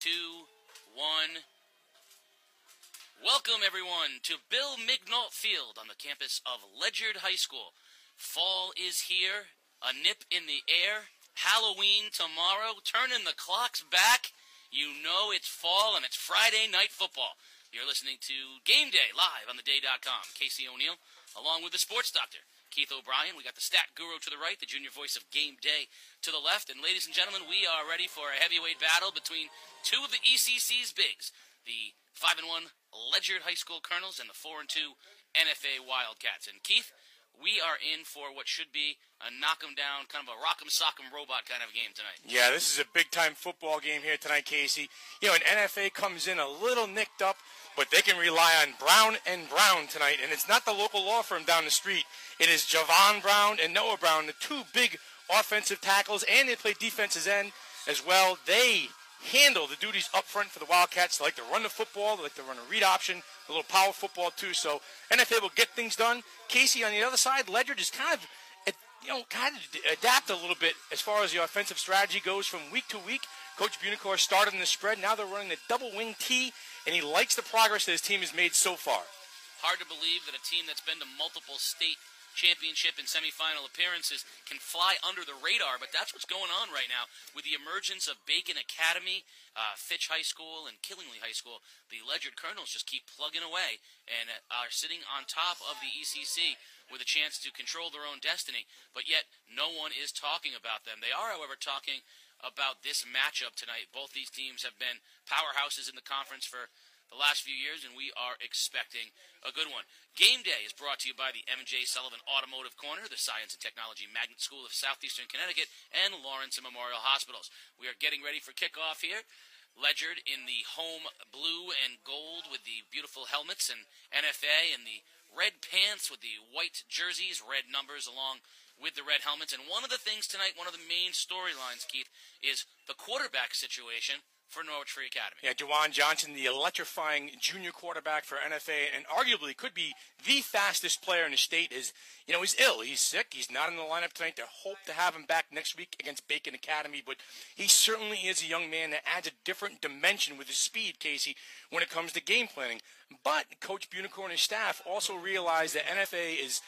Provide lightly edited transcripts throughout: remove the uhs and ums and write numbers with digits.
2, 1. Welcome, everyone, to Bill Mignault Field on the campus of Ledyard High School. Fall is here, a nip in the air, Halloween tomorrow, turning the clocks back. You know it's fall and it's Friday night football. You're listening to Game Day live on theday.com. Casey O'Neill, along with the sports doctor, Keith O'Brien. We got the stat guru to the right, the junior voice of Game Day to the left. And ladies and gentlemen, we are ready for a heavyweight battle between two of the ECC's bigs, the 5-1 Ledyard High School Colonels and the 4-2 NFA Wildcats. And Keith, we are in for what should be a knock-em-down, kind of a rock-em-sock-em robot kind of game tonight. Yeah, this is a big-time football game here tonight, Casey. You know, an NFA comes in a little nicked up, but they can rely on Brown and Brown tonight. And it's not the local law firm down the street. It is Javon Brown and Noah Brown, the two big offensive tackles, and they play defensive end as well. They handle the duties up front for the Wildcats. They like to run the football. They like to run a read option, a little power football too. So NFA will get things done. Casey on the other side, Ledyard is kind of adapt a little bit as far as the offensive strategy goes from week to week. Coach Bunicor started in the spread. Now they're running the double wing T, and he likes the progress that his team has made so far. Hard to believe that a team that's been to multiple state championship and semifinal appearances can fly under the radar, but that's what's going on right now with the emergence of Bacon Academy, Fitch High School, and Killingly High School. The Ledyard Colonels just keep plugging away and are sitting on top of the ECC with a chance to control their own destiny, but yet no one is talking about them. They are, however, talking about this matchup tonight. Both these teams have been powerhouses in the conference for the last few years, and we are expecting a good one. Game Day is brought to you by the M.J. Sullivan Automotive Corner, the Science and Technology Magnet School of Southeastern Connecticut, and Lawrence and Memorial Hospitals. We are getting ready for kickoff here. Ledyard in the home blue and gold with the beautiful helmets, and NFA in the red pants with the white jerseys, red numbers along with the red helmets. And one of the things tonight, one of the main storylines, Keith, is the quarterback situation for Norwich Free Academy. Yeah, DeJuan Johnson, the electrifying junior quarterback for NFA, and arguably could be the fastest player in the state, he's ill. He's sick. He's not in the lineup tonight. They hope to have him back next week against Bacon Academy, but he certainly is a young man that adds a different dimension with his speed, Casey, when it comes to game planning. But Coach Bunicor and his staff also realize that NFA is,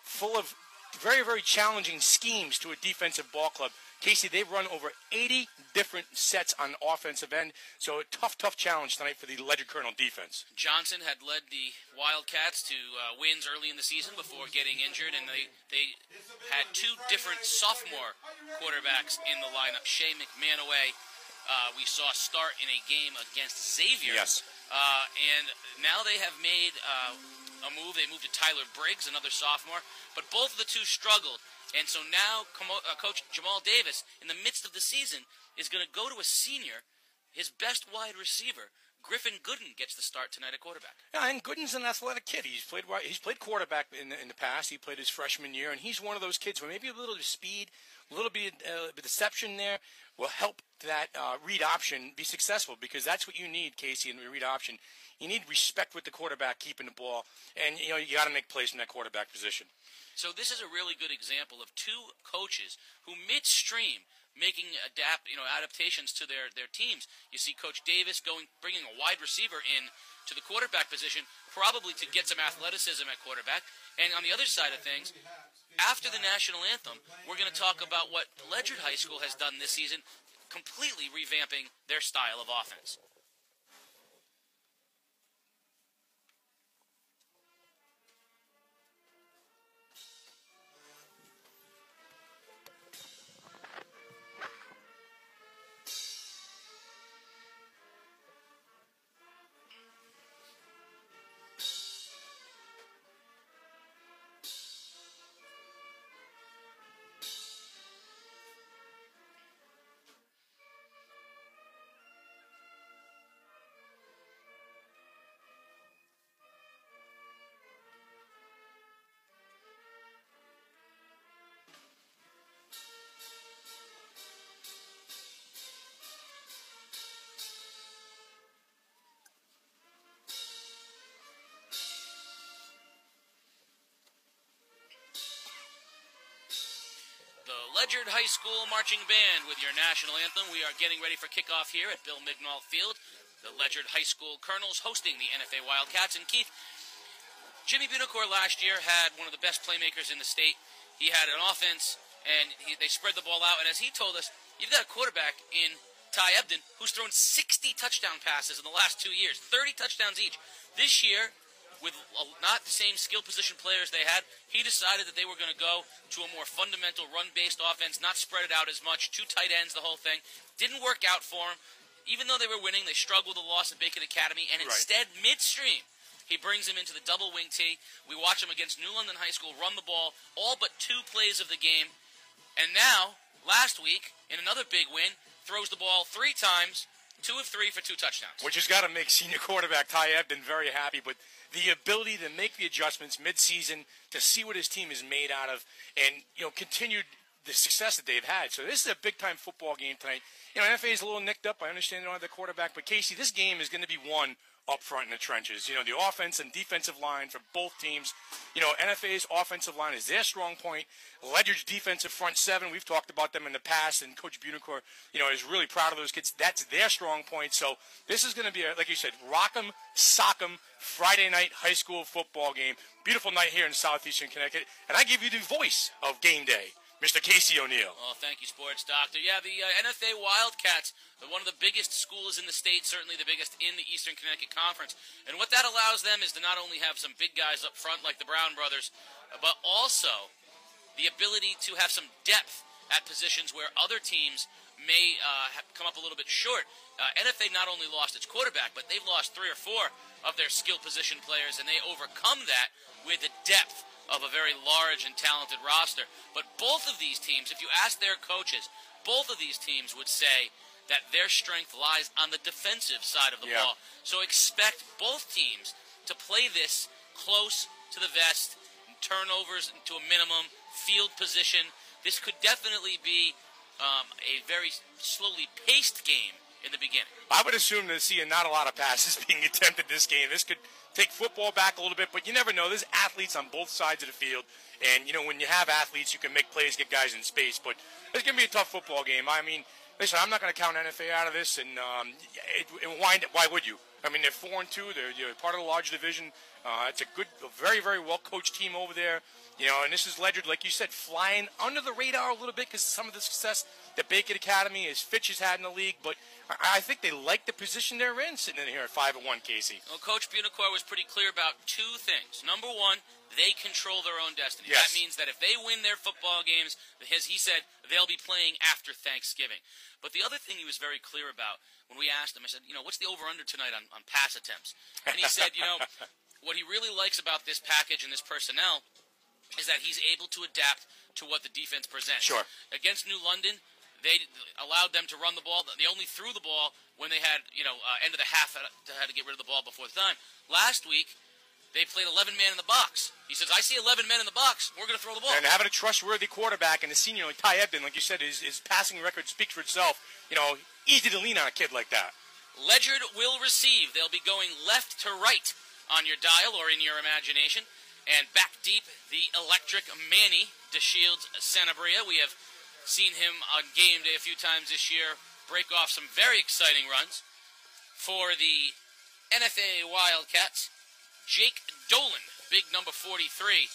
full of very, very challenging schemes to a defensive ball club. Casey, they've run over 80 different sets on offensive end, so a tough challenge tonight for the Ledyard Colonel defense. Johnson had led the Wildcats to wins early in the season before getting injured, and they had two different sophomore quarterbacks in the lineup. Shea McManaway, we saw start in a game against Xavier. Yes. And now they have made a move. They moved to Tyler Briggs, another sophomore, but both of the two struggled. And so now Coach Jamal Davis, in the midst of the season, is going to go to a senior, his best wide receiver. Griffin Gooden gets the start tonight at quarterback. Yeah, and Gooden's an athletic kid. He's played quarterback in the past. He played his freshman year, and he's one of those kids where maybe a little bit of speed, a little bit of deception there will help that read option be successful, because that's what you need, Casey, in the read option. You need respect with the quarterback keeping the ball, and you got to make plays from that quarterback position. So this is a really good example of two coaches who midstream making adaptations to their teams. You see Coach Davis bringing a wide receiver in to the quarterback position, probably to get some athleticism at quarterback. And on the other side of things, after the national anthem, we're going to talk about what Ledyard High School has done this season, completely revamping their style of offense. Ledyard High School Marching Band with your national anthem. We are getting ready for kickoff here at Bill Mignall Field. The Ledyard High School Colonels hosting the NFA Wildcats. And Keith, Jimmy Bunicor last year had one of the best playmakers in the state. He had an offense, and they spread the ball out. And as he told us, you've got a quarterback in Ty Ebden who's thrown 60 touchdown passes in the last 2 years, 30 touchdowns each. This year, with not the same skill position players they had, he decided that they were going to go to a more fundamental run-based offense, not spread it out as much, 2 tight ends, the whole thing. Didn't work out for him. Even though they were winning, they struggled with the loss at Bacon Academy, and instead, midstream, he brings him into the double wing tee. We watch him against New London High School run the ball all but 2 plays of the game. And now, last week, in another big win, throws the ball 3 times, 2 of 3 for 2 touchdowns. Which has got to make senior quarterback Ty Ebden very happy, but the ability to make the adjustments mid-season, to see what his team is made out of, and continued the success that they've had. So this is a big-time football game tonight. NFA is a little nicked up. I understand they don't have the quarterback, but Casey, this game is going to be won up front in the trenches. The offense and defensive line for both teams. NFA's offensive line is their strong point. Ledyard's defensive front 7, we've talked about them in the past, and Coach Bunicor, is really proud of those kids. That's their strong point. So this is going to be, like you said, rock 'em, sock 'em, Friday night high school football game. Beautiful night here in southeastern Connecticut. And I give you the voice of game day, Mr. Casey O'Neill. Oh, thank you, Sports Doctor. Yeah, the NFA Wildcats, one of the biggest schools in the state, certainly the biggest in the Eastern Connecticut Conference. And what that allows them is to not only have some big guys up front like the Brown brothers, but also the ability to have some depth at positions where other teams may have come up a little bit short. NFA not only lost its quarterback, but they've lost 3 or 4 of their skill position players, and they overcome that with the depth of a very large and talented roster. But both of these teams, if you ask their coaches, both of these teams would say that their strength lies on the defensive side of the ball. So expect both teams to play this close to the vest, turnovers to a minimum, field position. This could definitely be a very slowly paced game in the beginning. I would assume to see not a lot of passes being attempted this game. This could take football back a little bit, but you never know. There's athletes on both sides of the field, and when you have athletes, you can make plays, get guys in space. But it's going to be a tough football game. I mean, listen, I'm not going to count NFA out of this, and why would you? I mean, they're 4-2. They're part of the large division. It's a very, very well-coached team over there. And this is Ledyard, like you said, flying under the radar a little bit because of some of the success that Bacon Academy, as Fitch has had in the league. But I think they like the position they're in, sitting in here at 5-1, Casey. Well, Coach Bunicor was pretty clear about 2 things. Number one, they control their own destiny. Yes. That means that if they win their football games, as he said, they'll be playing after Thanksgiving. But the other thing he was very clear about, when we asked him, I said, what's the over-under tonight on pass attempts? And he said, what he really likes about this package and this personnel is that he's able to adapt to what the defense presents. Sure. Against New London, they allowed them to run the ball. They only threw the ball when they had, end of the half, had to get rid of the ball before the time. Last week, they played 11 men in the box. He says, I see 11 men in the box. We're going to throw the ball. And having a trustworthy quarterback and a senior like Ty Ebden, like you said, his passing record speaks for itself. Easy to lean on a kid like that. Ledyard will receive. They'll be going left to right on your dial or in your imagination. And back deep, the electric Manny DeShields Sanabria. We have seen him on game day a few times this year break off some very exciting runs. For the NFA Wildcats, Jake Dolan, big number 43,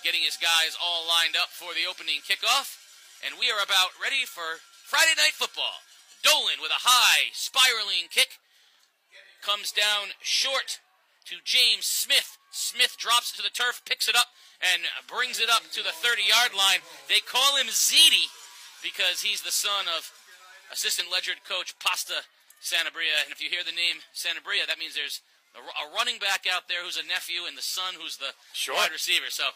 getting his guys all lined up for the opening kickoff. And we are about ready for Friday Night Football. Dolan with a high spiraling kick comes down short to James Smith. Smith drops it to the turf, picks it up, and brings it up to the 30-yard line. They call him Ziti because he's the son of assistant Ledyard coach Pasta Sanabria. And if you hear the name Sanabria, that means there's a running back out there who's a nephew and the son who's the wide receiver. So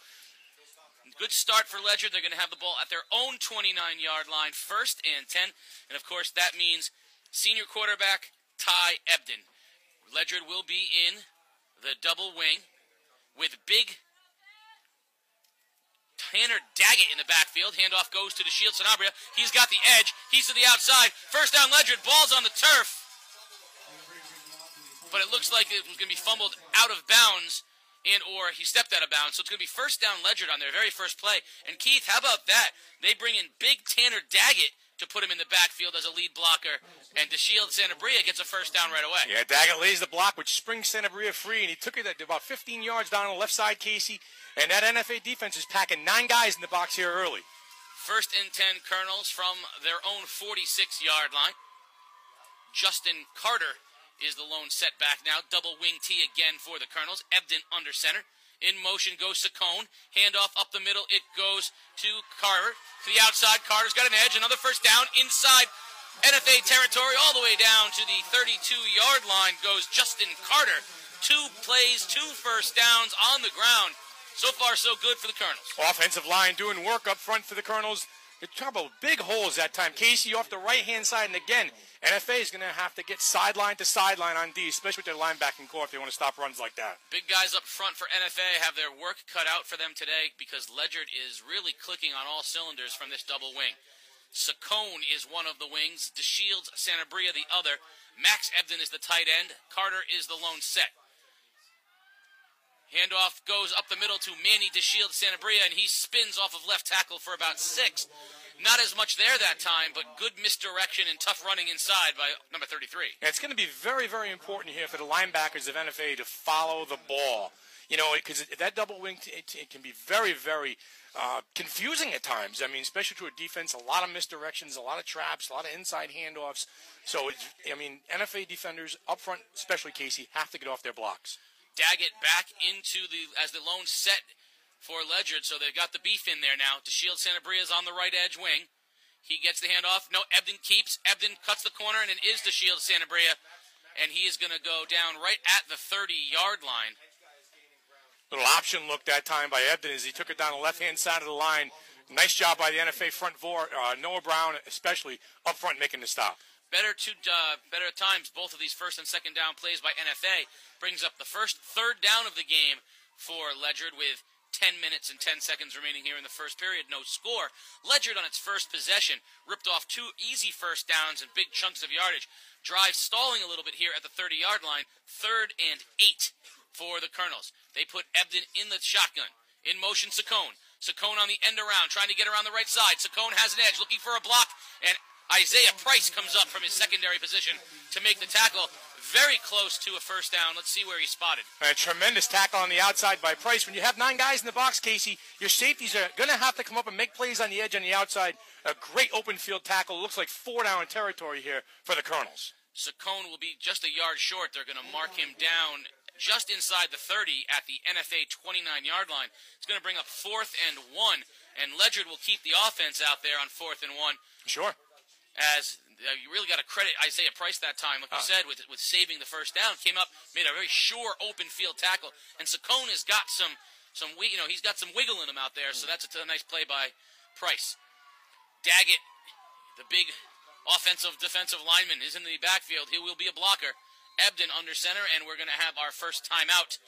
good start for Ledyard. They're going to have the ball at their own 29-yard line, 1st and 10. And, of course, that means senior quarterback Ty Ebden. Ledyard will be in the double wing with big Tanner Daggett in the backfield. Handoff goes to DeShields Sanabria. He's got the edge. He's to the outside. First down, Ledyard. Ball's on the turf. But it looks like it was going to be fumbled out of bounds or he stepped out of bounds. So it's going to be first down Ledyard on their very first play. And Keith, how about that? They bring in big Tanner Daggett to put him in the backfield as a lead blocker, and DeShield Sanabria gets a first down right away. Yeah, Daggett lays the block, which springs Sanabria free, and he took it about 15 yards down on the left side, Casey. And that NFA defense is packing 9 guys in the box here early. First and 10 Colonels from their own 46-yard line. Justin Carter is the lone setback now. Double wing T again for the Colonels. Ebden under center. In motion goes Saccone. Handoff up the middle. It goes to Carter. To the outside. Carter's got an edge. Another first down inside NFA territory. All the way down to the 32-yard line goes Justin Carter. 2 plays, 2 first downs on the ground. So far, so good for the Colonels. Offensive line doing work up front for the Colonels. It's trouble. Big holes that time. Casey off the right-hand side. And again, NFA is going to have to get sideline to sideline on D, especially with their linebacking core if they want to stop runs like that. Big guys up front for NFA have their work cut out for them today because Ledyard is really clicking on all cylinders from this double wing. Saccone is one of the wings. DeShields Sanabria the other. Max Ebden is the tight end. Carter is the lone set. Handoff goes up the middle to Manny DeShield Sanabria, and he spins off of left tackle for about 6. Not as much there that time, but good misdirection and tough running inside by number 33. And it's going to be very, very important here for the linebackers of NFA to follow the ball. You know, because that double wing, it can be very, very confusing at times. I mean, especially to a defense, a lot of misdirections, a lot of traps, a lot of inside handoffs. So, NFA defenders up front, especially Casey, have to get off their blocks. Daggett back into as the lone set for Ledyard, so they've got the beef in there now. DeShield Sanabria is on the right edge wing. He gets the handoff. No, Ebden keeps. Ebden cuts the corner, and it is DeShield Sanabria, and he is going to go down right at the 30-yard line. Little option look that time by Ebden as he took it down the left-hand side of the line. Nice job by the NFA front four, Noah Brown especially, up front making the stop. Better times, both of these first and second down plays by NFA brings up the first third down of the game for Ledyard with 10 minutes and 10 seconds remaining here in the first period. No score. Ledyard on its first possession ripped off 2 easy first downs and big chunks of yardage. Drive stalling a little bit here at the 30-yard line. 3rd and 8 for the Colonels. They put Ebden in the shotgun. In motion, Saccone. Saccone on the end around, trying to get around the right side. Saccone has an edge, looking for a block, and Isaiah Price comes up from his secondary position to make the tackle. Very close to a first down. Let's see where he's spotted. A tremendous tackle on the outside by Price. When you have 9 guys in the box, Casey, your safeties are going to have to come up and make plays on the edge on the outside. A great open field tackle. Looks like 4 down territory here for the Colonels. Saccone will be just a yard short. They're going to mark him down just inside the 30 at the NFA 29-yard line. It's going to bring up 4th and 1, and Ledyard will keep the offense out there on 4th and 1. Sure. As you really got to credit Isaiah Price that time, like you said, with saving the first down. Came up, made a very sure open field tackle, and Saccone has got he's got some wiggle in him out there. So that's a nice play by Price. Daggett, the big defensive lineman, is in the backfield. He will be a blocker. Ebden under center, and we're going to have our first timeout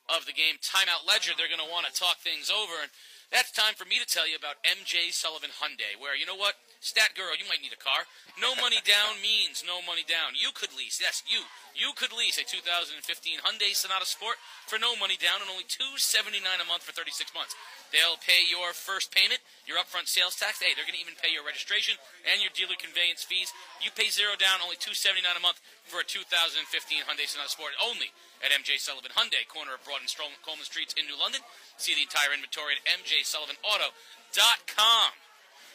of the game. Timeout Ledyard. They're going to want to talk things over, and that's time for me to tell you about MJ Sullivan Hyundai, where, you know what? Stat girl, you might need a car. No money down means no money down. You could lease, yes, you could lease a 2015 Hyundai Sonata Sport for no money down and only $279 a month for 36 months. They'll pay your first payment, your upfront sales tax. Hey, they're going to even pay your registration and your dealer conveyance fees. You pay 0 down, only $279 a month for a 2015 Hyundai Sonata Sport only at MJ Sullivan Hyundai, corner of Broad and Coleman Streets in New London. See the entire inventory at mjsullivanauto.com.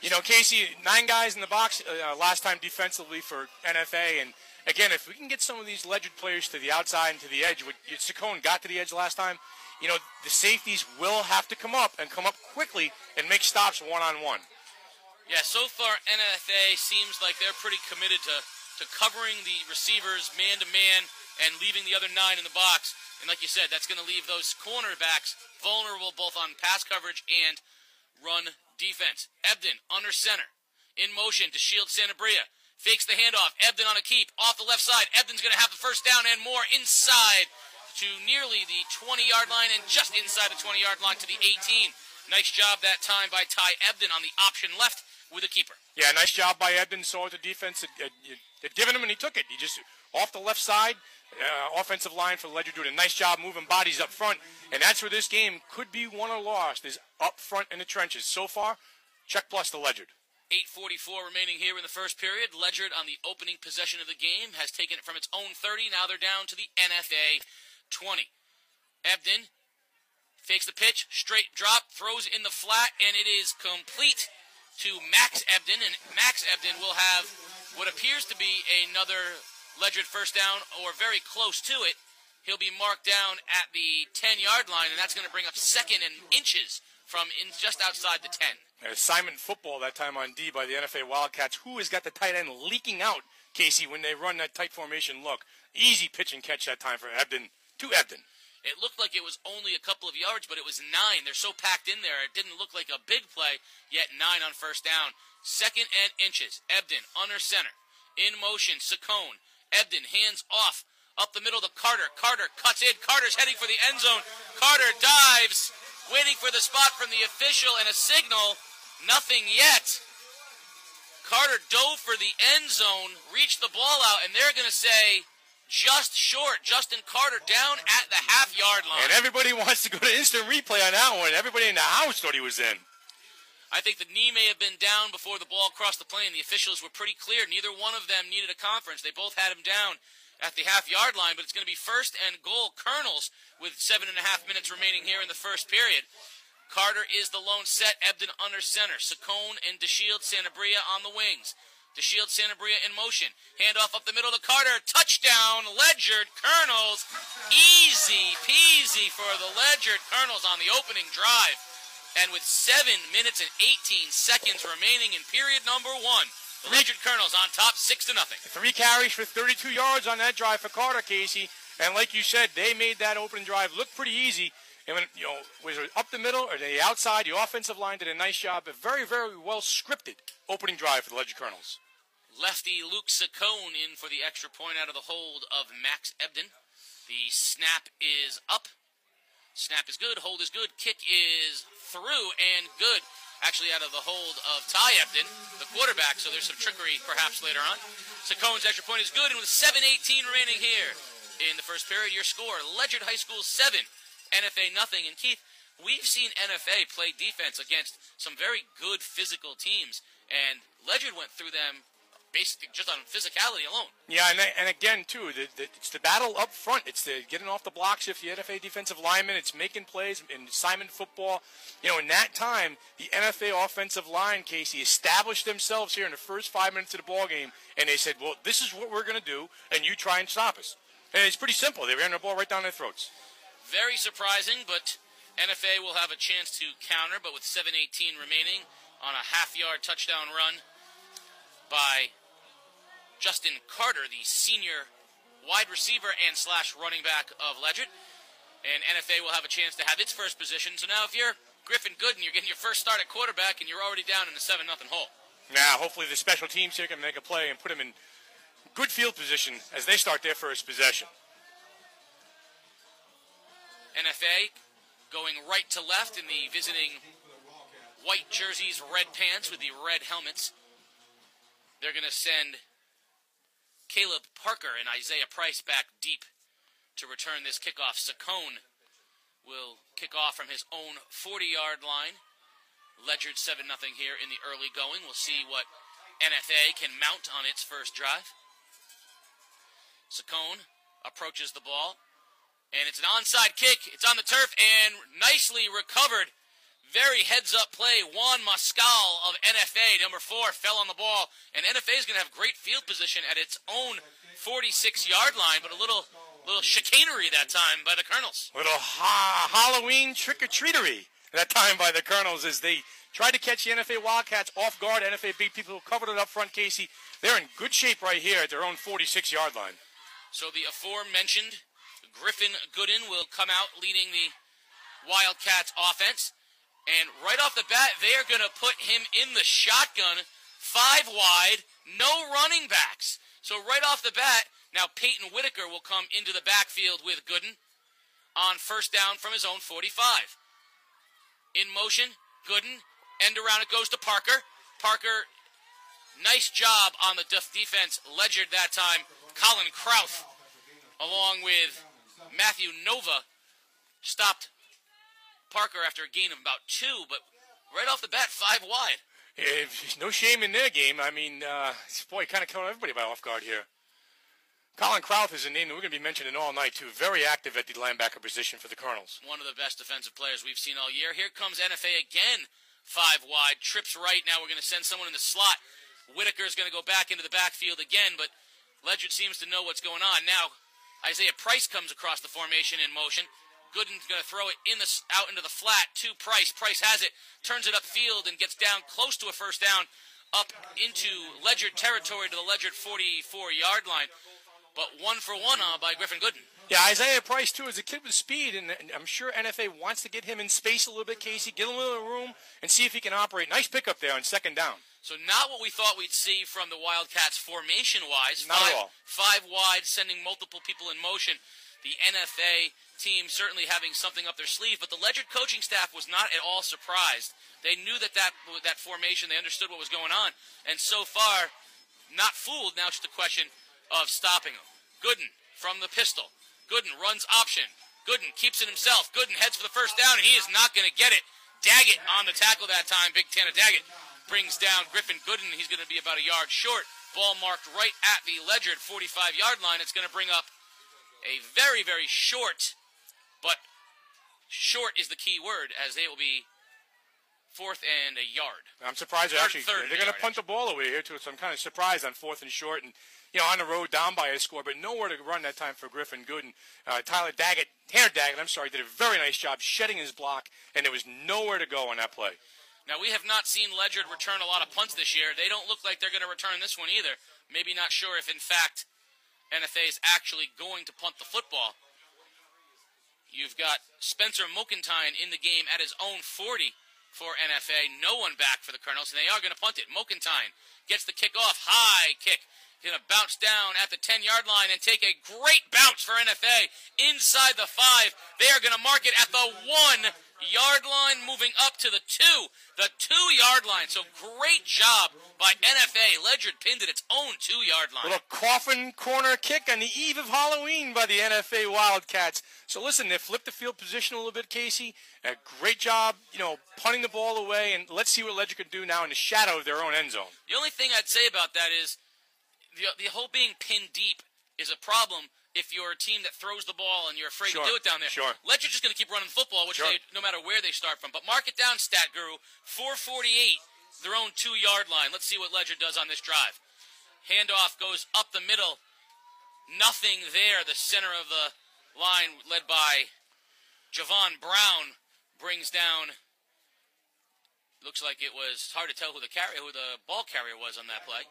You know, Casey, 9 guys in the box last time defensively for NFA. And, again, if we can get some of these Ledyard players to the outside and to the edge, Saccone got to the edge last time, you know, the safeties will have to come up quickly and make stops one-on-one. Yeah, so far NFA seems like they're pretty committed to covering the receivers man-to-man and leaving the other 9 in the box. And like you said, that's going to leave those cornerbacks vulnerable both on pass coverage and run defense. Ebden under center. In motion to shield Sanabria. Fakes the handoff. Ebden on a keep. Off the left side. Ebden's going to have the first down and more inside to nearly the 20-yard line and just inside the 20-yard line to the 18. Nice job that time by Ty Ebden on the option left with a keeper. Yeah, nice job by Ebden. So the defense, They'd given him, and he took it. He just, off the left side, offensive line for Ledyard doing a nice job moving bodies up front. And that's where this game could be won or lost, is up front in the trenches. So far, check plus to Ledyard. 8:44 remaining here in the first period. Ledyard on the opening possession of the game has taken it from its own 30. Now they're down to the NFA 20. Ebden fakes the pitch, straight drop, throws in the flat, and it is complete to Max Ebden. And Max Ebden will have what appears to be another Ledyard first down, or very close to it. He'll be marked down at the 10-yard line, and that's going to bring up second and inches from just outside the 10. Assignment football that time on D by the NFA Wildcats. Who has got the tight end leaking out, Casey, when they run that tight formation look? Easy pitch and catch that time for Ebden, to Ebden. It looked like it was only a couple of yards, but it was 9. They're so packed in there, it didn't look like a big play, yet 9 on first down. Second and inches. Ebden under center. In motion, Saccone. Ebden hands off. Up the middle to Carter. Carter cuts in. Carter's heading for the end zone. Carter dives, waiting for the spot from the official and a signal. Nothing yet. Carter dove for the end zone, reached the ball out, and they're going to say just short. Justin Carter down at the half-yard line. And everybody wants to go to instant replay on that one. Everybody in the house thought he was in. I think the knee may have been down before the ball crossed the plane. The officials were pretty clear. Neither one of them needed a conference. They both had him down at the half-yard line, but it's going to be first and goal Colonels with 7.5 minutes remaining here in the first period. Carter is the lone set. Ebden under center. Saccone and DeShield Sanabria on the wings. DeShield Sanabria in motion. Handoff up the middle to Carter. Touchdown, Ledyard Colonels. Easy peasy for the Ledyard Colonels on the opening drive. And with 7 minutes and 18 seconds remaining in period number 1, the Ledyard Colonels on top 6-0. 3 carries for 32 yards on that drive for Carter, Casey. And like you said, they made that opening drive look pretty easy. And when, was it up the middle or the outside, the offensive line did a nice job. A very, very well scripted opening drive for the Ledyard Colonels. Lefty Luke Saccone in for the extra point out of the hold of Max Ebden. The snap is up. Snap is good. Hold is good. Kick is through and good. Actually out of the hold of Ty Ebden, the quarterback, so there's some trickery perhaps later on. Saccone's extra point is good, and with 7:18 remaining here in the first period, your score, Ledyard High School 7, NFA nothing. And Keith, we've seen NFA play defense against some very good physical teams, and Ledyard went through them basically just on physicality alone. Yeah, and again, too, it's the battle up front. It's the getting off the blocks if the NFA defensive lineman. It's making plays in assignment football. In that time, the NFA offensive line, Casey, established themselves here in the first 5 minutes of the ball game, and they said, well, this is what we're going to do, and you try and stop us. And it's pretty simple. They ran the ball right down their throats. Very surprising, but NFA will have a chance to counter, but with 7:18 remaining on a half-yard touchdown run by Justin Carter, the senior wide receiver and / running back of Ledyard. And NFA will have a chance to have its first position. So now if you're Griffin Gooden, you're getting your first start at quarterback, and you're already down in the 7-0 hole. Now, hopefully the special teams here can make a play and put them in good field position as they start their first possession. NFA going right to left in the visiting white jerseys, red pants with the red helmets. They're going to send Caleb Parker and Isaiah Price back deep to return this kickoff. Saccone will kick off from his own 40-yard line. Ledyard 7-0 here in the early going. We'll see what NFA can mount on its first drive. Saccone approaches the ball, and it's an onside kick. It's on the turf and nicely recovered. Very heads-up play. Juan Mascal of NFA, number 4, fell on the ball. And NFA is going to have great field position at its own 46-yard line, but a little chicanery that time by the Colonels. A little Halloween trick-or-treatery that time by the Colonels as they tried to catch the NFA Wildcats off guard. NFA big people covered it up front, Casey. They're in good shape right here at their own 46-yard line. So the aforementioned Griffin Gooden will come out leading the Wildcats offense. And right off the bat, they are going to put him in the shotgun, 5 wide, no running backs. So right off the bat, now Peyton Whitaker will come into the backfield with Gooden on first down from his own 45. In motion, Gooden, end around, it goes to Parker. Parker Nice job on the defense. Ledyard that time. Colin Krauth, along with Matthew Nova, stopped Parker after a gain of about 2, but right off the bat, 5 wide. No shame in their game. I mean, boy, kind of caught everybody by off guard here. Colin Krauth is a name that we're going to be mentioning all night, too. Very active at the linebacker position for the Colonels. One of the best defensive players we've seen all year. Here comes NFA again, 5 wide. Trips right. Now we're going to send someone in the slot. Whitaker's going to go back into the backfield again, but Ledyard seems to know what's going on. Now, Isaiah Price comes across the formation in motion. Gooden's going to throw it out into the flat to Price. Price has it, turns it upfield, and gets down close to a first down up into Ledyard territory to the Ledyard 44-yard line. But 1 for 1 by Griffin Gooden. Yeah, Isaiah Price, too, is a kid with speed, and I'm sure NFA wants to get him in space a little bit, Casey, get him a little room, and see if he can operate. Nice pickup there on second down. So not what we thought we'd see from the Wildcats formation-wise. Not at all. 5 wide, sending multiple people in motion. The NFA team certainly having something up their sleeve, but the Ledyard coaching staff was not at all surprised. They knew that formation, they understood what was going on, and so far, not fooled. Now it's just a question of stopping him. Gooden from the pistol. Gooden runs option. Gooden keeps it himself. Gooden heads for the first down, and he is not going to get it. Daggett on the tackle that time. Big Tana Daggett brings down Griffin Gooden. He's going to be about a yard short. Ball marked right at the Ledyard 45-yard line. It's going to bring up a very, very short, but short is the key word, as they will be 4th and a yard. I'm surprised they're going to punt the ball away here, too, so I'm kind of surprised on 4th and short. And on the road, down by a score, but nowhere to run that time for Griffin Gooden. Tanner Daggett, did a very nice job shedding his block, and there was nowhere to go on that play. Now, we have not seen Ledyard return a lot of punts this year. They don't look like they're going to return this one either. Maybe not sure if, in fact, NFA is actually going to punt the football. You've got Spencer Mokentine in the game at his own 40 for NFA. No one back for the Colonels, and they are going to punt it. Mokentine gets the kick off. High kick. He's going to bounce down at the 10-yard line and take a great bounce for NFA inside the 5. They are going to mark it at the 1-yard line, moving up to the 2-yard line. So great job by NFA. Ledyard pinned at its own 2-yard line. Little coffin corner kick on the eve of Halloween by the NFA Wildcats. So listen, they flipped the field position a little bit, Casey. A great job, punting the ball away, and let's see what Ledyard can do now in the shadow of their own end zone. The only thing I'd say about that is the whole being pinned deep is a problem if you're a team that throws the ball and you're afraid to do it down there. Sure. Ledyard's just going to keep running football, which no matter where they start from. But mark it down, Stat Guru. 4:48, their own 2-yard line. Let's see what Ledyard does on this drive. Handoff goes up the middle. Nothing there. The center of the line, led by Javon Brown, brings down. Looks like it was hard to tell who the ball carrier was on that play.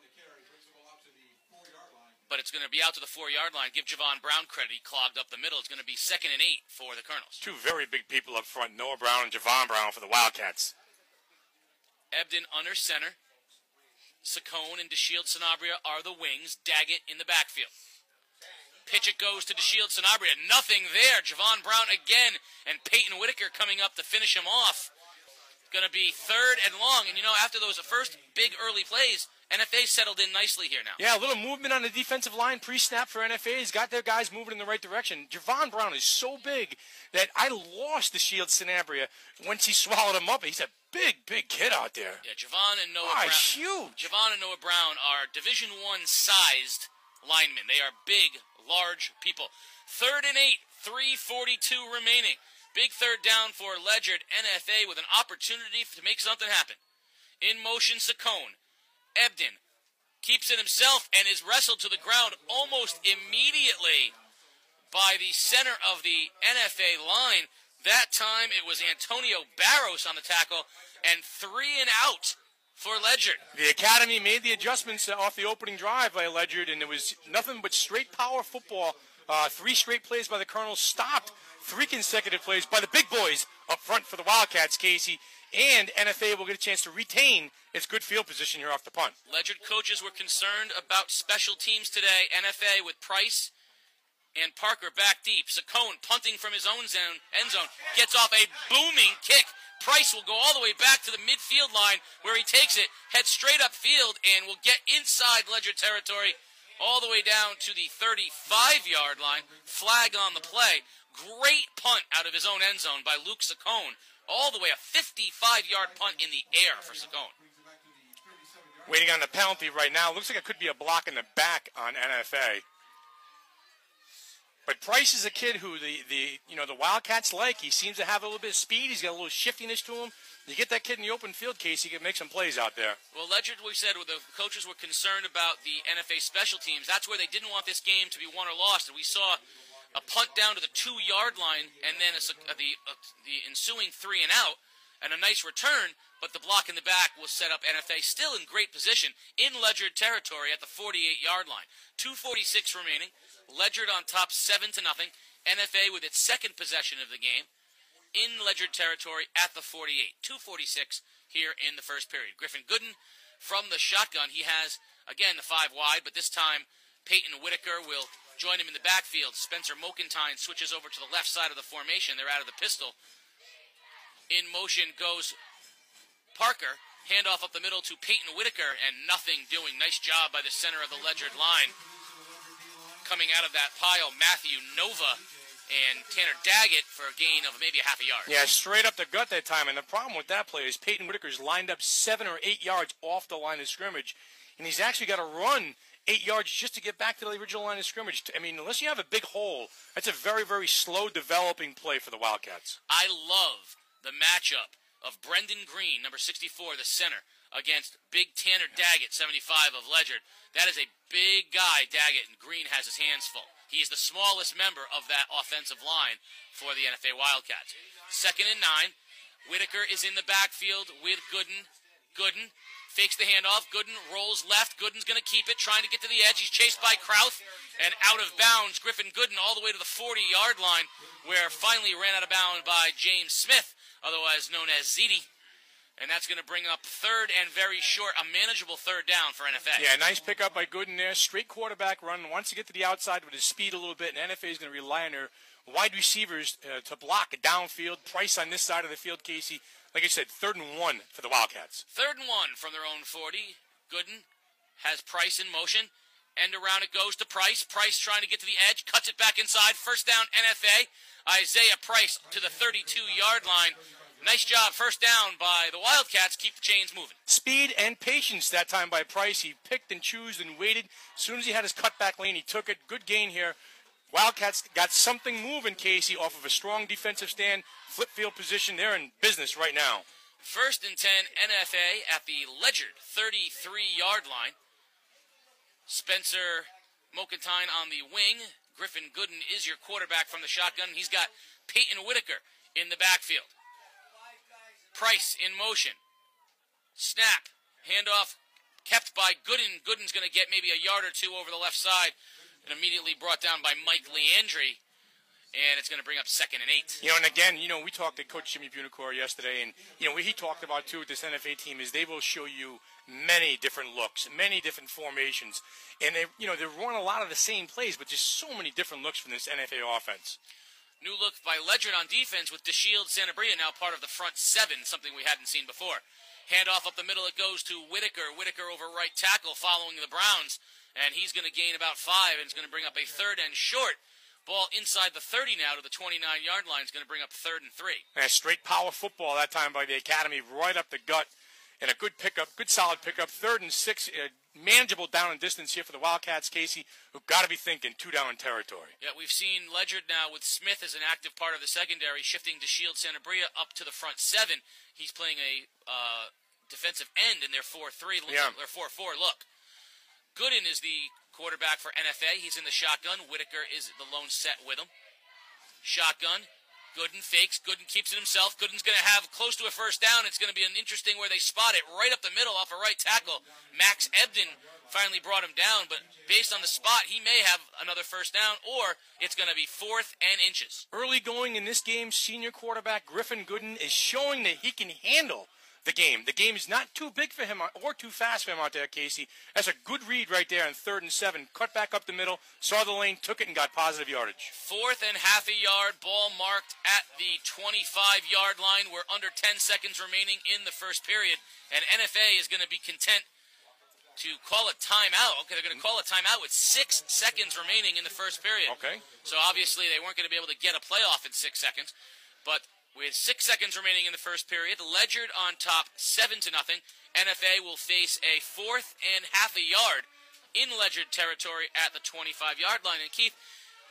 But it's going to be out to the 4-yard line. Give Javon Brown credit. He clogged up the middle. It's going to be 2nd and 8 for the Colonels. 2 very big people up front, Noah Brown and Javon Brown for the Wildcats. Ebden under center. Saccone and DeShield Sanabria are the wings. Daggett in the backfield. Pitch it goes to DeShield Sanabria. Nothing there. Javon Brown again. And Peyton Whitaker coming up to finish him off. Going to be 3rd and long. And, after those first big early plays, NFA settled in nicely here now. Yeah, a little movement on the defensive line pre-snap for NFA. He's got their guys moving in the right direction. Javon Brown is so big that I lost DeShield Sanabria once he swallowed him up. He's a big, big kid out there. Yeah, Javon and Noah Brown. He's huge. Javon and Noah Brown are Division I sized linemen. They are big, large people. 3rd and 8, 3:42 remaining. Big 3rd down for Ledyard. NFA with an opportunity to make something happen. In motion, Saccone. Ebden keeps it himself and is wrestled to the ground almost immediately by the center of the NFA line. That time it was Antonio Barros on the tackle, and 3 and out for Ledyard. The Academy made the adjustments off the opening drive by Ledyard, and it was nothing but straight power football. 3 straight plays by the Colonels, stopped 3 consecutive plays by the big boys up front for the Wildcats, Casey. And NFA will get a chance to retain its good field position here off the punt. Ledyard coaches were concerned about special teams today. NFA with Price And Parker back deep. Saccone punting from his own end zone. Gets off a booming kick. Price will go all the way back to the midfield line where he takes it, heads straight upfield, and will get inside Ledyard territory all the way down to the 35-yard line. Flag on the play. Great punt out of his own end zone by Luke Saccone. All the way a 55-yard punt in the air for Saccone. Waiting on the penalty right now. Looks like it could be a block in the back on NFA. But Price is a kid who the Wildcats like. He seems to have a little bit of speed. He's got a little shiftiness to him. You get that kid in the open field, Case, he can make some plays out there. Well, Ledyard, we said the coaches were concerned about the NFA special teams. That's where they didn't want this game to be won or lost. And we saw a punt down to the 2-yard line and then the ensuing 3 and out and a nice return. But the block in the back will set up NFA still in great position in Ledyard territory at the 48-yard line. 2:46 remaining. Ledyard on top 7-0. NFA with its second possession of the game in Ledyard territory at the 48. 2:46 here in the first period. Griffin Gooden from the shotgun. He has, again, the 5 wide, but this time Peyton Whitaker will join him in the backfield. Spencer Mokentine switches over to the left side of the formation. They're out of the pistol. In motion goes Parker. Handoff up the middle to Peyton Whitaker, and nothing doing. Nice job by the center of the Ledyard line. Coming out of that pile, Matthew Nova and Tanner Daggett for a gain of maybe a half a yard. Yeah, straight up the gut that time. And the problem with that play is Peyton Whitaker's lined up 7 or 8 yards off the line of scrimmage, and he's actually got to run 8 yards just to get back to the original line of scrimmage. I mean, unless you have a big hole, that's a very, very slow developing play for the Wildcats. I love the matchup of Brendan Green, number 64, the center, against big Tanner Daggett, 75 of Ledyard. That is a big guy, Daggett, and Green has his hands full. He is the smallest member of that offensive line for the NFA Wildcats. 2nd and 9. Whitaker is in the backfield with Gooden. Gooden fakes the handoff. Gooden rolls left. Gooden's going to keep it, trying to get to the edge. He's chased by Krauth, and out of bounds. Griffin Gooden all the way to the 40-yard line, where finally ran out of bounds by James Smith, otherwise known as Ziti. And that's going to bring up 3rd and very short, a manageable 3rd down for NFA. Yeah, nice pickup by Gooden there. Straight quarterback run. Wants to get to the outside with his speed a little bit, and NFA is going to rely on their wide receivers to block a downfield. Price on this side of the field, Casey. Like I said, 3rd and 1 for the Wildcats. 3rd and 1 from their own 40. Gooden has Price in motion. End around it goes to Price. Price trying to get to the edge. Cuts it back inside. 1st down, NFA. Isaiah Price to the 32-yard line. Nice job, 1st down by the Wildcats. Keep the chains moving. Speed and patience that time by Price. He picked and chose and waited. As soon as he had his cutback lane, he took it. Good gain here. Wildcats got something moving, Casey, off of a strong defensive stand. Flip field position. They're in business right now. 1st and 10, NFA at the Ledyard 33-yard line. Spencer Mokentine on the wing. Griffin Gooden is your quarterback from the shotgun. He's got Peyton Whitaker in the backfield. Price in motion. Snap. Handoff kept by Gooden. Gooden's going to get maybe a yard or 2 over the left side and immediately brought down by Mike Leandri. And it's going to bring up 2nd and 8. And again, we talked to Coach Jimmy Bunicor yesterday, and, what he talked about, too, with this NFA team is they will show you many different looks, many different formations. And, they run a lot of the same plays, but just so many different looks from this NFA offense. New look by Ledyard on defense with DeShield Santabria now part of the front 7, something we hadn't seen before. Handoff up the middle, it goes to Whitaker. Whitaker over right tackle following the Browns, and he's going to gain about 5, and it's going to bring up a 3rd and short. Ball inside the 30 now to the 29-yard line is going to bring up 3rd and 3. And straight power football that time by the Academy, right up the gut. And a good pickup, good solid pickup. 3rd and 6, manageable down and distance here for the Wildcats, Casey, who've got to be thinking 2 down territory. Yeah, we've seen Ledyard now with Smith as an active part of the secondary, shifting DeShield Santabria up to the front 7. He's playing a defensive end in their 4-3, their 4-4 look. Gooden is the quarterback for NFA. He's in the shotgun. Whitaker is the lone set with him. Shotgun. Gooden fakes. Gooden keeps it himself. Gooden's going to have close to a 1st down. It's going to be an interesting where they spot it right up the middle off a right tackle. Max Ebden finally brought him down, but based on the spot, he may have another 1st down, or it's going to be 4th and inches. Early going in this game, senior quarterback Griffin Gooden is showing that he can handle the game. The game is not too big for him or too fast for him out there, Casey. That's a good read right there on 3rd and 7. Cut back up the middle, saw the lane, took it, and got positive yardage. 4th and half a yard, ball marked at the 25-yard line. We're under 10 seconds remaining in the first period, and NFA is going to be content to call a timeout. Okay, they're going to call a timeout with 6 seconds remaining in the first period. Okay. So obviously they weren't going to be able to get a playoff in 6 seconds, but with 6 seconds remaining in the first period, Ledyard on top 7-0. NFA will face a 4th and half a yard in Ledyard territory at the 25-yard line. And Keith,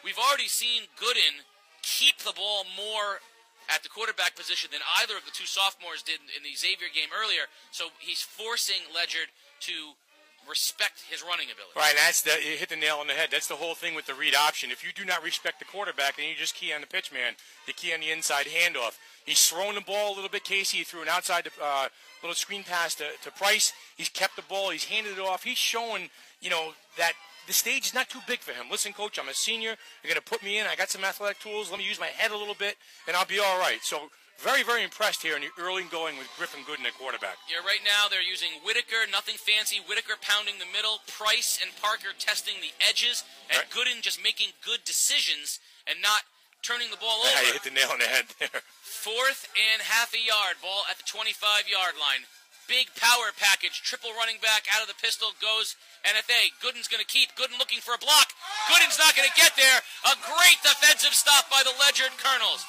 we've already seen Gooden keep the ball more at the quarterback position than either of the two sophomores did in the Xavier game earlier. So he's forcing Ledyard to respect his running ability. Right, you hit the nail on the head. That's the whole thing with the read option. If you do not respect the quarterback, then you just key on the pitch man. You key on the inside handoff. He's thrown the ball a little bit, Casey. He threw an outside little screen pass to Price. He's kept the ball. He's handed it off. He's showing, that the stage is not too big for him. Listen, Coach, I'm a senior. You're going to put me in. I got some athletic tools. Let me use my head a little bit, and I'll be all right. So very, very impressed here in the early going with Griffin Gooden at quarterback. Yeah, right now they're using Whitaker, nothing fancy. Whitaker pounding the middle. Price and Parker testing the edges. And right. Gooden just making good decisions and not turning the ball over. Yeah, you hit the nail on the head there. 4th and half a yard, ball at the 25-yard line. Big power package, triple running back out of the pistol goes NFA. Gooden's going to keep. Gooden looking for a block. Gooden's not going to get there. A great defensive stop by the Ledyard Colonels.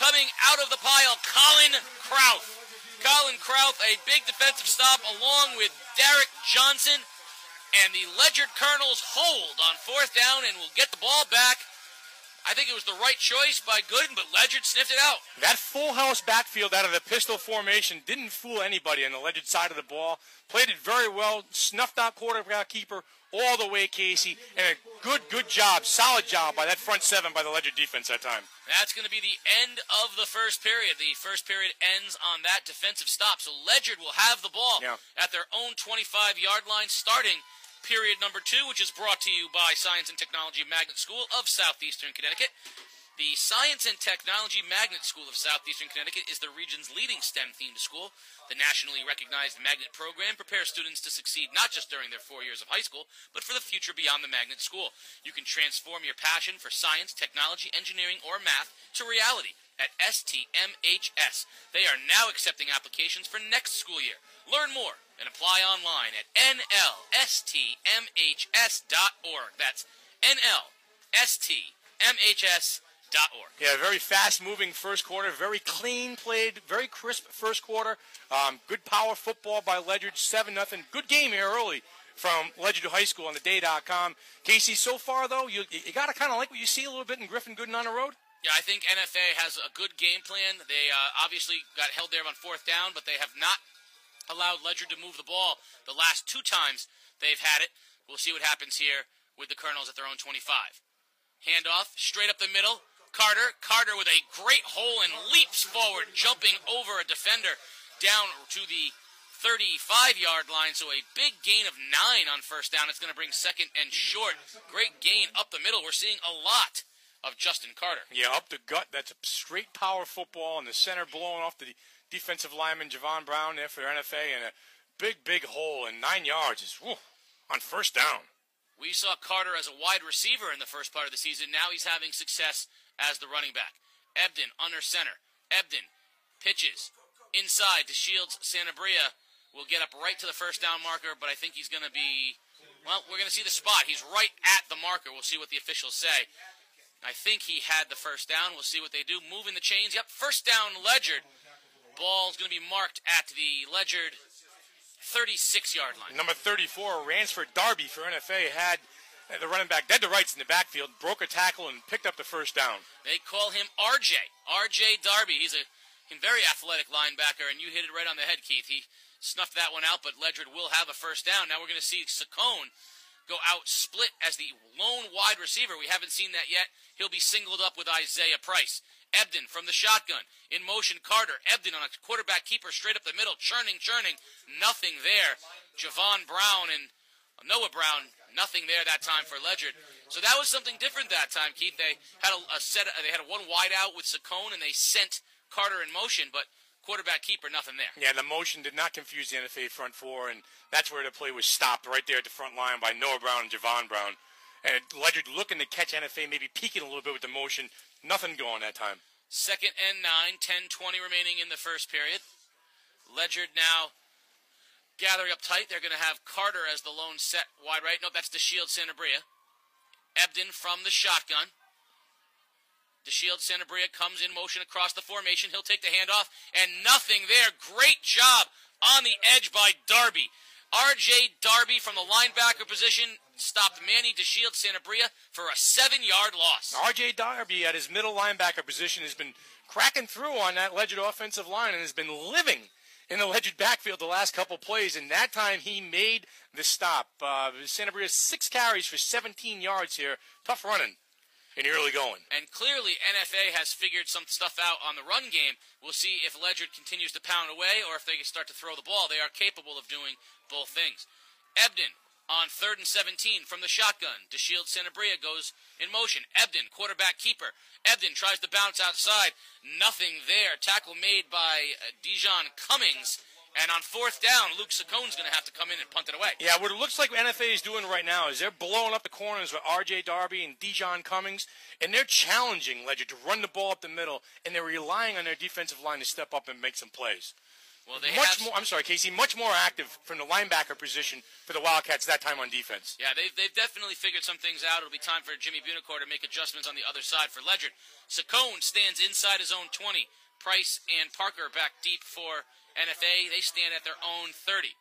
Coming out of the pile, Colin Krauth. Colin Krauth, a big defensive stop along with Derek Johnson. And the Ledyard Colonels hold on 4th down and will get the ball back. I think it was the right choice by Gooden, but Ledyard sniffed it out. That full house backfield out of the pistol formation didn't fool anybody on the Ledyard side of the ball. Played it very well, snuffed out quarterback keeper all the way, Casey, and a good job, solid job by that front 7 by the Ledyard defense that time. That's going to be the end of the first period. The first period ends on that defensive stop, so Ledyard will have the ball at their own 25-yard line starting period number 2, which is brought to you by Science and Technology Magnet School of Southeastern Connecticut. The Science and Technology Magnet School of Southeastern Connecticut is the region's leading STEM-themed school. The nationally recognized magnet program prepares students to succeed not just during their 4 years of high school, but for the future beyond the magnet school. You can transform your passion for science, technology, engineering, or math to reality at STMHS. They are now accepting applications for next school year. Learn more and apply online at nlstmhs.org. That's nlstmhs.org. Yeah, very fast-moving first quarter, very clean played, very crisp first quarter. Good power football by Ledyard, 7-0. Good game here early from Ledyard High School on the day.com. Casey, so far, though, you got to kind of like what you see a little bit in Griffin Gooden on the road? Yeah, I think NFA has a good game plan. They obviously got held there on 4th down, but they have not allowed Ledyard to move the ball the last 2 times they've had it. We'll see what happens here with the Colonels at their own 25. Handoff, straight up the middle. Carter with a great hole and leaps forward, jumping over a defender down to the 35-yard line. So a big gain of 9 on 1st down. It's going to bring 2nd and short. Great gain up the middle. We're seeing a lot of Justin Carter. Yeah, up the gut. That's a straight power football in the center, blowing off the defensive lineman Javon Brown there for NFA, and a big hole, and 9 yards is on 1st down. We saw Carter as a wide receiver in the first part of the season. Now he's having success as the running back. Ebden under center. Ebden pitches inside to Shields. Sanabria will get up right to the 1st down marker, but I think he's going to be, we're going to see the spot. He's right at the marker. We'll see what the officials say. I think he had the 1st down. We'll see what they do. Moving the chains. Yep, 1st down, Ledyard. Ball's going to be marked at the Ledyard 36-yard line. Number 34, Ransford Darby for NFA, had the running back dead to rights in the backfield, broke a tackle, and picked up the 1st down. They call him RJ Darby. He's a very athletic linebacker, and you hit it right on the head, Keith. He snuffed that one out, but Ledyard will have a 1st down. Now we're going to see Saccone go out split as the lone wide receiver. We haven't seen that yet. He'll be singled up with Isaiah Price. Ebden from the shotgun. In motion, Carter. Ebden on a quarterback keeper straight up the middle. Churning. Nothing there. Javon Brown and Noah Brown. Nothing there that time for Ledyard. So that was something different that time, Keith. They had a one wide out with Saccone, and they sent Carter in motion. But quarterback keeper, nothing there. Yeah, the motion did not confuse the NFA front four, and that's where the play was stopped right there at the front line by Noah Brown and Javon Brown. And Ledyard looking to catch NFA, maybe peeking a little bit with the motion. Nothing going that time. 2nd and 9, 10-20 remaining in the first period. Ledyard now gathering up tight. They're going to have Carter as the lone set wide right. No, that's DeShield Santabria. Ebden from the shotgun. DeShield Santabria comes in motion across the formation. He'll take the handoff, and nothing there. Great job on the edge by Darby. R.J. Darby from the linebacker position stopped Manny DeShield Santabria for a 7-yard loss. R.J. Darby at his middle linebacker position has been cracking through on that Ledyard offensive line and has been living in the Ledyard backfield the last couple plays, and that time he made the stop. Santabria 6 carries for 17 yards here. Tough running in the early going. And clearly NFA has figured some stuff out on the run game. We'll see if Ledyard continues to pound away or if they can start to throw the ball. They are capable of doing both things. Ebden on 3rd and 17 from the shotgun. DeShield Santabria goes in motion. Ebden, quarterback keeper. Ebden tries to bounce outside. Nothing there. Tackle made by Dijon Cummings. And on 4th down, Luke Saccone's going to have to come in and punt it away. Yeah, what it looks like NFA is doing right now is they're blowing up the corners with R.J. Darby and Dijon Cummings, and they're challenging Ledyard to run the ball up the middle, and they're relying on their defensive line to step up and make some plays. Well, they Casey, much more active from the linebacker position for the Wildcats that time on defense. Yeah, they've definitely figured some things out. It'll be time for Jimmy Bunicor to make adjustments on the other side for Ledyard. Saccone stands inside his own 20. Price and Parker back deep for NFA. They stand at their own 30.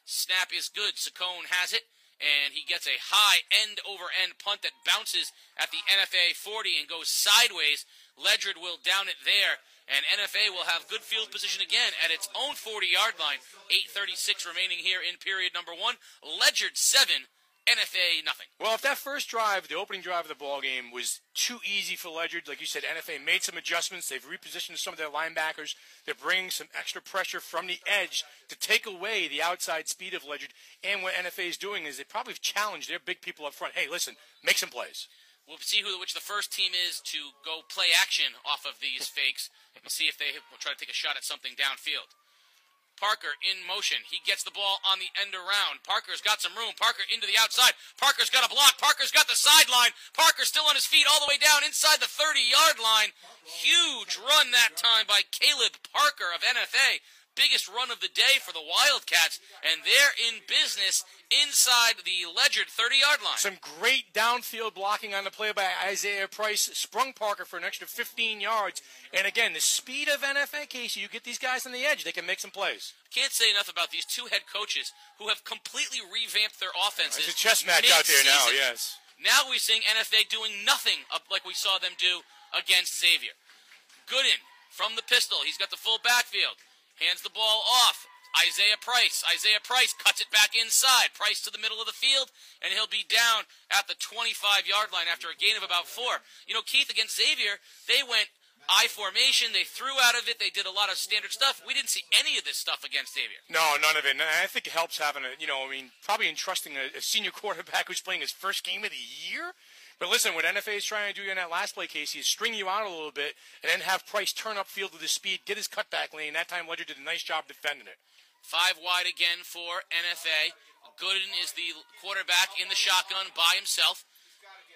Snap is good. Saccone has it, and he gets a high end-over-end punt that bounces at the NFA 40 and goes sideways. Ledyard will down it there, and NFA will have good field position again at its own 40-yard line. 8:36 remaining here in period number 1. Ledyard 7, NFA nothing. Well, if that first drive, the opening drive of the ball game, was too easy for Ledyard, like you said, NFA made some adjustments. They've repositioned some of their linebackers. They're bringing some extra pressure from the edge to take away the outside speed of Ledyard. And what NFA is doing is they probably challenge their big people up front. Hey, listen, make some plays. We'll see which the first team is to go play action off of these fakes and see if they will try to take a shot at something downfield. Parker in motion. He gets the ball on the end around. Parker's got some room. Parker into the outside. Parker's got a block. Parker's got the sideline. Parker's still on his feet all the way down inside the 30-yard line. Huge run that time by Caleb Parker of NFA. Biggest run of the day for the Wildcats, and they're in business inside the Ledyard 30-yard line. Some great downfield blocking on the play by Isaiah Price. Sprung Parker for an extra 15 yards. And again, the speed of NFA, Casey, you get these guys on the edge, they can make some plays. Can't say enough about these two head coaches who have completely revamped their offenses. It's a chess match out there now, yes. Now we're seeing NFA doing nothing like we saw them do against Xavier. Gooden from the pistol. He's got the full backfield. Hands the ball off. Isaiah Price. Isaiah Price cuts it back inside. Price to the middle of the field, and he'll be down at the 25-yard line after a gain of about 4. You know, Keith, against Xavier, they went I formation. They threw out of it. They did a lot of standard stuff. We didn't see any of this stuff against Xavier. No, none of it. And I think it helps having probably entrusting a senior quarterback who's playing his first game of the year. But listen, what NFA is trying to do in that last play, Casey, is string you out a little bit and then have Price turn upfield with his speed, get his cutback lane. That time, Ledyard did a nice job defending it. 5 wide again for NFA. Gooden is the quarterback in the shotgun by himself.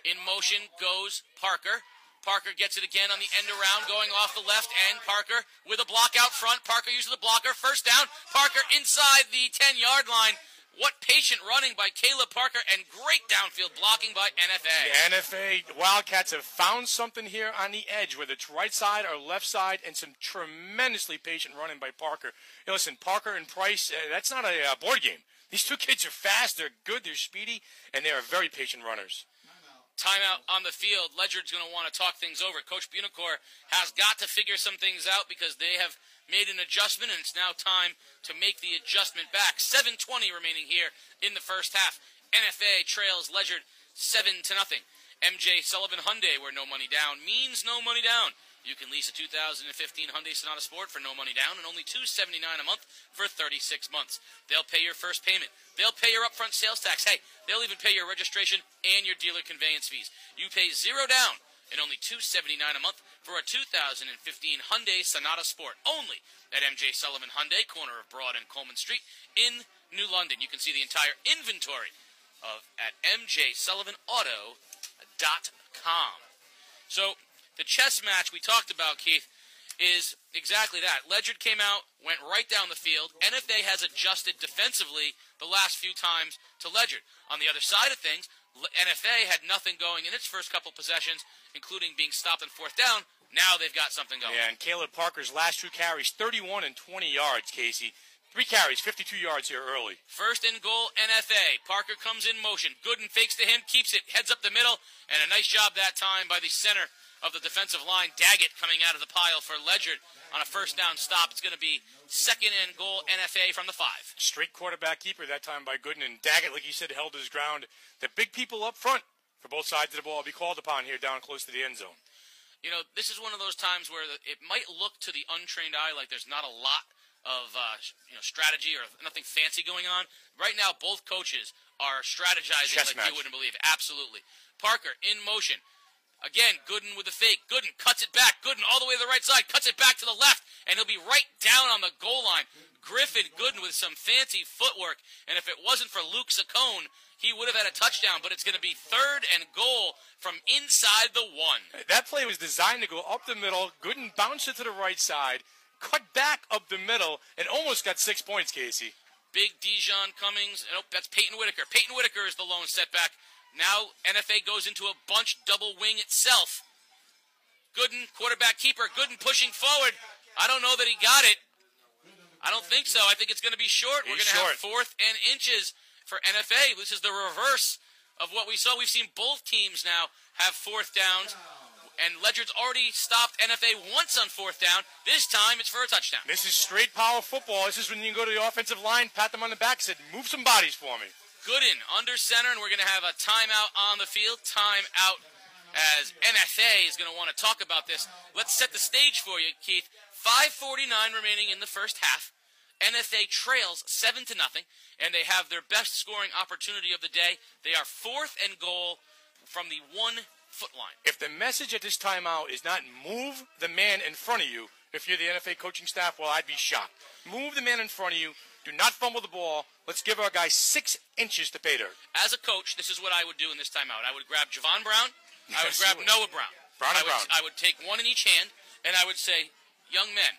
In motion goes Parker. Parker gets it again on the end around, going off the left end. Parker with a block out front. Parker uses the blocker. First down. Parker inside the 10-yard line. What patient running by Caleb Parker and great downfield blocking by NFA. The NFA Wildcats have found something here on the edge, whether it's right side or left side, and some tremendously patient running by Parker. Hey, listen, Parker and Price, that's not a board game. These two kids are fast, they're good, they're speedy, and they are very patient runners. Timeout on the field. Ledyard's going to want to talk things over. Coach Bunicor has got to figure some things out because they have made an adjustment, and it's now time to make the adjustment back. 7:20 remaining here in the first half. NFA trails Ledyard 7-0. MJ Sullivan Hyundai, where no money down means no money down. You can lease a 2015 Hyundai Sonata Sport for no money down and only $279 a month for 36 months. They'll pay your first payment. They'll pay your upfront sales tax. Hey, they'll even pay your registration and your dealer conveyance fees. You pay $0 down and only $279 a month for a 2015 Hyundai Sonata Sport. Only at MJ Sullivan Hyundai, corner of Broad and Coleman Street in New London. You can see the entire inventory at mjsullivanauto.com. So the chess match we talked about, Keith, is exactly that. Ledyard came out, went right down the field. NFA has adjusted defensively the last few times to Ledyard. On the other side of things, NFA had nothing going in its first couple possessions, including being stopped on fourth down. Now they've got something going. Yeah, and Caleb Parker's last 2 carries, 31 and 20 yards, Casey. 3 carries, 52 yards here early. First and goal, NFA. Parker comes in motion. Gooden fakes to him, keeps it, heads up the middle, and a nice job that time by the center of the defensive line, Daggett, coming out of the pile for Ledyard on a first down stop. It's going to be second and goal, NFA from the 5. Straight quarterback keeper that time by Gooden, and Daggett, like you said, held his ground. The big people up front for both sides of the ball will be called upon here down close to the end zone. You know, this is one of those times where it might look to the untrained eye like there's not a lot of strategy or nothing fancy going on. Right now, both coaches are strategizing Chess like match. you wouldn't believe. Absolutely. Parker in motion. Again, Gooden with the fake. Gooden cuts it back. Gooden all the way to the right side. Cuts it back to the left. And he'll be right down on the goal line. Griffin Gooden with some fancy footwork. And if it wasn't for Luke Saccone, he would have had a touchdown. But it's going to be third and goal from inside the 1. That play was designed to go up the middle. Gooden bounced it to the right side, cut back up the middle, and almost got 6 points, Casey. Big Dijon Cummings. Nope, that's Peyton Whitaker. Peyton Whitaker is the lone setback. Now NFA goes into a bunch double wing itself. Gooden, quarterback keeper. Gooden pushing forward. I don't know that he got it. I don't think so. I think it's going to be short. We're going to have fourth and inches for NFA. This is the reverse of what we saw. We've seen both teams now have fourth downs. And Ledyard's already stopped NFA once on fourth down. This time it's for a touchdown. This is straight power football. This is when you can go to the offensive line, pat them on the back, say, move some bodies for me. Gooden under center, and we're going to have a timeout on the field. Timeout as NFA is going to want to talk about this. Let's set the stage for you, Keith. 5:49 remaining in the first half. NFA trails 7-0, and they have their best scoring opportunity of the day. They are fourth and goal from the 1-foot line. If the message at this timeout is not move the man in front of you, if you're the NFA coaching staff, well, I'd be shocked. Move the man in front of you. Do not fumble the ball. Let's give our guys 6 inches to pay dirt. As a coach, this is what I would do in this timeout. I would grab Javon Brown. I would grab Noah Brown. Brown. I would take one in each hand, and I would say, young men,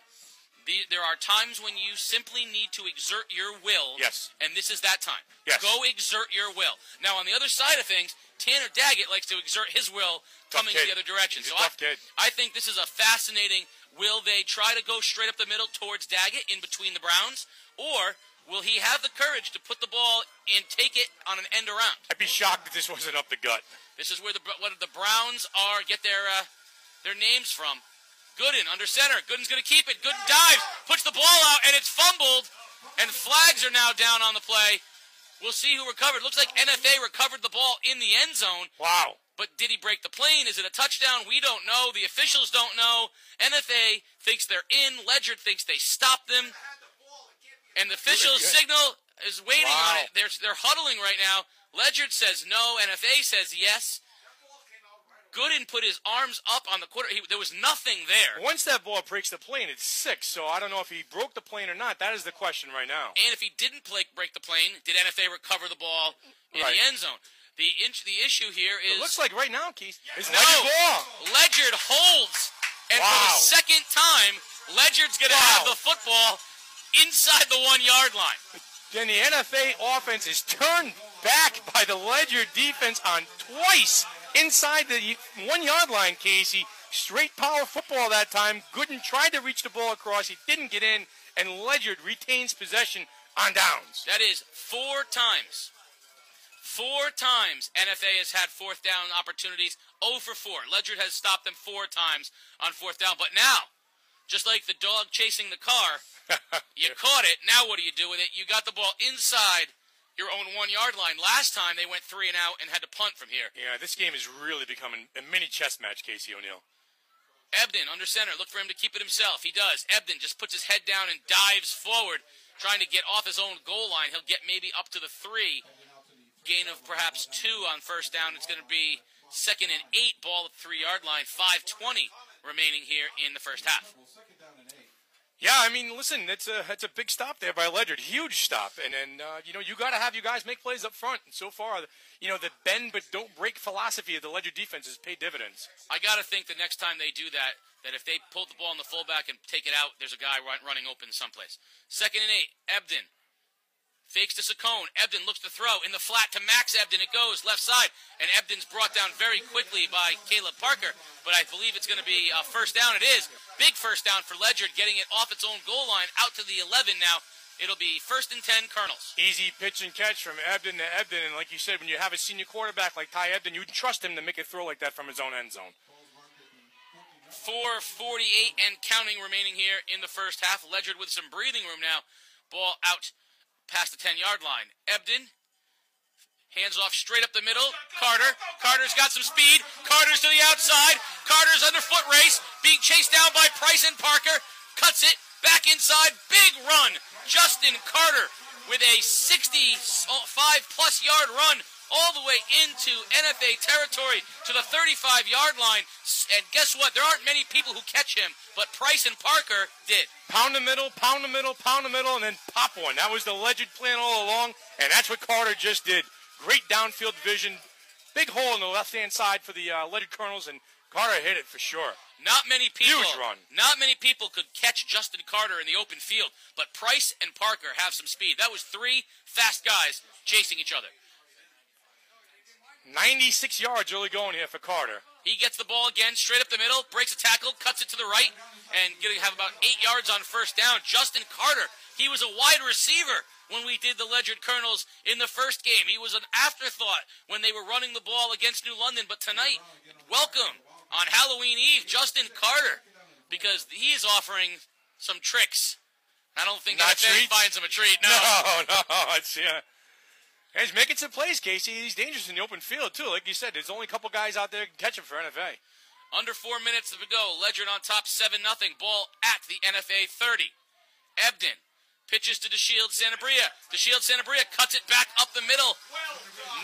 there are times when you simply need to exert your will. Yes. And this is that time. Yes. Go exert your will. Now, on the other side of things, Tanner Daggett likes to exert his will coming in the other direction. He's a tough kid. I think this is a fascinating, will they try to go straight up the middle towards Daggett in between the Browns, or will he have the courage to put the ball and take it on an end around? I'd be shocked if this wasn't up the gut. This is where the Browns get their names from. Gooden under center. Gooden's going to keep it. Gooden dives, puts the ball out, and it's fumbled. And flags are now down on the play. We'll see who recovered. Looks like NFA recovered the ball in the end zone. Wow. But did he break the plane? Is it a touchdown? We don't know. The officials don't know. NFA thinks they're in. Ledyard thinks they stopped them. And the official signal is waiting on it. They're huddling right now. Ledyard says no. NFA says yes. Gooden put his arms up on the quarter. There was nothing there. Once that ball breaks the plane, it's 6. So I don't know if he broke the plane or not. That is the question right now. And if he didn't break the plane, did NFA recover the ball in the end zone? The issue here is... It looks like right now, Keith, it's Ledyard ball. Ledyard holds. And for the second time, Ledyard's going to have the football inside the 1-yard line. Then the NFA offense is turned back by the Ledyard defense on twice inside the 1-yard line, Casey. Straight power football that time. Gooden tried to reach the ball across. He didn't get in, and Ledyard retains possession on downs. That is 4 times. 4 times NFA has had fourth down opportunities. 0 for 4. Ledyard has stopped them 4 times on fourth down. But now, just like the dog chasing the car, you caught it. Now what do you do with it? You got the ball inside your own 1-yard line. Last time they went 3 and out and had to punt from here. Yeah, this game is really becoming a mini chess match, Casey O'Neill. Ebden under center. Look for him to keep it himself. He does. Ebden just puts his head down and dives forward, trying to get off his own goal line. He'll get maybe up to the 3. Gain of perhaps 2 on first down. It's going to be 2nd and 8, ball at the 3-yard line, 5:20 remaining here in the first half. Yeah, I mean, listen, that's a big stop there by Ledyard, huge stop, and then you got to have you guys make plays up front. And so far, the bend but don't break philosophy of the Ledyard defense has paid dividends. I got to think the next time they do that if they pull the ball in the fullback and take it out, there's a guy running open someplace. 2nd and 8, Ebden fakes to Saccone. Ebden looks to throw in the flat to Max Ebden. It goes left side, and Ebden's brought down very quickly by Caleb Parker. But I believe it's going to be a first down. It is. Big first down for Ledyard, getting it off its own goal line out to the 11 now. It'll be 1st and 10, Colonels. Easy pitch and catch from Ebden to Ebden. And like you said, when you have a senior quarterback like Ty Ebden, you trust him to make a throw like that from his own end zone. 4:48 and counting remaining here in the first half. Ledyard with some breathing room now. Ball out past the 10-yard line. Ebden, hands off straight up the middle. Carter's got some speed. Carter's to the outside. Carter's under foot race, being chased down by Price and Parker. Cuts it back inside. Big run. Justin Carter with a 65-plus yard run all the way into NFA territory to the 35-yard line. And guess what? There aren't many people who catch him, but Price and Parker did. Pound the middle, pound the middle, pound the middle, and then pop one. That was the Ledyard plan all along, and that's what Carter just did. Great downfield vision. Big hole in the left-hand side for the Ledyard Colonels, and Carter hit it for sure. Not many people. Huge run. Not many people could catch Justin Carter in the open field, but Price and Parker have some speed. That was 3 fast guys chasing each other. 96 yards early going here for Carter. He gets the ball again, straight up the middle, breaks a tackle, cuts it to the right, and going to have about 8 yards on first down. Justin Carter, he was a wide receiver when we did the Ledyard Colonels in the first game. He was an afterthought when they were running the ball against New London, but tonight, welcome on Halloween Eve, Justin Carter, because he is offering some tricks. I don't think NFA finds him a treat. No, it's he's making some plays, Casey. He's dangerous in the open field, too. Like you said, there's only a couple guys out there who can catch him for NFA. Under 4 minutes to go. Ledyard on top, 7-0. Ball at the NFA 30. Ebden pitches to DeShield Santabria. DeShield Santabria cuts it back up the middle.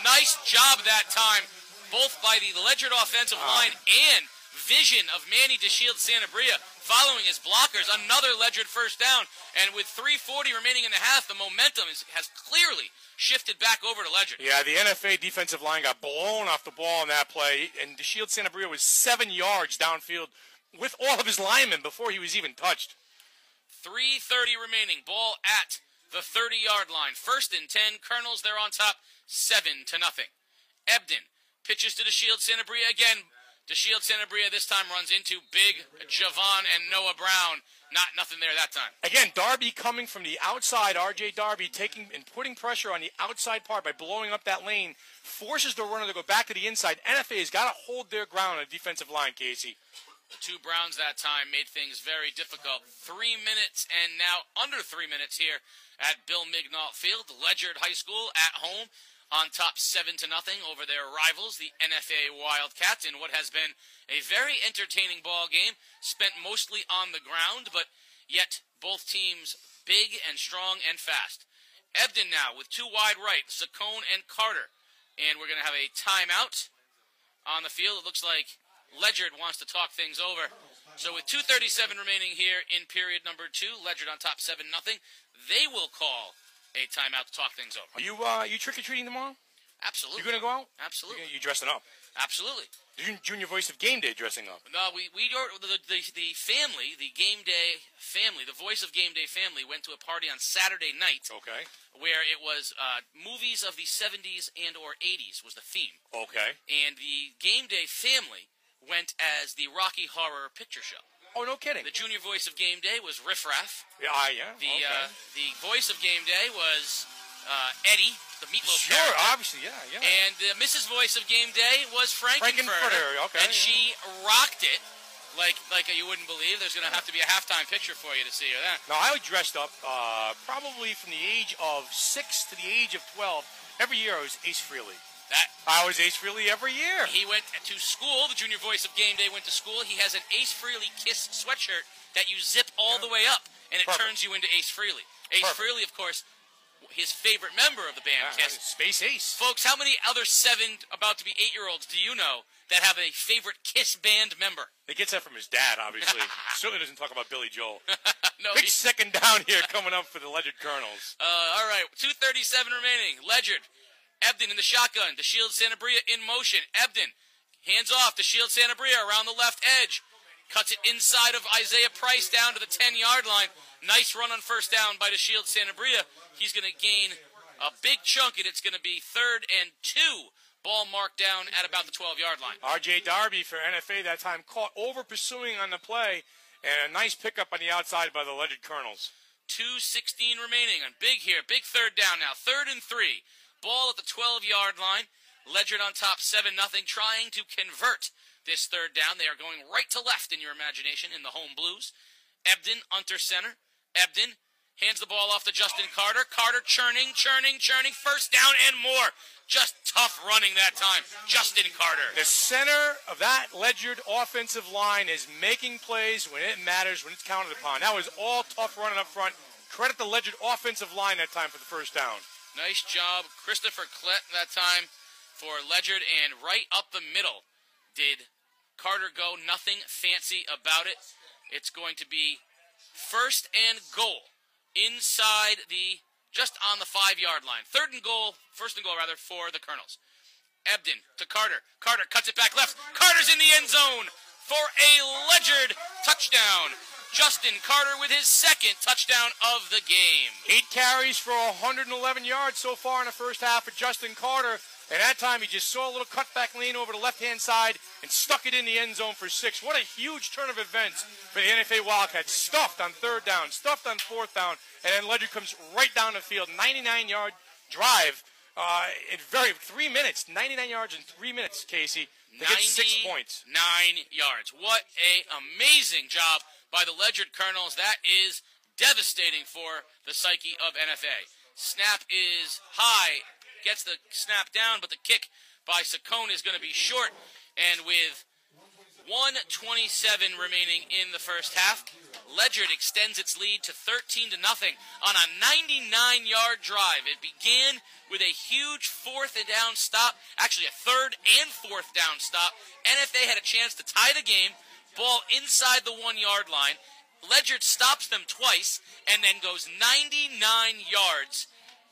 Nice job that time, both by the Ledyard offensive line and vision of Manny DeShield Santabria following his blockers. Another Ledyard first down. And with 3:40 remaining in the half, the momentum has clearly shifted back over to Ledyard. Yeah, the NFA defensive line got blown off the ball on that play, and DeShield Santabria was 7 yards downfield with all of his linemen before he was even touched. 3:30 remaining. Ball at the 30-yard line. 1st and 10. Colonels, they're on top, 7-0. Ebden pitches to DeShield Santabria again. DeShield Santabria this time runs into big Javon and Noah Brown. Nothing there that time. Again, Darby coming from the outside. R.J. Darby taking and putting pressure on the outside part by blowing up that lane, forces the runner to go back to the inside. NFA's got to hold their ground on the defensive line, Casey. The 2 Browns that time made things very difficult. 3 minutes and now under 3 minutes here at Bill Mignault Field. Ledyard High School at home on top 7-0 over their rivals, the NFA Wildcats, in what has been a very entertaining ball game, spent mostly on the ground, but yet both teams big and strong and fast. Ebden now with 2 wide right, Saccone and Carter, and we're going to have a timeout on the field. It looks like Ledyard wants to talk things over. So with 2:37 remaining here in period number 2, Ledyard on top 7-0, they will call a timeout to talk things over. Are you trick-or-treating tomorrow? Absolutely. You going to go out? Absolutely. You dressing up? Absolutely. Junior Voice of Game Day dressing up. No, the family, the Game Day family, the Voice of Game Day family went to a party on Saturday night. Okay. Where it was movies of the 70s and or 80s was the theme. Okay. And the Game Day family went as the Rocky Horror Picture Show. Oh, no kidding. The junior voice of Game Day was Riff Raff. Yeah. The voice of Game Day was Eddie, the Meatloaf Sure, character. Obviously, yeah. And the Mrs. Voice of Game Day was Frankenfurter. Okay. And she rocked it like you wouldn't believe. There's going to have to be a halftime picture for you to see her then. Now, I was dressed up probably from the age of 6 to the age of 12. Every year I was Ace Frehley. I was Ace Frehley every year. He went to school. The junior voice of Game Day went to school. He has an Ace Frehley Kiss sweatshirt that you zip all the way up, and it turns you into Ace Frehley. Ace Frehley, of course, his favorite member of the band, Kiss. Space Ace. Folks, how many other 7 about-to-be 8-year-olds do you know that have a favorite Kiss band member? He gets that from his dad, obviously. Certainly doesn't talk about Billy Joel. No, Big second down here coming up for the Ledyard Colonels. All right, 2:37 remaining. Ledyard, Ebden in the shotgun. DeShields Sanabria in motion. Ebden, hands off. DeShields Sanabria around the left edge. Cuts it inside of Isaiah Price down to the 10-yard line. Nice run on first down by DeShields Sanabria. He's going to gain a big chunk, and it's going to be 3rd and 2. Ball marked down at about the 12-yard line. R.J. Darby for NFA that time caught over-pursuing on the play, and a nice pickup on the outside by the Ledyard Colonels. 2:16 remaining. On big here. Big 3rd down now. 3rd and 3. Ball at the 12-yard line. Ledyard on top 7-0, trying to convert this 3rd down. They are going right to left in your imagination in the home blues. Ebden under center. Ebden hands the ball off to Justin Carter. Carter churning. First down and more. Just tough running that time. Justin Carter. The center of that Ledyard offensive line is making plays when it matters, when it's counted upon. That was all tough running up front. Credit the Ledyard offensive line that time for the first down. Nice job, Christopher Klett that time for Ledyard, and right up the middle did Carter go. Nothing fancy about it. It's going to be 1st and goal inside just on the 5-yard line. 1st and goal for the Colonels. Ebden to Carter. Carter cuts it back left. Carter's in the end zone for a Ledyard touchdown. Justin Carter with his 2nd touchdown of the game. 8 carries for 111 yards so far in the first half for Justin Carter. And that time he just saw a little cutback lane over the left-hand side and stuck it in the end zone for 6. What a huge turn of events for the NFA Wildcats. Stuffed on 3rd down, stuffed on 4th down, and then Ledyard comes right down the field. 99-yard drive in 3 minutes. 99 yards in 3 minutes, Casey. They get 6 points. 9 yards. What a amazing job by the Ledyard Colonels. That is devastating for the psyche of NFA. Snap is high. Gets the snap down, but the kick by Saccone is going to be short. And with 1:27 remaining in the first half, Ledyard extends its lead to 13-0 on a 99-yard drive. It began with a huge 4th and down stop, actually a 3rd and 4th down stop. NFA had a chance to tie the game, ball inside the 1-yard line. Ledyard stops them twice and then goes 99 yards.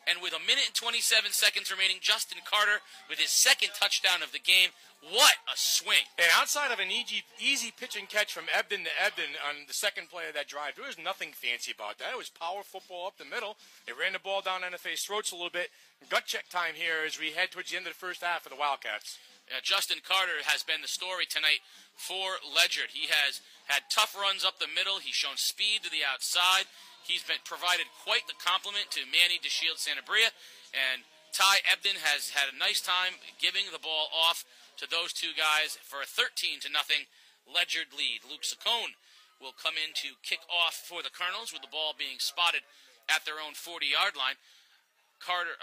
And with 1 minute and 27 seconds remaining, Justin Carter with his 2nd touchdown of the game. What a swing. And outside of an easy pitch and catch from Ebden to Ebden on the 2nd play of that drive, there was nothing fancy about that. It was power football up the middle. They ran the ball down NFA's throats a little bit. Gut check time here as we head towards the end of the first half for the Wildcats. Justin Carter has been the story tonight for Ledyard. He has had tough runs up the middle. He's shown speed to the outside. He's been provided quite the compliment to Manny DeShields Sanabria, and Ty Ebden has had a nice time giving the ball off to those two guys for a 13-0 Ledyard lead. Luke Saccone will come in to kick off for the Colonels with the ball being spotted at their own 40-yard line. Parker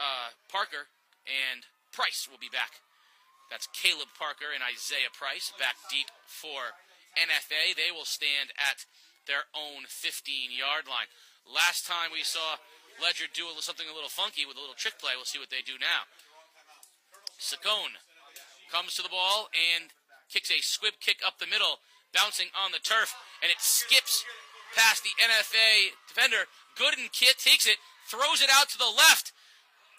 and Price will be back. That's Caleb Parker and Isaiah Price back deep for NFA. They will stand at their own 15-yard line. Last time we saw Ledyard do something a little funky with a little trick play. We'll see what they do now. Saccone comes to the ball and kicks a squib kick up the middle, bouncing on the turf, and it skips past the NFA defender. Gooden takes it, throws it out to the left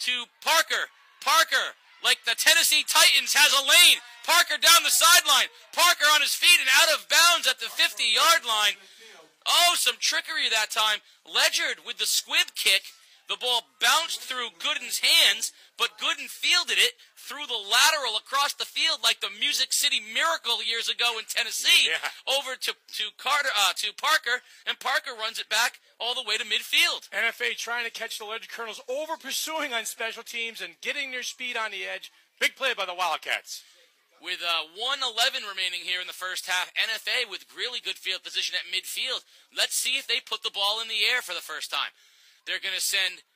to Parker. Parker, like the Tennessee Titans, has a lane. Parker down the sideline. Parker on his feet and out of bounds at the 50-yard line. Oh, some trickery that time. Ledyard with the squib kick. The ball bounced through Gooden's hands, but Gooden fielded it through the lateral across the field like the Music City Miracle years ago in Tennessee, over to Parker, and Parker runs it back all the way to midfield. NFA trying to catch the Ledyard Colonels, over pursuing on special teams and getting their speed on the edge. Big play by the Wildcats. With 1:11 remaining here in the first half, NFA with really good field position at midfield. Let's see if they put the ball in the air for the first time. They're going to send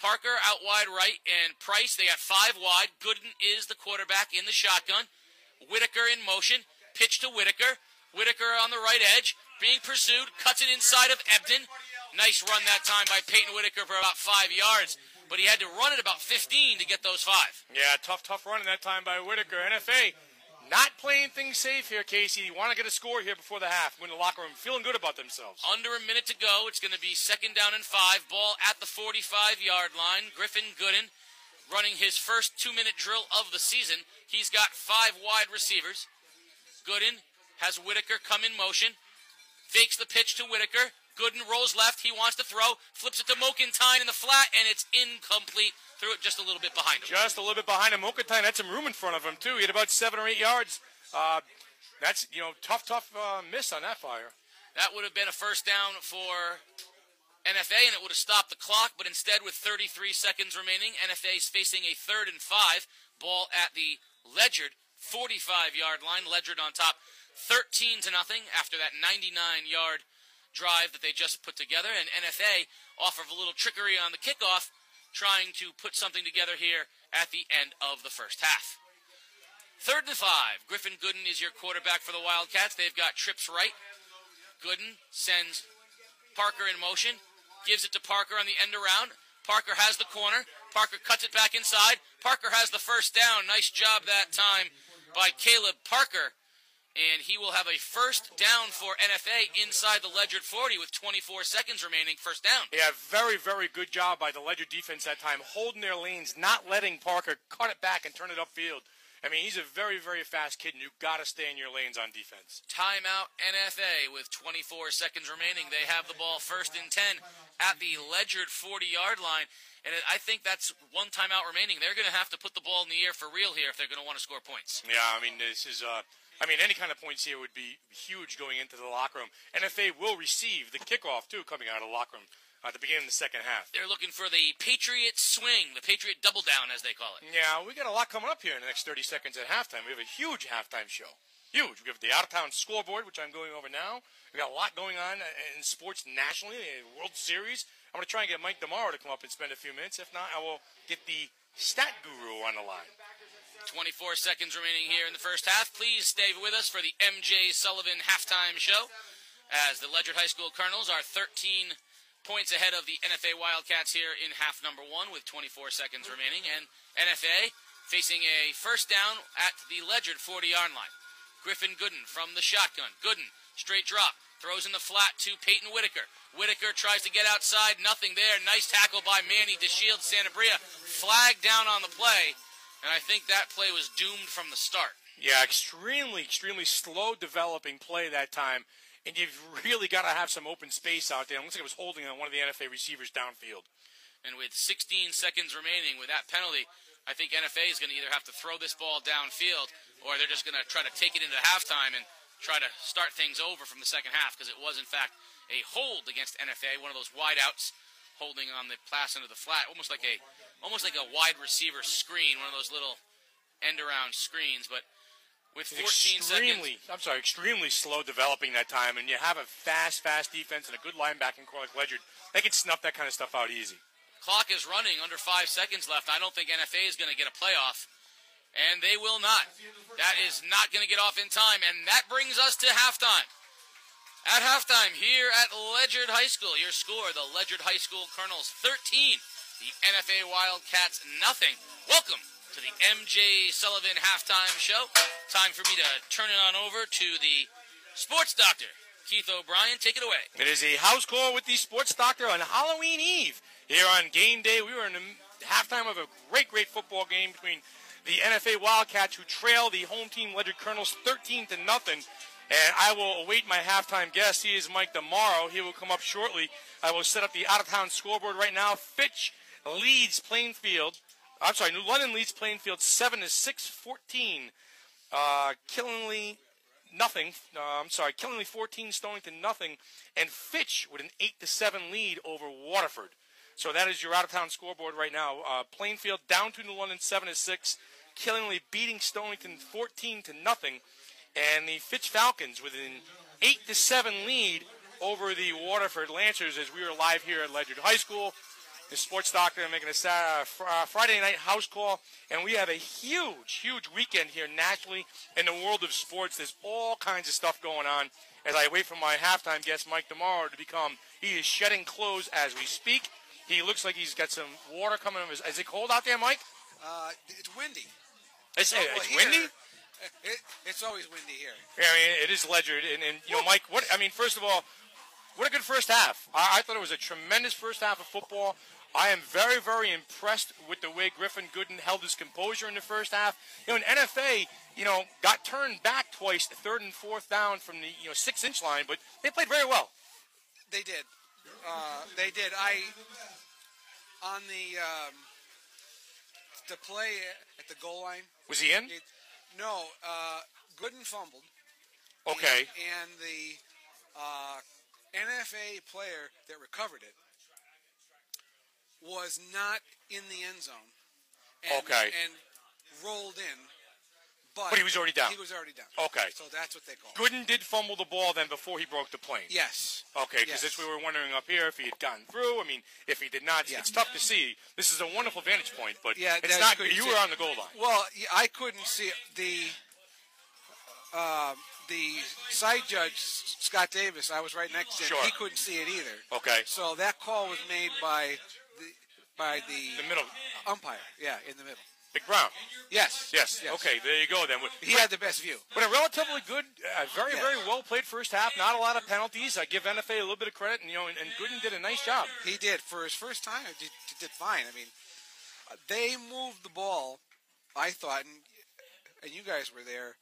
Parker out wide right and Price. They got 5 wide. Gooden is the quarterback in the shotgun. Whitaker in motion. Pitch to Whitaker. Whitaker on the right edge. Being pursued. Cuts it inside of Ebden. Nice run that time by Peyton Whitaker for about 5 yards, but he had to run it about 15 to get those 5. Yeah, tough run in that time by Whitaker. NFA not playing things safe here, Casey. You want to get a score here before the half. Win the locker room, feeling good about themselves. Under a minute to go. It's going to be 2nd down and 5. Ball at the 45-yard line. Griffin Gooden running his first 2-minute drill of the season. He's got 5 wide receivers. Gooden has Whitaker come in motion. Fakes the pitch to Whitaker. Gooden rolls left. He wants to throw. Flips it to Mokentine in the flat, and it's incomplete. Threw it just a little bit behind him. Just a little bit behind him. Mokentine had some room in front of him, too. He had about 7 or 8 yards. That's, tough miss on that fire. That would have been a first down for NFA, and it would have stopped the clock. But instead, with 33 seconds remaining, NFA is facing a 3rd and 5. Ball at the Ledyard 45-yard line. Ledyard on top 13-0 after that 99-yard drive that they just put together. And NFA, off of a little trickery on the kickoff, trying to put something together here at the end of the first half. 3rd and 5. Griffin Gooden is your quarterback for the Wildcats. They've got trips right. Gooden sends Parker in motion, gives it to Parker on the end around. Parker has the corner. Parker cuts it back inside. Parker has the first down. Nice job that time by Caleb Parker. And he will have a first down for NFA inside the Ledyard 40 with 24 seconds remaining. First down. Yeah, very, very good job by the Ledyard defense that time, holding their lanes, not letting Parker cut it back and turn it upfield. I mean, he's a very, very fast kid, and you've got to stay in your lanes on defense. Timeout NFA with 24 seconds remaining. They have the ball 1st and 10 at the Ledyard 40-yard line. And I think that's one timeout remaining. They're going to have to put the ball in the air for real here if they're going to want to score points. Yeah, I mean, this is... any kind of points here would be huge going into the locker room. NFA will receive the kickoff, too, coming out of the locker room at the beginning of the second half. They're looking for the Patriot swing, the Patriot double down, as they call it. Yeah, we got a lot coming up here in the next 30 seconds at halftime. We have a huge halftime show. Huge. We have the out-of-town scoreboard, which I'm going over now. We got a lot going on in sports nationally, the World Series. I'm going to try and get Mike tomorrow to come up and spend a few minutes. If not, I will get the stat guru on the line. 24 seconds remaining here in the first half. Please stay with us for the MJ Sullivan halftime show as the Ledyard High School Colonels are 13 points ahead of the NFA Wildcats here in half number 1 with 24 seconds remaining. And NFA facing a first down at the Ledyard 40-yard line. Griffin Gooden from the shotgun. Gooden, straight drop, throws in the flat to Peyton Whitaker. Whitaker tries to get outside, nothing there. Nice tackle by Manny to shield Santabria. Flag down on the play. And I think that play was doomed from the start. Yeah, extremely slow developing play that time. And you've really got to have some open space out there. It looks like it was holding on one of the NFA receivers downfield. And with 16 seconds remaining with that penalty, I think NFA is going to either have to throw this ball downfield or they're just going to try to take it into halftime and try to start things over from the second half because it was, in fact, a hold against NFA, one of those wideouts holding on the pass into the flat, almost like a wide receiver screen, one of those little end-around screens. But with 14 seconds... extremely slow developing that time, and you have a fast defense and a good linebacking core like Ledyard. They can snuff that kind of stuff out easy. Clock is running, under 5 seconds left. I don't think NFA is going to get a playoff, and they will not. That is not going to get off in time, and that brings us to halftime. At halftime here at Ledyard High School, your score, the Ledyard High School Colonels 13, the NFA Wildcats nothing. Welcome to the MJ Sullivan halftime show. Time for me to turn it on over to the sports doctor, Keith O'Brien. Take it away. It is a house call with the sports doctor on Halloween Eve. Here on game day, we were in the halftime of a great football game between the NFA Wildcats, who trail the home team Ledyard Colonels 13-0. And I will await my halftime guest. He is Mike tomorrow. He will come up shortly. I will set up the out-of-town scoreboard right now. Fitch leads Plainfield. I'm sorry, New London leads Plainfield 7-6, 14. Killingly 14, Stonington nothing. And Fitch with an 8-7 lead over Waterford. So that is your out-of-town scoreboard right now. Plainfield down to New London 7-6. Killingly beating Stonington 14-0. And the Fitch Falcons with an 8-7 lead over the Waterford Lancers as we are live here at Ledyard High School. the sports doctor, making a Friday night house call, and we have a huge weekend here nationally in the world of sports. There's all kinds of stuff going on. As I wait for my halftime guest, Mike DeMauro, he is shedding clothes as we speak. He looks like he's got some water coming. Is it cold out there, Mike? It's windy. It's windy? It's always windy here. Yeah, I mean, it is Ledyard. And Mike, first of all, what a good first half. I thought it was a tremendous first half of football. I am very, very impressed with the way Griffin Gooden held his composure in the first half. In NFA, got turned back twice, 3rd and 4th down from the 6-inch line, but they played very well. They did. On the play at the goal line. Was he in? No. Gooden fumbled. Okay. And the NFA player that recovered it was not in the end zone. And rolled in. But he was already down. He was already down. Okay. So that's what they call it. Gooden did fumble the ball then before he broke the plane. Yes. Okay, because we were wondering up here if he had gotten through. I mean, if he did not, it's tough to see. This is a wonderful vantage point, but it's not. You were on the goal line. Well, I couldn't see the side judge, Scott Davis. I was right next to him. Sure. He couldn't see it either. Okay. So that call was made by the middle umpire. Yeah, in the middle. Big Brown. Yes. Okay, there you go then. He had the best view. But a relatively good, very well played first half. Not a lot of penalties. I give NFA a little bit of credit, and Gooden did a nice job. He did for his first time. He did fine. I mean, they moved the ball. I thought, and you guys were there.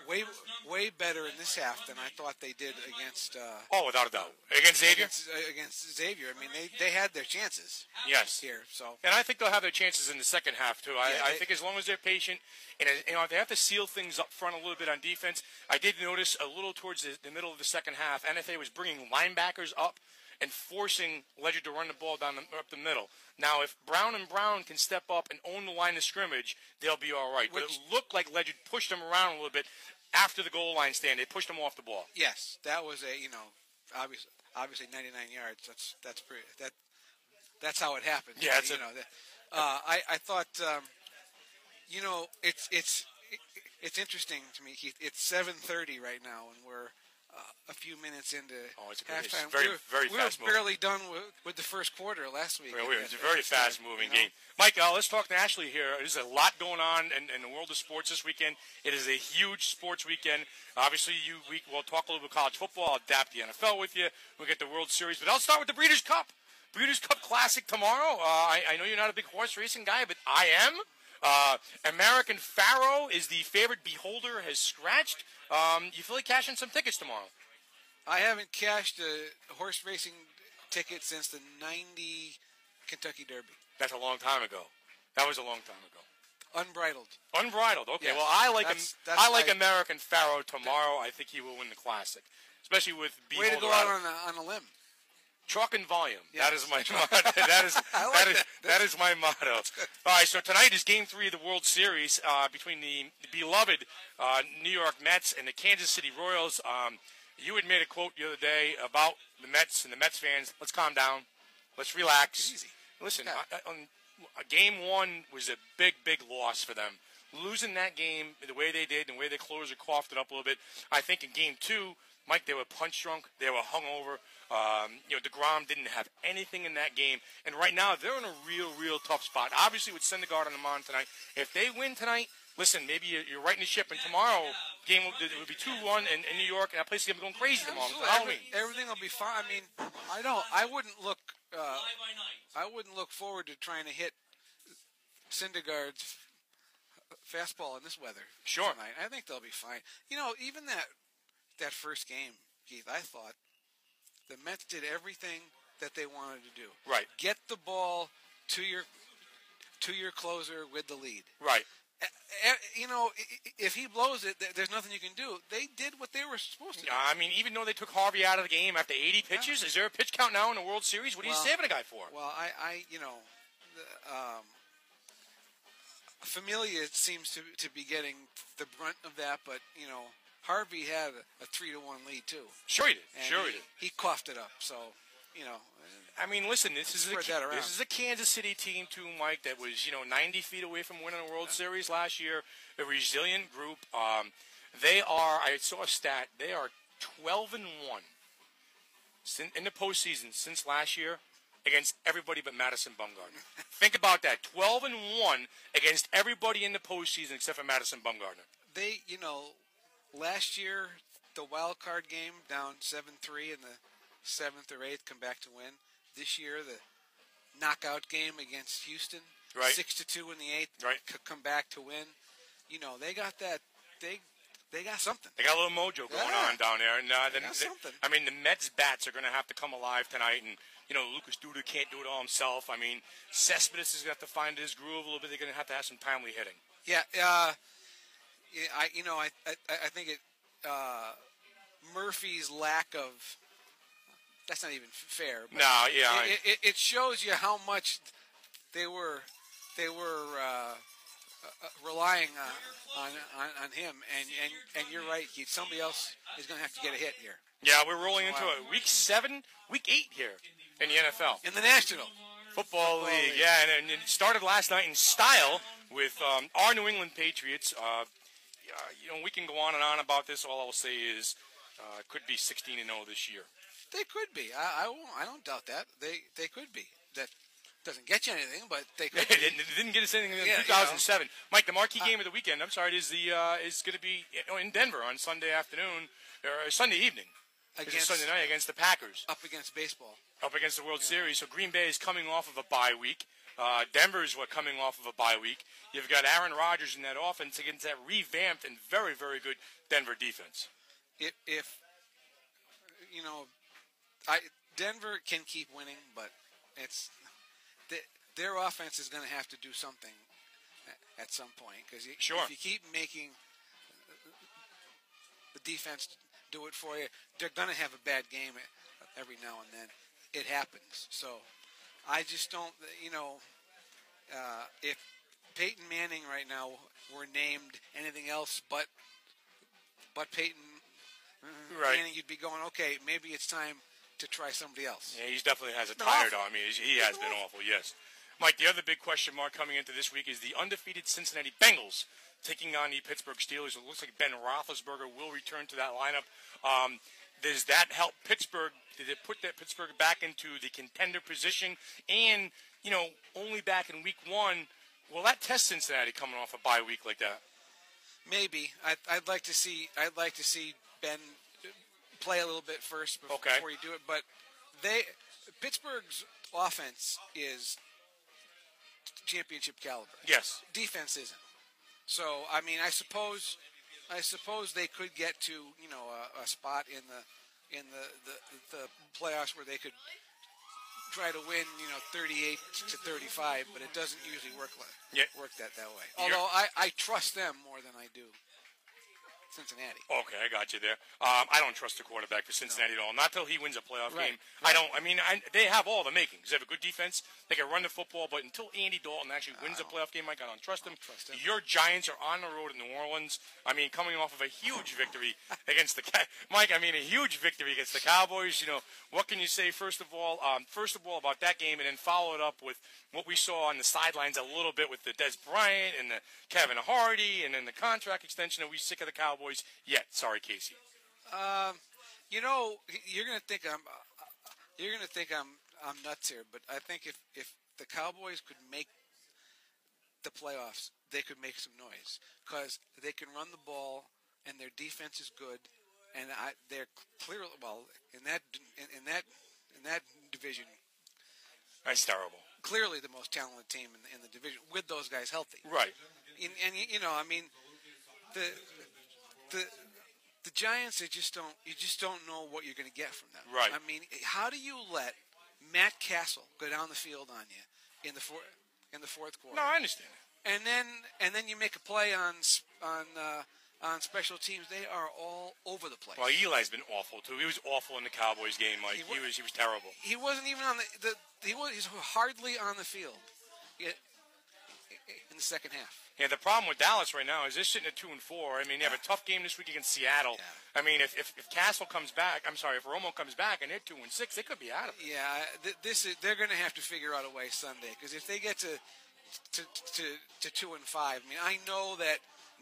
Way better in this half than I thought they did against. Without a doubt, against Xavier. Against Xavier, I mean they had their chances. Yes. Here, so. And I think they'll have their chances in the second half too. I think as long as they're patient, and if they have to seal things up front a little bit on defense. I did notice a little towards the middle of the second half, NFA was bringing linebackers up and forcing Ledyard to run the ball up the middle. Now, if Brown can step up and own the line of scrimmage, they'll be all right. But it looked like Ledyard pushed them around a little bit after the goal line stand. They pushed them off the ball. Yes, that was obviously 99 yards. That's how it happened. Yeah, I thought it's interesting to me, Keith. It's 7:30 right now, and we're a few minutes into halftime. It's very fast moving. We were barely done with the first quarter last week. It's a very fast-moving game. Mike, let's talk nationally here. There's a lot going on in the world of sports this weekend. It is a huge sports weekend. Obviously, we'll talk a little bit college football. I'll adapt the NFL with you. We'll get the World Series. But I'll start with the Breeders' Cup. Breeders' Cup Classic tomorrow. I know you're not a big horse racing guy, but I am. American Pharaoh is the favorite. Beholder has scratched. You feel like cashing some tickets tomorrow? I haven't cashed a horse racing ticket since the '90 Kentucky Derby. That's a long time ago. That was a long time ago. Unbridled. Okay. Yes. Well, I like American Pharaoh tomorrow. I think he will win the Classic, especially with Beholder. Way to go out on a limb. Truck and volume. Yes. That is my motto. That is my motto. All right, so tonight is Game 3 of the World Series between the beloved New York Mets and the Kansas City Royals. You had made a quote the other day about the Mets and the Mets fans. Let's calm down. Let's relax. Easy. Listen, Game 1 was a big loss for them. Losing that game the way they did and the way the closer coughed it up a little bit, I think in Game 2, Mike, they were punch drunk. They were hungover. DeGrom didn't have anything in that game. And right now, they're in a real tough spot. Obviously, with Syndergaard on the mound tonight, if they win tonight, listen, maybe you're righting the ship. And tomorrow, game it would be 2-1 in New York, and that place is going to be going crazy tomorrow. It's Halloween. Everything will be fine. I mean, I wouldn't look forward to trying to hit Syndergaard's fastball in this weather. Sure. Tonight. I think they'll be fine. Even that first game, Keith, I thought the Mets did everything that they wanted to do. Right. Get the ball to your closer with the lead. Right. If he blows it, there's nothing you can do. They did what they were supposed to do. I mean, even though they took Harvey out of the game after 80 pitches, is there a pitch count now in the World Series? What are you saving a guy for? Well, Familia seems to be getting the brunt of that, but Harvey had a 3-1 lead too. Sure he did. And he coughed it up. So I mean, listen, this is a Kansas City team too, Mike, that was 90 feet away from winning a World Series last year. A resilient group. They are. I saw a stat. They are 12-1 in the postseason since last year against everybody but Madison Bumgarner. Think about that. 12-1 against everybody in the postseason except for Madison Bumgarner. They, last year the wild card game down 7-3 in the 7th or 8th, come back to win. This year the knockout game against Houston, right. 6-2 in the 8th, right. Come back to win. They got that. They got something. They got a little mojo going on down there. And, something. I mean, the Mets bats are going to have to come alive tonight, and Lucas Duda can't do it all himself. I mean, Cespedes is going to have to find his groove a little bit. They're going to have some timely hitting. Yeah, I think it. Murphy's lack of. That's not even fair. But no, yeah. It shows you how much they were relying on him, and you're right, Keith. Somebody else is going to have to get a hit here. Yeah, we're rolling into week 8 here in the NFL. In the National Football League. Yeah, and it started last night in style with our New England Patriots. We can go on and on about this. All I'll say is it could be 16-0 this year. They could be. I don't doubt that. They could be. That doesn't get you anything, but they could. It didn't get us anything in 2007. Mike, the marquee game of the weekend. I'm sorry, is going to be in Denver on Sunday afternoon or Sunday evening. Sunday night against the Packers. Up against baseball. Up against the World Series. So Green Bay is coming off of a bye week. Denver's coming off of a bye week. You've got Aaron Rodgers in that offense against that revamped and very, very good Denver defense. If Denver can keep winning, but their offense is going to have to do something at some point, because if you keep making the defense do it for you, they're going to have a bad game every now and then. It happens. So I just don't, if Peyton Manning right now were named anything else but Peyton Manning, you'd be going, okay, maybe it's time to try somebody else. Yeah, he definitely has a tired arm. He has been awful, yes. Mike, the other big question mark coming into this week is the undefeated Cincinnati Bengals taking on the Pittsburgh Steelers. It looks like Ben Roethlisberger will return to that lineup. Does that help Pittsburgh? Did it put that Pittsburgh back into the contender position? And, only back in week 1, will that test Cincinnati coming off a bye week like that? Maybe. I'd like to see Ben play a little bit first before you do it. But Pittsburgh's offense is championship caliber. Yes. Defense isn't. So I mean, I suppose they could get to a spot in the playoffs where they could try to win 38-35, but it doesn't usually work that way. Although I trust them more than I do Cincinnati. Okay, I got you there. I don't trust the quarterback for Cincinnati at all. Not till he wins a playoff game. Right. They have all the makings. They have a good defense. They can run the football, but until Andy Dalton actually wins a playoff game, Mike, I don't trust him. Your Giants are on the road in New Orleans. Coming off of a huge victory against the Mike. A huge victory against the Cowboys. What can you say first of all about that game, and then follow it up with what we saw on the sidelines a little bit with the Des Bryant and the Kevin Hardy, and then the contract extension. Are we sick of the Cowboys yet? Sorry, Casey. You're gonna think I'm nuts here, but I think if the Cowboys could make the playoffs, they could make some noise because they can run the ball and their defense is good, and they're clearly in that division. That's terrible. Clearly the most talented team in the division with those guys healthy. Right. The Giants, you just don't know what you're going to get from them. Right. How do you let Matt Castle go down the field on you in the fourth quarter? No, I understand. And then you make a play on special teams. They are all over the place. Well, Eli's been awful too. He was awful in the Cowboys game, Mike. He was terrible. He wasn't even on he's hardly on the field. in the second half. Yeah, the problem with Dallas right now is they're sitting at 2-4. I mean, they have a tough game this week against Seattle. Yeah. I mean, if Castle comes back, if Romo comes back and they're 2-6, they could be out of it. Yeah, they're going to have to figure out a way Sunday, because if they get to 2-5, I mean, I know that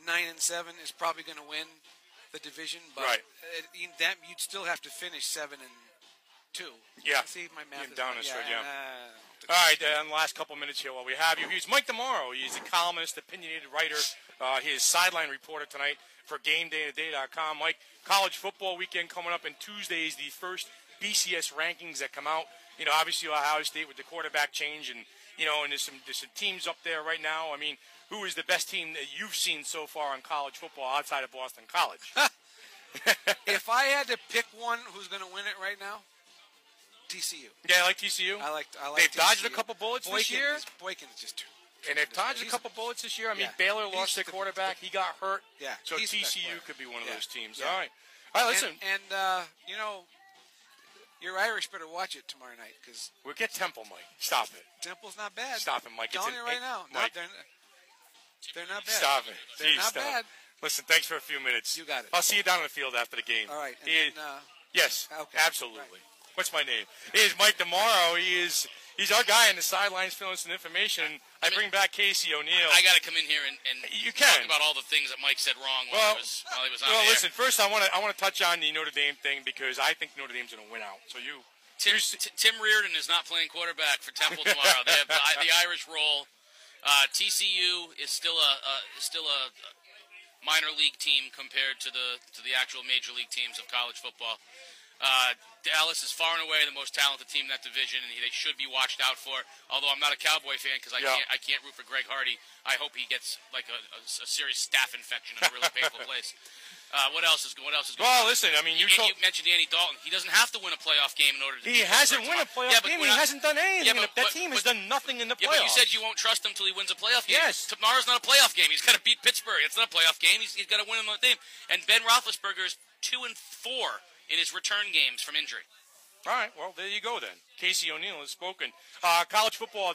9-7 is probably going to win the division, but right. You'd still have to finish 7-2. Yeah. See, my math is down right. this road, yeah. All right, in the last couple minutes here while we have you, here's Mike Demaro. He's a columnist, opinionated writer. He is sideline reporter tonight for GameDayToday.com. Mike, college football weekend coming up, and Tuesday is the first BCS rankings that come out. You know, obviously Ohio State with the quarterback change, and there's some teams up there right now. I mean, who is the best team that you've seen so far in college football outside of Boston College? If I had to pick one who's going to win it right now, TCU. Yeah, I like TCU. I like they've TCU. dodged a couple bullets this year. Boykin is just too. And they've dodged a couple bullets this year. I mean, Baylor lost their quarterback. He got hurt. Yeah. So TCU could be one of those teams. Yeah. All right, listen. And your Irish better watch it tomorrow night, because we'll get Temple, Mike. Stop it. Temple's not bad. Stop it, Mike. I'm telling you right now. Mike. They're not bad. Stop it. They're not bad. Listen, thanks for a few minutes. You got it. I'll see you down on the field after the game. All right. Yes, okay. absolutely. Right. What's my name? He is Mike Demaro. He's our guy on the sidelines filling some information. I bring back Casey O'Neill. I got to come in here and you can talk about all the things that Mike said wrong while he was on Well, air. listen. First, I want to touch on the Notre Dame thing, because I think Notre Dame's going to win out. So Tim Reardon is not playing quarterback for Temple tomorrow. They have the Irish roll. TCU is still a minor league team compared to the actual major league teams of college football. Dallas is far and away the most talented team in that division, and they should be watched out for. Although I'm not a Cowboy fan, because I can't root for Greg Hardy. I hope he gets like a serious staph infection in a really painful place. What else is going on? Well, listen, I mean, you mentioned Andy Dalton. He doesn't have to win a playoff game in order to. He hasn't won a playoff game. He hasn't done anything. That team has done nothing in the playoffs. But you said you won't trust him until he wins a playoff game. Yes. Tomorrow's not a playoff game. He's got to beat Pittsburgh. It's not a playoff game. He's got to win another game. And Ben Roethlisberger is 2-4 in his return games from injury. All right, well, there you go then. Casey O'Neill has spoken. College football,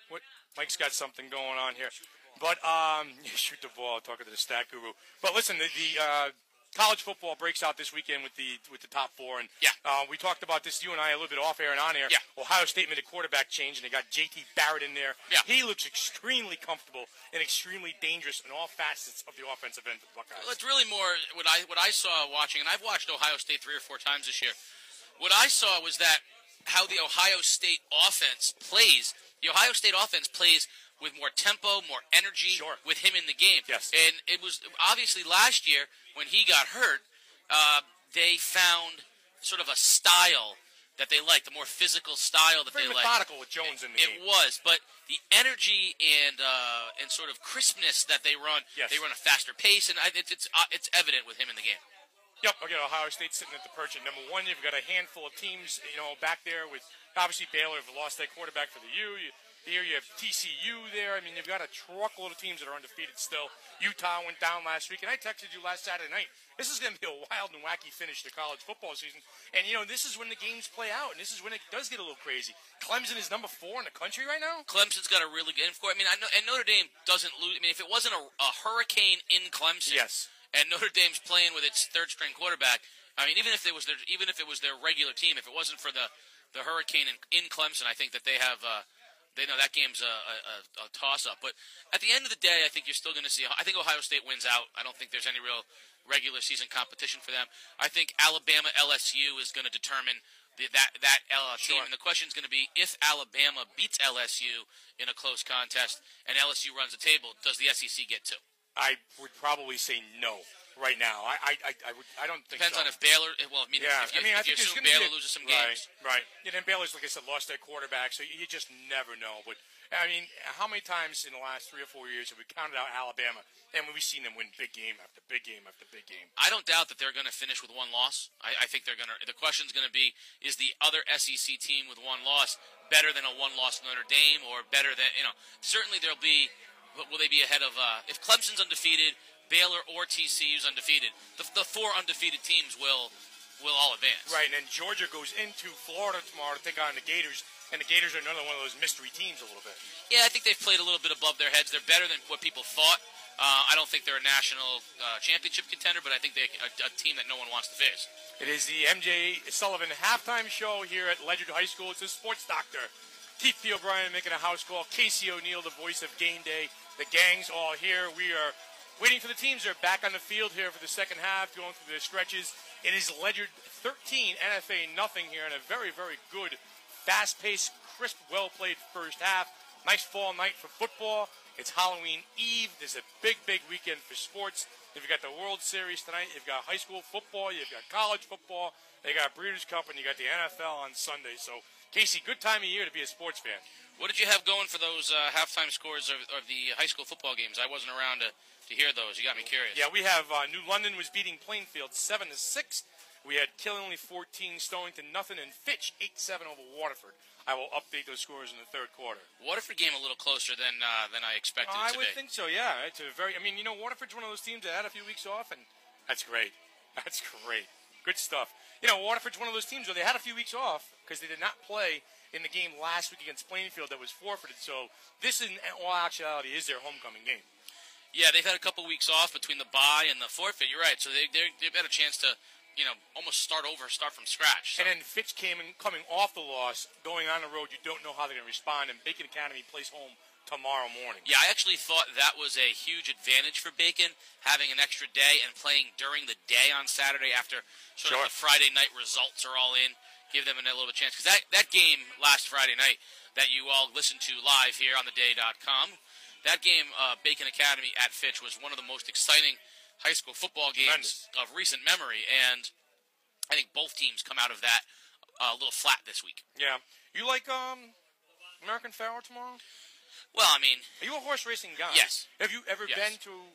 what? Mike's got something going on here. But, shoot the ball, talking to the stat guru. But listen, the college football breaks out this weekend with the top four. And we talked about this, you and I, a little bit off air and on air. Yeah. Ohio State made a quarterback change, and they got J.T. Barrett in there. Yeah. He looks extremely comfortable and extremely dangerous in all facets of the offensive end of the Buckeyes. Well, it's really more what I saw watching, and I've watched Ohio State 3 or 4 times this year. What I saw was that how the Ohio State offense plays. The Ohio State offense plays with more tempo, more energy with him in the game. Yes. And it was obviously last year when he got hurt, they found sort of a style that they liked, the more physical style that they liked. Very methodical with Jones in the game. It was, but the energy and sort of crispness that they run, they run a faster pace, and it's evident with him in the game. Yep, again, Ohio State sitting at the perch at number one. You've got a handful of teams, back there with obviously Baylor have lost their quarterback for the U. Here you have TCU there. I mean, you've got a truckload of teams that are undefeated still. Utah went down last week, and I texted you last Saturday night. This is going to be a wild and wacky finish to college football season. And, this is when the games play out, and this is when it does get a little crazy. Clemson is number 4 in the country right now? Clemson's got a really good – I know, and Notre Dame doesn't lose – if it wasn't a hurricane in Clemson and Notre Dame's playing with its third-string quarterback, even if it was their regular team, if it wasn't for the hurricane in Clemson, I think that they have they know that game's a toss-up. But at the end of the day, I think you're still going to see – I think Ohio State wins out. I don't think there's any real regular season competition for them. I think Alabama-LSU is going to determine that team. And the question is going to be, if Alabama beats LSU in a close contest and LSU runs the table, does the SEC get 2? I would probably say no right now. I don't think Depends so. on if Baylor. Well, if you assume Baylor loses some games, right? And then Baylor's, like I said, lost their quarterback, so you just never know. But how many times in the last 3 or 4 years have we counted out Alabama, and we've seen them win big game after big game after big game? I don't doubt that they're going to finish with 1 loss. I think they're going to. The question's going to be: is the other SEC team with 1 loss better than a 1-loss Notre Dame, or better than Certainly there'll be. Will they be ahead of if Clemson's undefeated, Baylor or TCU's undefeated? The 4 undefeated teams will all advance. Right, and then Georgia goes into Florida tomorrow to take on the Gators. and the Gators are another one of those mystery teams a little bit. Yeah, I think they've played a little bit above their heads. They're better than what people thought. I don't think they're a national championship contender, but I think they're a team that no one wants to face. It is the MJ Sullivan halftime show here at Ledyard High School. It's the sports doctor, Keith P. O'Brien, making a house call. Casey O'Neill, the voice of game day. The gang's all here. We are waiting for the teams. They're back on the field here for the second half, going through their stretches. It is Ledyard 13, NFA nothing here, in a very, very good, fast-paced, crisp, well-played first half. Nice fall night for football. It's Halloween Eve. There's a big, big weekend for sports. You've got the World Series tonight. You've got high school football. You've got college football. They got Breeders' Cup, and you got the NFL on Sunday. So, Casey, good time of year to be a sports fan. What did you have going for those halftime scores of the high school football games? I wasn't around to hear those. You got me curious. Yeah, we have New London was beating Plainfield 7-6. We had Killingly 14, Stonington nothing, and Fitch 8-7 over Waterford. I will update those scores in the third quarter. Waterford game a little closer than I expected it to be. I would think so, yeah. It's a very. I mean, Waterford's one of those teams that had a few weeks off, and that's great. That's great. Good stuff. Waterford's one of those teams where they had a few weeks off because they did not play in the game last week against Plainfield that was forfeited. So this, in all actuality, is their homecoming game. Yeah, they've had a couple weeks off between the bye and the forfeit. You're right. So they've had a chance to, almost start from scratch. So. And then Fitch coming off the loss, going on the road. You don't know how they're going to respond. And Bacon Academy plays home tomorrow morning. Yeah, I actually thought that was a huge advantage for Bacon, having an extra day and playing during the day on Saturday after sort of the Friday night results are all in. Give them a little bit of chance. Because that game last Friday night that you all listened to live here on theday.com, that game, Bacon Academy at Fitch, was one of the most exciting high school football games of recent memory. And I think both teams come out of that a little flat this week. Yeah. You like American Pharoah tomorrow? Well, I mean... Are you a horse racing guy? Yes. Have you ever been to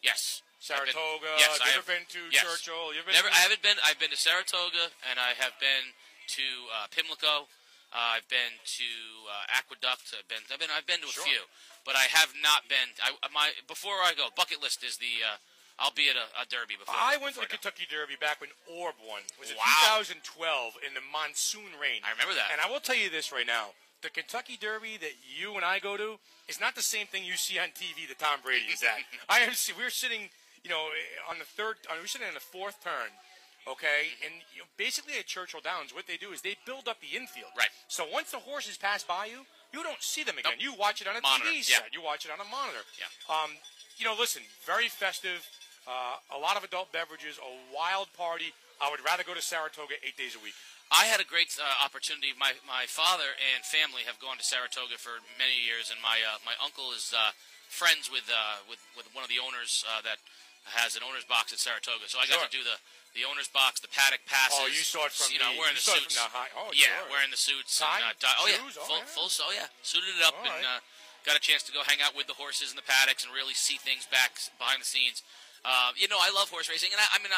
Saratoga? Yes, Have you ever been to Churchill? I've been to Saratoga, and I have been to Pimlico. I've been to Aqueduct. I've been to a few, but I have not been. Before I go, bucket list is the. I'll be at a Derby before. I went to the Kentucky Derby back when Orb won. Was it 2012 in the monsoon rain? I remember that. And I will tell you this right now: the Kentucky Derby that you and I go to is not the same thing you see on TV that Tom Brady is at. We're sitting, on the third. We're sitting in the fourth turn. Okay, and basically at Churchill Downs, what they do is they build up the infield. Right. So once the horses pass by you, you don't see them again. Nope. You watch it on a monitor. TV set. You watch it on a monitor. Yeah. Listen, very festive. A lot of adult beverages. A wild party. I would rather go to Saratoga 8 days a week. I had a great opportunity. My father and family have gone to Saratoga for many years, and my uncle is friends with one of the owners that has an owner's box at Saratoga. So I got to do the owner's box, the paddock passes. Oh, you saw it from wearing the suits. Wearing the suits. Tie? And, suited it up and got a chance to go hang out with the horses in the paddocks and really see things behind the scenes. I love horse racing, and I mean,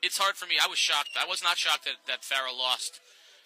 it's hard for me. I was shocked. I was not shocked that Farrah lost,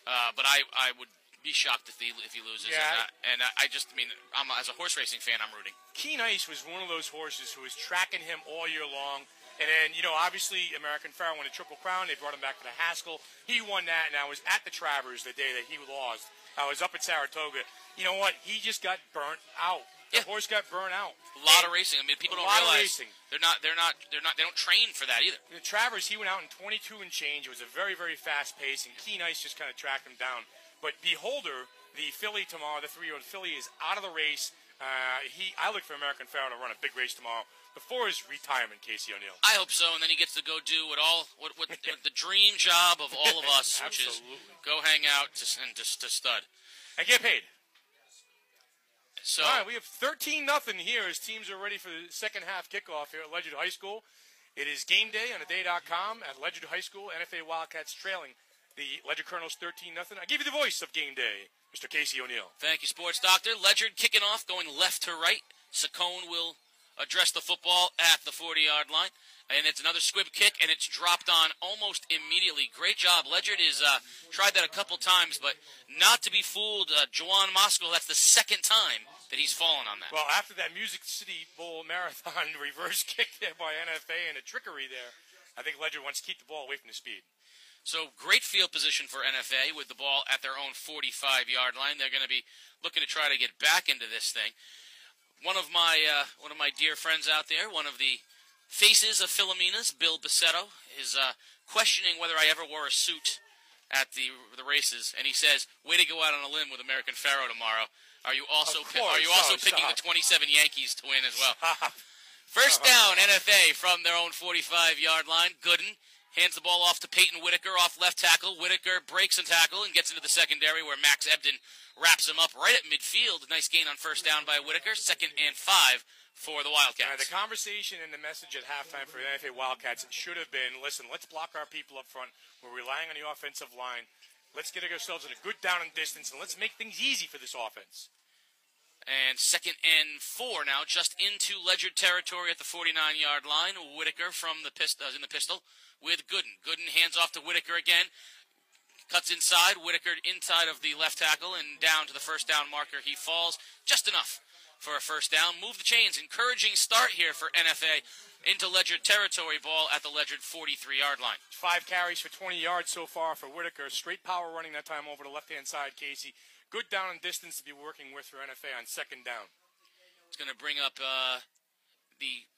but I would be shocked if he loses. Yeah. As a horse racing fan, I'm rooting. Keen Ice was one of those horses who was tracking him all year long. And then, obviously, American Pharoah won a Triple Crown. They brought him back to the Haskell. He won that, and I was at the Travers the day that he lost. I was up at Saratoga. You know what? He just got burnt out. The horse got burnt out. A lot of racing. I mean, people don't realize they don't train for that either. The Travers, he went out in 22 and change. It was a very, very fast pace, and Keen Ice just kind of tracked him down. But Beholder, the filly tomorrow, the 3-year-old filly, is out of the race. I look for American Pharoah to run a big race tomorrow before his retirement, Casey O'Neill. I hope so, and then he gets to go do what the dream job of all of us, which is go hang out and to stud and get paid. So, all right, we have 13-0 here as teams are ready for the second half kickoff here at Ledyard High School. It is game day on theday.com at Ledyard High School. NFA Wildcats trailing the Ledyard Colonels 13-0. I give you the voice of game day, Mr. Casey O'Neill. Thank you, Sports Doctor. Ledyard kicking off, going left to right. Saccone will address the football at the 40-yard line. And it's another squib kick, and it's dropped on almost immediately. Great job. Ledyard has tried that a couple times, but not to be fooled. Juwan Moskal, that's the second time that he's fallen on that. Well, after that Music City Bowl marathon reverse kick there by NFA and a trickery there, I think Ledyard wants to keep the ball away from the speed. So great field position for NFA with the ball at their own 45-yard line. They're going to be looking to try to get back into this thing. One of my dear friends out there, one of the faces of Philomena's, Bill Bassetto, is questioning whether I ever wore a suit at the races, and he says, "Way to go out on a limb with American Pharaoh tomorrow. Are you also picking the 27 Yankees to win as well?" First down, NFA from their own 45-yard line. Gooden hands the ball off to Peyton Whitaker off left tackle. Whitaker breaks a tackle and gets into the secondary where Max Ebden wraps him up right at midfield. Nice gain on first down by Whitaker. 2nd and 5 for the Wildcats. The conversation and the message at halftime for the NFA Wildcats should have been, listen, let's block our people up front. We're relying on the offensive line. Let's get ourselves in a good down and distance, and let's make things easy for this offense. And 2nd and 4 now, just into Ledyard territory at the 49-yard line. Whitaker from the in the pistol with Gooden. Gooden hands off to Whitaker again. Cuts inside. Whitaker inside of the left tackle and down to the first down marker. He falls just enough for a first down. Move the chains. Encouraging start here for NFA into Ledyard territory. Ball at the Ledyard 43-yard line. 5 carries for 20 yards so far for Whitaker. Straight power running that time over the left-hand side, Casey. Good down and distance to be working with for NFA on 2nd down. It's going to bring up the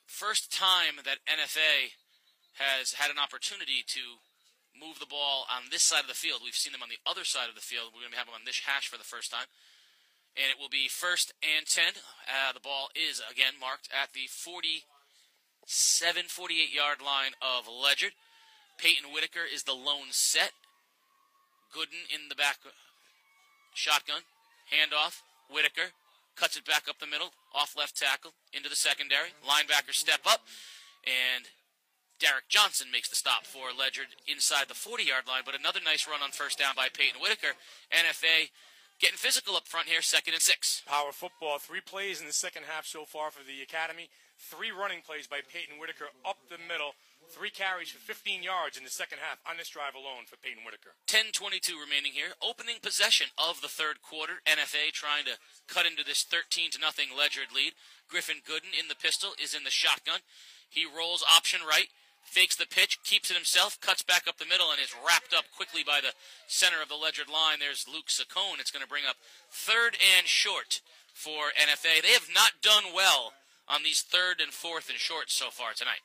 first time that NFA has had an opportunity to move the ball on this side of the field. We've seen them on the other side of the field. We're going to have them on this hash for the first time. And it will be 1st and 10. The ball is, again, marked at the 48-yard line of Ledyard. Peyton Whitaker is the lone set. Gooden in the back. Shotgun. Handoff. Whitaker cuts it back up the middle. Off left tackle. Into the secondary. Linebackers step up. And Derek Johnson makes the stop for Ledyard inside the 40-yard line. But another nice run on first down by Peyton Whitaker. NFA getting physical up front here, 2nd and 6. Power football. 3 plays in the second half so far for the Academy. 3 running plays by Peyton Whitaker up the middle. 3 carries for 15 yards in the second half on this drive alone for Peyton Whitaker. 10:22 remaining here. Opening possession of the third quarter. NFA trying to cut into this 13-0 Ledyard lead. Griffin Gooden in the pistol is in the shotgun. He rolls option right. Fakes the pitch, keeps it himself, cuts back up the middle, and is wrapped up quickly by the center of the Ledyard line. There's Luke Saccone. It's going to bring up 3rd and short for NFA. They have not done well on these 3rd and 4th and shorts so far tonight.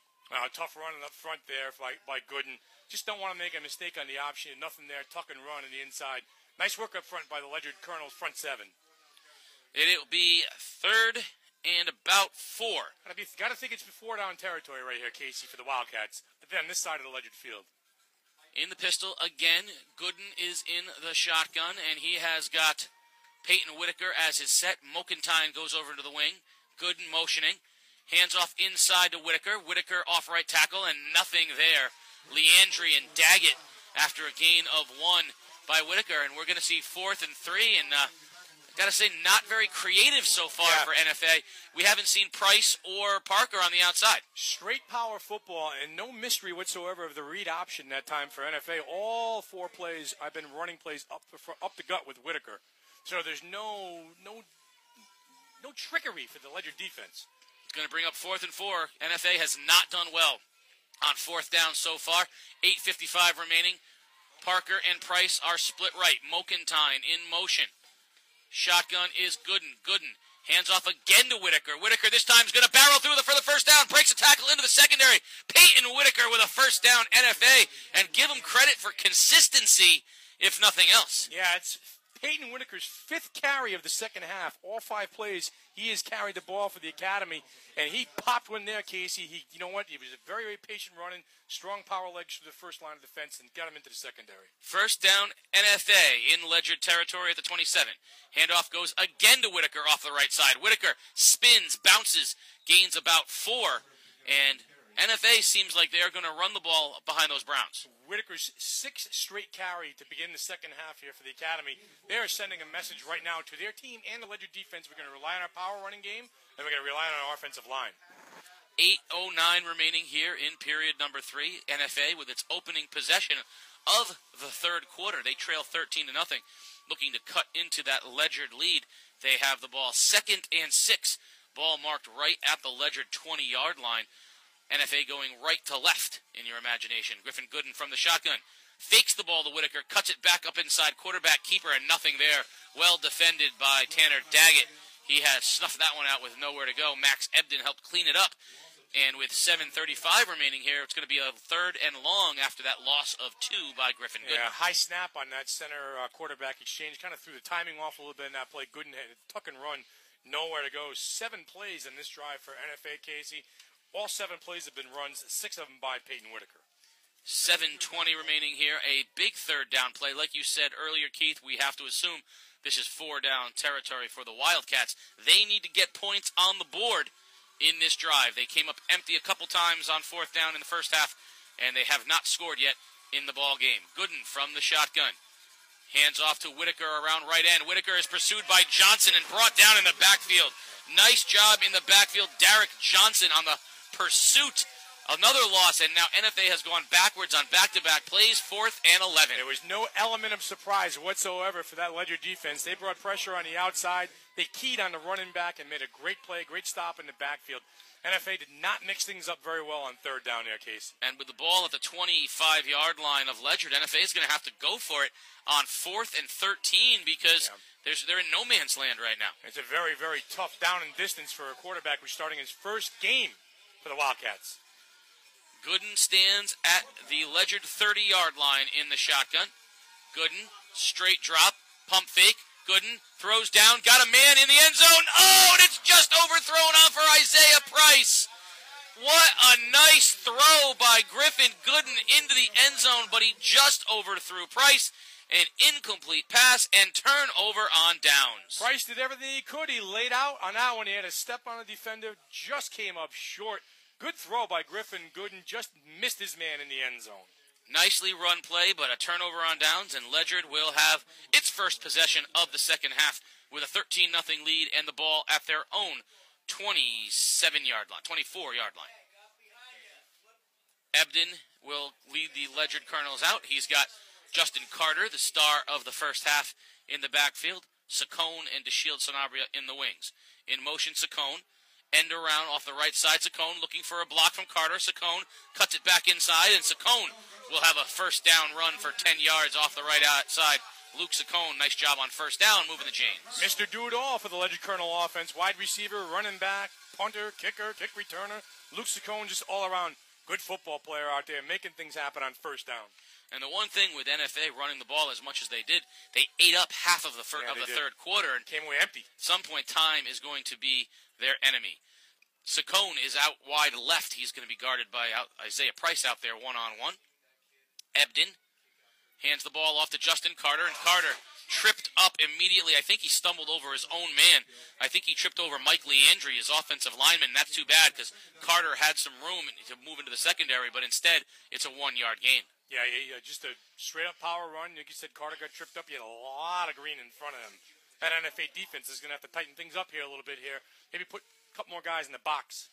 Tough running up front there by Gooden. Just don't want to make a mistake on the option. Nothing there. Tuck and run on the inside. Nice work up front by the Ledyard Colonels, front 7. It'll be 3rd and about 4. Got to think it's 4 down territory right here, Casey, for the Wildcats. But then on this side of the Ledyard field. In the pistol again, Gooden is in the shotgun, and he has got Peyton Whitaker as his set. Mokentine goes over to the wing. Gooden motioning. Hands off inside to Whitaker. Whitaker off right tackle, and nothing there. Leandri and Daggett after a gain of 1 by Whitaker, and we're going to see 4th and 3, and got to say, not very creative so far for NFA. We haven't seen Price or Parker on the outside. Straight power football and no mystery whatsoever of the read option that time for NFA. All 4 plays, I've been running plays up the gut with Whitaker. So there's no trickery for the Ledyard defense. It's going to bring up 4th and 4. NFA has not done well on 4th down so far. 8:55 remaining. Parker and Price are split right. Mokentine in motion. Shotgun is Gooden. Gooden hands off again to Whitaker. Whitaker this time is going to barrel through for the first down. Breaks a tackle into the secondary. Peyton Whitaker with a first down, NFA. And give him credit for consistency, if nothing else. Yeah, it's Peyton Whitaker's 5th carry of the second half. All 5 plays, he has carried the ball for the Academy. And he popped one there, Casey. You know what? He was a very, very patient running. Strong power legs to the first line of defense and got him into the secondary. First down, NFA in Ledyard territory at the 27. Handoff goes again to Whitaker off the right side. Whitaker spins, bounces, gains about 4. And NFA seems like they're going to run the ball behind those Browns. Whitaker's 6th straight carry to begin the second half here for the Academy. They are sending a message right now to their team and the Ledyard defense. We're going to rely on our power running game, and we're going to rely on our offensive line. 8:09 remaining here in period number 3. NFA with its opening possession of the third quarter. They trail 13-0, looking to cut into that Ledyard lead. They have the ball 2nd and 6. Ball marked right at the Ledyard 20-yard line. NFA going right to left in your imagination. Griffin Gooden from the shotgun. Fakes the ball to Whitaker, cuts it back up inside, quarterback keeper, and nothing there. Well defended by Tanner Daggett. He has snuffed that one out with nowhere to go. Max Ebden helped clean it up. And with 7:35 remaining here, it's going to be a 3rd and long after that loss of 2 by Griffin Gooden. Yeah, high snap on that center quarterback exchange. Kind of threw the timing off a little bit in that play. Gooden had a tuck and run, nowhere to go. 7 plays in this drive for NFA, Casey. All 7 plays have been runs, 6 of them by Peyton Whitaker. 7:20 remaining here. A big 3rd down play. Like you said earlier, Keith, we have to assume this is 4 down territory for the Wildcats. They need to get points on the board in this drive. They came up empty a couple times on 4th down in the first half, and they have not scored yet in the ball game. Gooden from the shotgun. Hands off to Whitaker around right end. Whitaker is pursued by Johnson and brought down in the backfield. Nice job in the backfield. Derek Johnson on the pursuit. Another loss, and now NFA has gone backwards on back-to-back plays, 4th and 11. There was no element of surprise whatsoever for that Ledyard defense. They brought pressure on the outside. They keyed on the running back and made a great play, great stop in the backfield. NFA did not mix things up very well on 3rd down there, Case. And with the ball at the 25-yard line of Ledyard, NFA is going to have to go for it on 4th and 13 because they're in no man's land right now. It's a very, very tough down and distance for a quarterback who's starting his first game for the Wildcats. Gooden stands at the Ledyard 30-yard line in the shotgun. Gooden, straight drop, pump fake. Gooden throws down, got a man in the end zone. Oh, and it's just overthrown on for Isaiah Price. What a nice throw by Griffin Gooden into the end zone, but he just overthrew Price. An incomplete pass and turnover on downs. Price did everything he could. He laid out on that one. He had a step on a defender, just came up short. Good throw by Griffin Gooden, just missed his man in the end zone. Nicely run play, but a turnover on downs, and Ledyard will have its first possession of the second half with a 13-0 lead and the ball at their own 27-yard line, 24-yard line. Ebden will lead the Ledyard Colonels out. He's got Justin Carter, the star of the first half, in the backfield. Saccone and DeShield Sanabria in the wings. In motion, Saccone. End around off the right side. Saccone looking for a block from Carter. Saccone cuts it back inside, and Saccone will have a first down run for 10 yards off the right outside. Luke Saccone, nice job on first down, moving the chains. Mr. Do-It-All for the Ledyard Colonel offense. Wide receiver, running back, punter, kicker, kick returner. Luke Saccone, just all around good football player out there, making things happen on first down. And the one thing with NFA running the ball as much as they did, they ate up half of the third quarter. And came away empty. At some point, time is going to be their enemy. Saccone is out wide left. He's going to be guarded by Isaiah Price out there one-on-one. Ebden hands the ball off to Justin Carter, and Carter tripped up immediately. I think he stumbled over his own man. I think he tripped over Mike Leandri, his offensive lineman. That's too bad because Carter had some room to move into the secondary, but instead it's a 1-yard gain. Yeah, just a straight-up power run. Like you said, Carter got tripped up. He had a lot of green in front of him. That NFA defense is going to have to tighten things up here a little bit here. Maybe put a couple more guys in the box.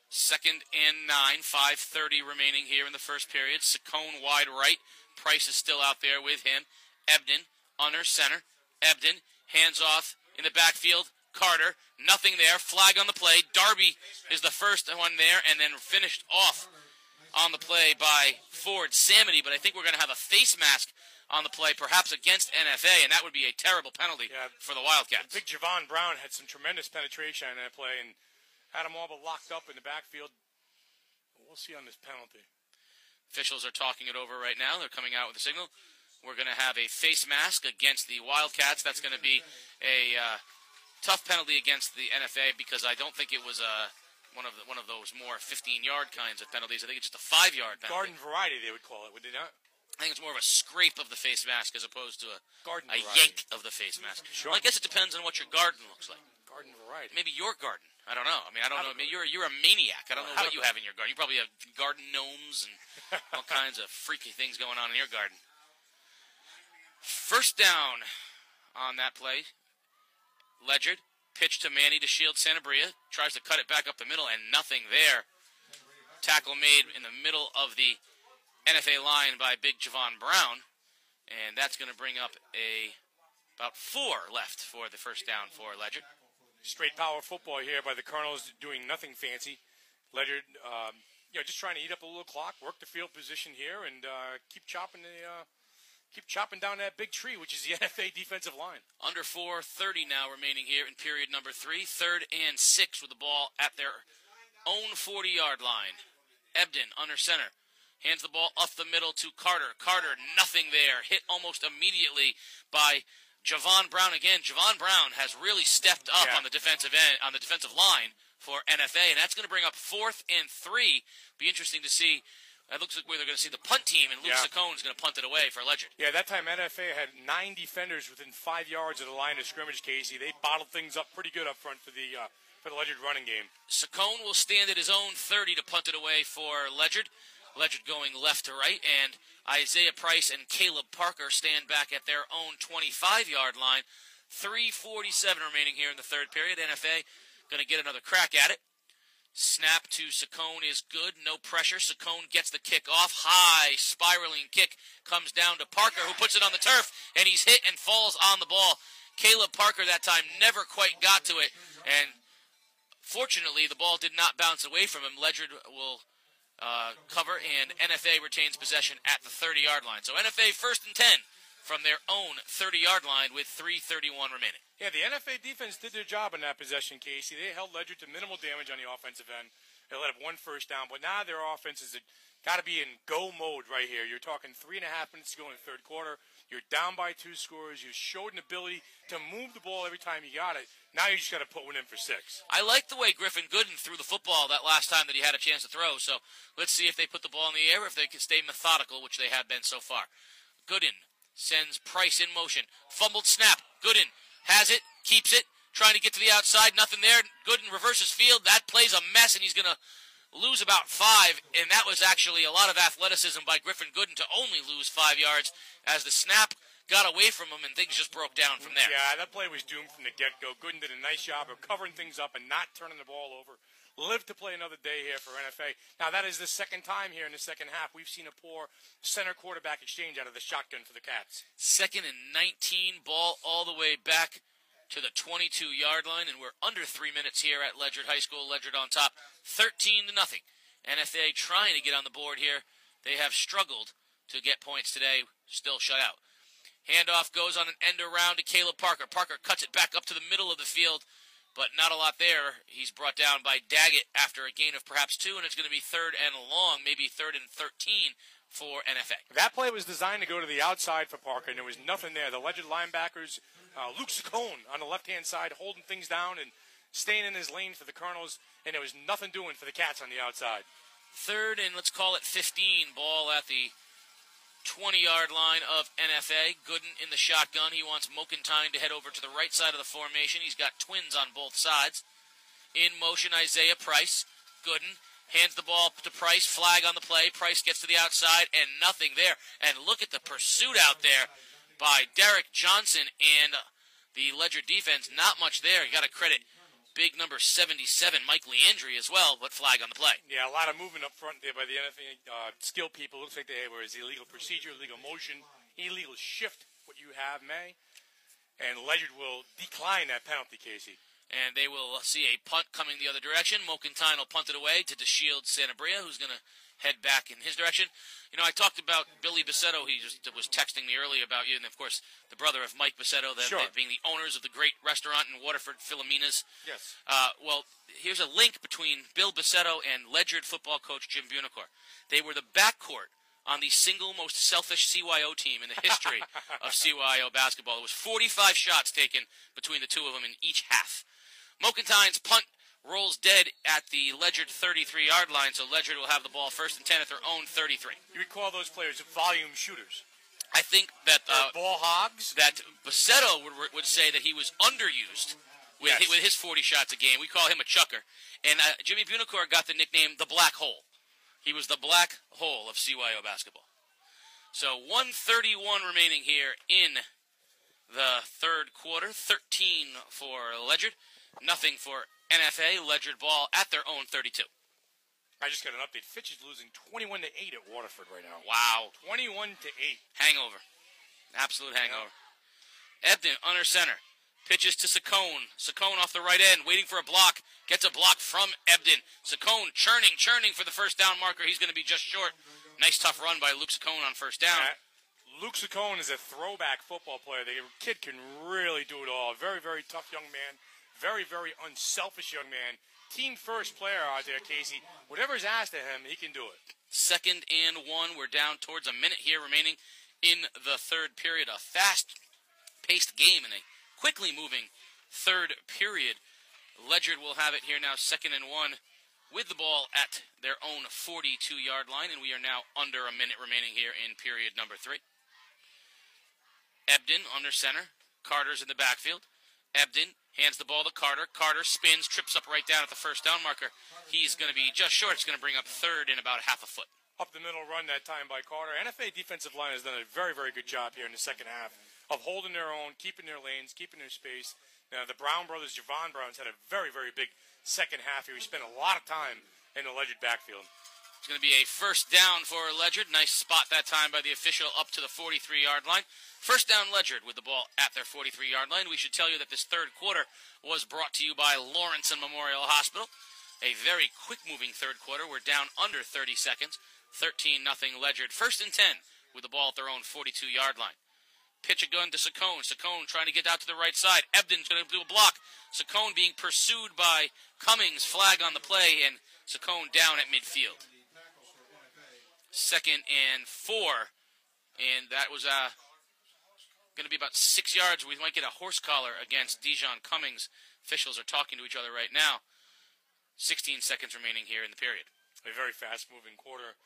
2nd and 9, 5:30 remaining here in the first period. Saccone wide right. Price is still out there with him. Ebden under center. Ebden hands off in the backfield. Carter, nothing there. Flag on the play. Darby is the first one there, and then finished off on the play by Ford Samity, but I think we're going to have a face mask on the play, perhaps against NFA, and that would be a terrible penalty for the Wildcats. Big Javon Brown had some tremendous penetration on that play and had them all but locked up in the backfield. We'll see on this penalty. Officials are talking it over right now. They're coming out with a signal. We're going to have a face mask against the Wildcats. That's going to be a tough penalty against the NFA because I don't think it was one of those more 15-yard kinds of penalties. I think it's just a 5-yard penalty. Garden variety, they would call it, would they not? I think it's more of a scrape of the face mask as opposed to a variety. yank of the face mask. Sure. Well, I guess it depends on what your garden looks like. Garden variety. Maybe your garden. I don't know. I mean, I don't know. I mean, you're a maniac. I don't know what you have in your garden. You probably have garden gnomes and all kinds of freaky things going on in your garden. First down on that play. Ledyard. Pitch to Manny DeShield Sanabria. Tries to cut it back up the middle, and nothing there. Tackle made in the middle of the NFA line by Big Javon Brown. And that's going to bring up about 4 left for the first down for Ledyard. Straight power football here by the Colonels, doing nothing fancy. Ledyard just trying to eat up a little clock, work the field position here, and keep chopping down that big tree, which is the NFA defensive line. Under 4:30 now remaining here in period number 3. 3rd and 6 with the ball at their own 40-yard line. Ebden under center. Hands the ball up the middle to Carter. Carter, nothing there. Hit almost immediately by Javon Brown again. Javon Brown has really stepped up on the defensive end, on the defensive line for NFA, and that's going to bring up 4th and 3. Be interesting to see. It looks like we're going to see the punt team, and Luke Saccone is going to punt it away for Ledyard. Yeah, that time NFA had 9 defenders within 5 yards of the line of scrimmage, Casey. They bottled things up pretty good up front for the Ledyard running game. Saccone will stand at his own 30 to punt it away for Ledyard. Ledyard going left to right, and Isaiah Price and Caleb Parker stand back at their own 25-yard line. 3:47 remaining here in the third period. NFA going to get another crack at it. Snap to Saccone is good. No pressure. Saccone gets the kick off. High spiraling kick comes down to Parker, who puts it on the turf, and he's hit and falls on the ball. Caleb Parker that time never quite got to it, and fortunately the ball did not bounce away from him. Ledyard will cover, and NFA retains possession at the 30-yard line. So NFA 1st and 10 from their own 30-yard line with 3:31 remaining. Yeah, the NFA defense did their job in that possession, Casey. They held Ledyard to minimal damage on the offensive end. They let up 1 first down, but now their offense has got to be in go mode right here. You're talking 3.5 minutes to go in the third quarter. You're down by 2 scores. You showed an ability to move the ball every time you got it. Now you just got to put one in for 6. I like the way Griffin Gooden threw the football that last time that he had a chance to throw. So let's see if they put the ball in the air, or if they can stay methodical, which they have been so far. Gooden sends Price in motion. Fumbled snap. Gooden has it, keeps it, trying to get to the outside. Nothing there. Gooden reverses field. That play's a mess, and he's going to lose about 5. And that was actually a lot of athleticism by Griffin Gooden to only lose 5 yards as the snap got away from him and things just broke down from there. Yeah, that play was doomed from the get-go. Gooden did a nice job of covering things up and not turning the ball over. Lived to play another day here for NFA. Now, that is the second time here in the second half we've seen a poor center-quarterback exchange out of the shotgun for the Cats. 2nd and 19, ball all the way back to the 22-yard line, and we're under 3 minutes here at Ledyard High School. Ledyard on top, 13-0. NFA trying to get on the board here. They have struggled to get points today, still shut out. Handoff goes on an end around to Caleb Parker. Parker cuts it back up to the middle of the field, but not a lot there. He's brought down by Daggett after a gain of perhaps 2, and it's going to be 3rd and long, maybe 3rd and 13 for NFA. That play was designed to go to the outside for Parker, and there was nothing there. The Ledyard linebackers, Luke Saccone on the left-hand side, holding things down and staying in his lane for the Colonels, and there was nothing doing for the Cats on the outside. 3rd and let's call it 15, ball at the 20-yard line of NFA. Gooden in the shotgun. He wants Mokentine to head over to the right side of the formation. He's got twins on both sides. In motion, Isaiah Price. Gooden hands the ball to Price. Flag on the play. Price gets to the outside, and nothing there. And look at the pursuit out there by Derek Johnson and the Ledyard defense. Not much there. You got to credit big number 77, Mike Leandry as well, but flag on the play. Yeah, a lot of movement up front there by the NFA skill people. Looks like they were illegal procedure, illegal motion, illegal shift, what you have, May. And Ledyard will decline that penalty, Casey. And they will see a punt coming the other direction. Mokentine will punt it away to DeShield Sanabria, who's going to head back in his direction. You know, I talked about Billy Bassetto. He just was texting me earlier about you, and of course, the brother of Mike Bassetto, being the owners of the great restaurant in Waterford, Philomena's. Yes. Well, here's a link between Bill Bassetto and Ledyard football coach Jim Bunicor. They were the backcourt on the single most selfish CYO team in the history of CYO basketball. There was 45 shots taken between the two of them in each half. Mokentine's punt rolls dead at the Ledyard 33-yard line, so Ledyard will have the ball 1st and 10 at their own 33. You would call those players volume shooters. I think that ball hogs. That Bassetto would say that he was underused with his 40 shots a game. We call him a chucker. And Jimmy Bunicor got the nickname the Black Hole. He was the black hole of CYO basketball. So 1:31 remaining here in the third quarter. 13 for Ledyard, nothing for NFA. Ledyard ball at their own 32. I just got an update. Fitch is losing 21-8 at Waterford right now. Wow. 21-8. Hangover. Absolute hangover. Ebden under center. Pitches to Saccone. Saccone off the right end, waiting for a block. Gets a block from Ebden. Saccone churning for the first down marker. He's going to be just short. Nice tough run by Luke Saccone on first down. Luke Saccone is a throwback football player. The kid can really do it all. Very, very tough young man. Very, very unselfish young man. Team first player out there, Casey. Whatever's asked of him, he can do it. 2nd and 1. We're down towards a minute here remaining in the third period. A fast-paced game in a quickly moving third period. Ledyard will have it here now, 2nd and 1, with the ball at their own 42-yard line, and we are now under a minute remaining here in period number 3. Ebden under center. Carter's in the backfield. Ebden hands the ball to Carter. Carter spins, trips up right down at the first down marker. He's going to be just short. It's going to bring up third in about half a foot. Up the middle run that time by Carter. NFA defensive line has done a very, very good job here in the second half of holding their own, keeping their lanes, keeping their space. Now, the Brown brothers, Javon Brown's had a very, very big second half here. We spent a lot of time in the Ledyard backfield. It's going to be a first down for Ledyard. Nice spot that time by the official up to the 43-yard line. First down Ledyard with the ball at their 43-yard line. We should tell you that this third quarter was brought to you by Lawrence and Memorial Hospital. A very quick-moving third quarter. We're down under 30 seconds. 13-0 Ledyard. 1st and 10 with the ball at their own 42-yard line. Pitch a gun to Saccone. Saccone trying to get out to the right side. Ebden's going to do a block. Saccone being pursued by Cummings. Flag on the play, and Saccone down at midfield. 2nd and 4. And that was going to be about 6 yards. We might get a horse collar against Dijon Cummings. Officials are talking to each other right now. 16 seconds remaining here in the period. A very fast-moving quarter.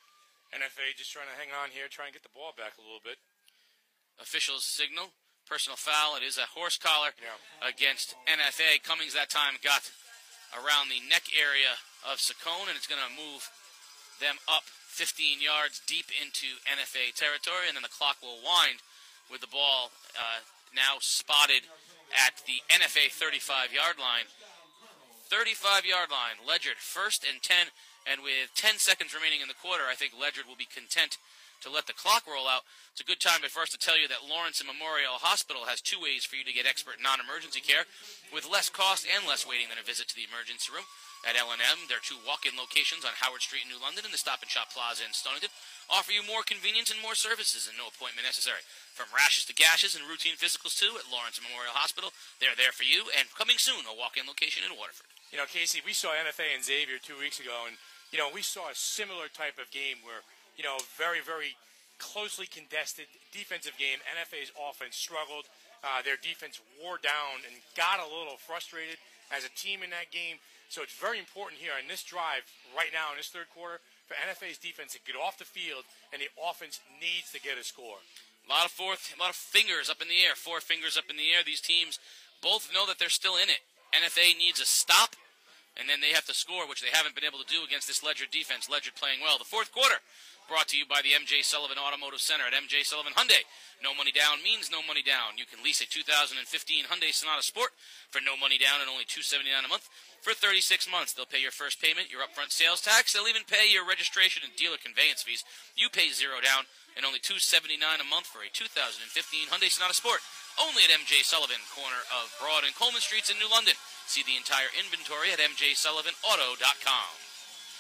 NFA just trying to hang on here, try and get the ball back a little bit. Officials signal. Personal foul. It is a horse collar against NFA. Cummings that time got around the neck area of Saccone, and it's going to move them up 15 yards deep into NFA territory, and then the clock will wind with the ball now spotted at the NFA 35-yard line. 35-yard line. Ledyard 1st and 10. And with 10 seconds remaining in the quarter, I think Ledyard will be content to let the clock roll out. It's a good time for us to tell you that Lawrence and Memorial Hospital has 2 ways for you to get expert non-emergency care with less cost and less waiting than a visit to the emergency room. At L&M, there are 2 walk-in locations on Howard Street in New London and the Stop and Shop Plaza in Stonington offer you more convenience and more services and no appointment necessary. From rashes to gashes and routine physicals too, at Lawrence and Memorial Hospital, they're there for you, and coming soon, a walk-in location in Waterford. You know, Casey, we saw NFA and Xavier 2 weeks ago, and you know, we saw a similar type of game where, you know, very, very closely contested defensive game. NFA's offense struggled. Their defense wore down and got a little frustrated as a team in that game. So it's very important here in this drive right now in this third quarter for NFA's defense to get off the field, and the offense needs to get a score. A lot of fingers up in the air, 4 fingers up in the air. These teams both know that they're still in it. NFA needs a stop, and then they have to score, which they haven't been able to do against this Ledyard defense. Ledyard playing well. The fourth quarter brought to you by the M.J. Sullivan Automotive Center at M.J. Sullivan Hyundai. No money down means no money down. You can lease a 2015 Hyundai Sonata Sport for no money down and only $279 a month for 36 months. They'll pay your first payment, your upfront sales tax. They'll even pay your registration and dealer conveyance fees. You pay $0 down and only $279 a month for a 2015 Hyundai Sonata Sport. Only at M.J. Sullivan, corner of Broad and Coleman Streets in New London. See the entire inventory at mjsullivanauto.com.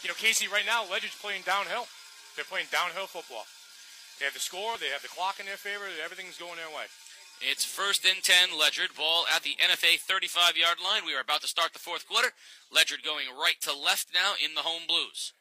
You know, Casey, right now, Ledyard's playing downhill. They're playing downhill football. They have the score, they have the clock in their favor, everything's going their way. It's 1st and 10, Ledyard. Ball at the NFA 35-yard line. We are about to start the fourth quarter. Ledyard going right to left now in the home blues.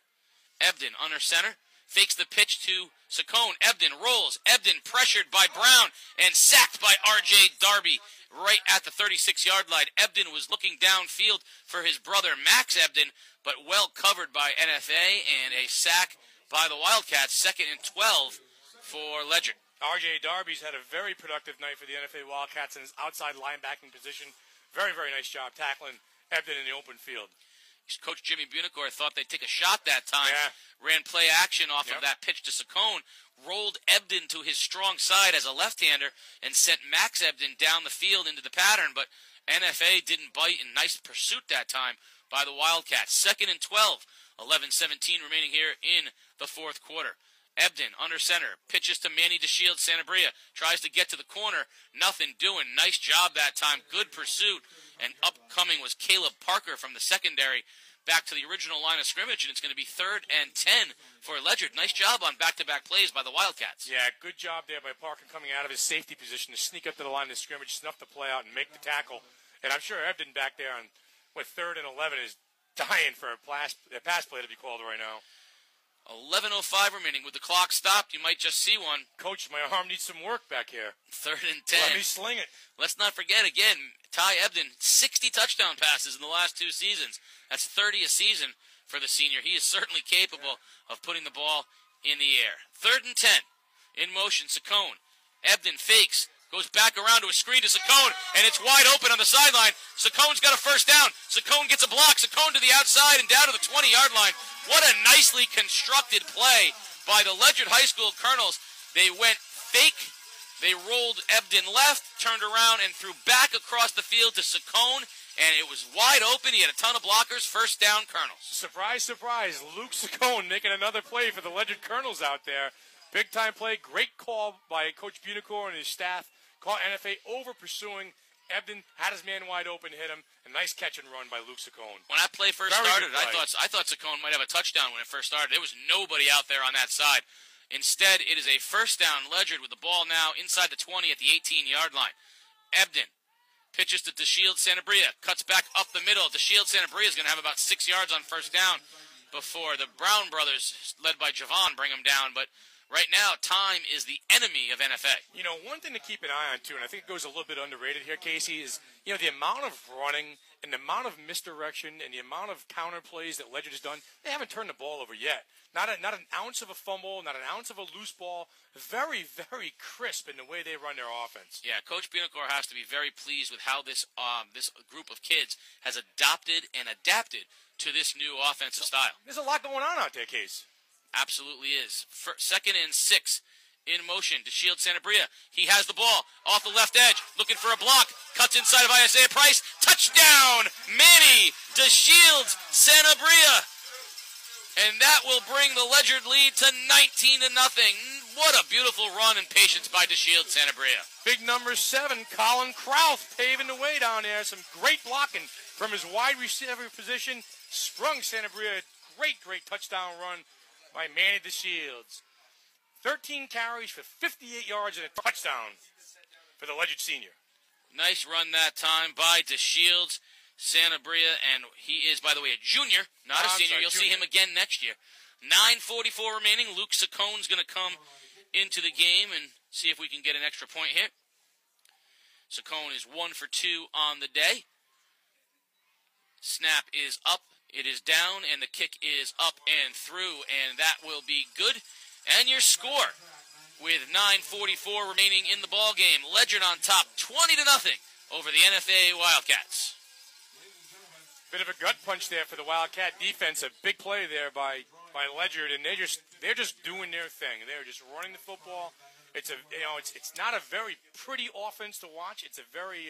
Ebden under center. Fakes the pitch to Saccone. Ebden rolls. Ebden pressured by Brown and sacked by R.J. Darby right at the 36-yard line. Ebden was looking downfield for his brother Max Ebden, but well covered by NFA, and a sack by the Wildcats. 2nd and 12 for Ledyard. R.J. Darby's had a very productive night for the NFA Wildcats in his outside linebacking position. Very, very nice job tackling Ebden in the open field. Coach Jimmy Bunicor thought they'd take a shot that time. Yeah. Ran play action off of that pitch to Saccone. Rolled Ebden to his strong side as a left-hander and sent Max Ebden down the field into the pattern. But NFA didn't bite, and nice pursuit that time by the Wildcats. 2nd and 12. 11-17 remaining here in the fourth quarter. Ebden under center, pitches to Manny DeShields. Sanabria tries to get to the corner, nothing doing. Nice job that time, good pursuit, and upcoming was Caleb Parker from the secondary back to the original line of scrimmage, and it's going to be 3rd and 10 for Ledyard. Nice job on back-to-back plays by the Wildcats. Yeah, good job there by Parker coming out of his safety position to sneak up to the line of scrimmage, snuff the play out, and make the tackle. And I'm sure Ebden back there on 3rd and 11 is dying for a pass play to be called right now. 11:05 remaining. With the clock stopped, you might just see one. Coach, my arm needs some work back here. 3rd and 10. Let me sling it. Let's not forget, again, Ty Ebden, 60 touchdown passes in the last 2 seasons. That's 30 a season for the senior. He is certainly capable of putting the ball in the air. 3rd and 10. In motion, Saccone. Ebden fakes. Goes back around to a screen to Saccone, and it's wide open on the sideline. Saccone's got a first down. Saccone gets a block. Saccone to the outside and down to the 20-yard line. What a nicely constructed play by the Ledyard High School Colonels. They went fake. They rolled Ebden left, turned around, and threw back across the field to Saccone, and it was wide open. He had a ton of blockers. First down, Colonels. Surprise, surprise. Luke Saccone making another play for the Ledyard Colonels out there. Big-time play. Great call by Coach Bunicor and his staff. Caught NFA over pursuing. Ebden had his man wide open, hit him. A nice catch and run by Luke Saccone. When that play first started, I thought Saccone might have a touchdown when it first started. There was nobody out there on that side. Instead, it is a first down. Ledyard with the ball now inside the 20 at the 18-yard line. Ebden pitches to DeShields. Sanabria cuts back up the middle. DeShields. Sanabria is going to have about 6 yards on first down before the Brown brothers, led by Javon, bring him down. But right now, time is the enemy of NFA. You know, one thing to keep an eye on, too, and I think it goes a little bit underrated here, Casey, is, you know, the amount of running and the amount of misdirection and the amount of counter plays that Ledyard has done. They haven't turned the ball over yet. Not an ounce of a fumble, not an ounce of a loose ball. Very, very crisp in the way they run their offense. Yeah, Coach Bunicor has to be very pleased with how this group of kids has adopted and adapted to this new offensive style. There's a lot going on out there, Case. Absolutely is. 2nd and 6 in motion. DeShields. Sanabria. He has the ball off the left edge, looking for a block. Cuts inside of Isaiah Price. Touchdown, Manny DeShields. Sanabria. And that will bring the Ledyard lead to 19-0. What a beautiful run and patience by DeShields. Sanabria. Big number 7, Colin Krauth, paving the way down there. Some great blocking from his wide receiver position. Sprung Sanabria. Great touchdown run by Manny DeShields. 13 carries for 58 yards and a touchdown for the Ledyard senior. Nice run that time by DeShields. Sanabria, and he is, by the way, a junior, not a senior. You'll see him again next year. 9:44 remaining. Luke Saccone's going to come into the game and see if we can get an extra point here. Saccone is 1 for 2 on the day. Snap is up. It is down, and the kick is up and through, and that will be good. And your score, with 9:44 remaining in the ball game, Ledyard on top, 20-0 over the NFA Wildcats. Bit of a gut punch there for the Wildcat defense. A big play there by Ledyard, and they're just doing their thing. They're just running the football. It's not a very pretty offense to watch. It's a very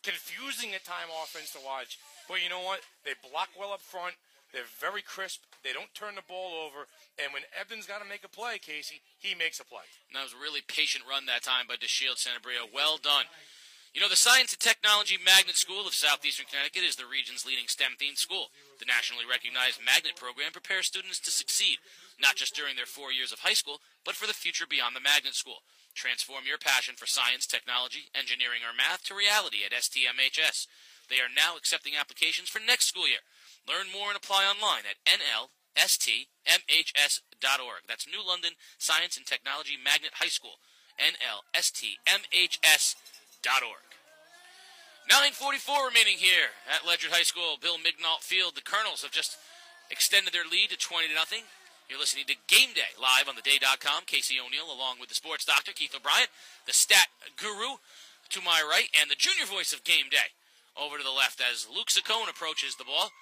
confusing at time offense to watch. But you know what? They block well up front. They're very crisp. They don't turn the ball over. And when Ebden's got to make a play, Casey, he makes a play. And that was a really patient run that time by DeShields. Sanabria. Well done. You know, the Science and Technology Magnet School of Southeastern Connecticut is the region's leading STEM-themed school. The nationally recognized Magnet program prepares students to succeed, not just during their 4 years of high school, but for the future beyond the Magnet School. Transform your passion for science, technology, engineering, or math to reality at STMHS. They are now accepting applications for next school year. Learn more and apply online at nlstmhs.org. That's New London Science and Technology Magnet High School, nlstmhs.org. 9:44 remaining here at Ledyard High School, Bill Mignault Field. The Colonels have just extended their lead to 20-0. You're listening to Game Day live on theday.com. Casey O'Neill along with the sports doctor, Keith O'Brien, the stat guru to my right, and the junior voice of Game Day over to the left as Luke Saccone approaches the ball.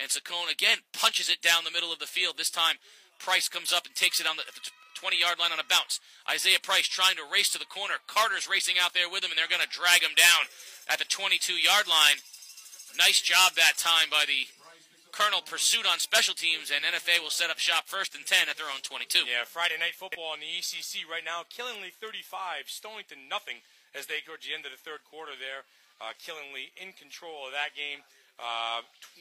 And Saccone again punches it down the middle of the field. This time Price comes up and takes it on the 20-yard line on a bounce. Isaiah Price trying to race to the corner. Carter's racing out there with him, and they're going to drag him down at the 22-yard line. Nice job that time by the Colonel pursuit on special teams, and NFA will set up shop 1st and 10 at their own 22. Yeah, Friday night football in the ECC right now. Killingly 35, Stonington nothing as they go to the end of the third quarter there. Killingly in control of that game.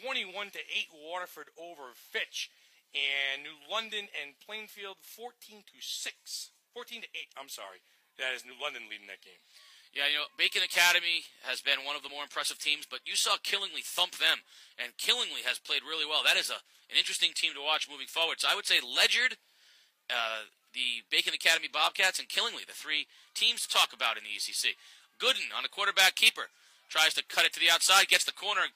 21-8 Waterford over Fitch. And New London and Plainfield 14-6. 14-8, I'm sorry. That is New London leading that game. Yeah, Bacon Academy has been one of the more impressive teams, but you saw Killingly thump them, and Killingly has played really well. That is an interesting team to watch moving forward. So I would say Ledyard, the Bacon Academy Bobcats, and Killingly, the 3 teams to talk about in the ECC. Gooden on a quarterback keeper. Tries to cut it to the outside, gets the corner.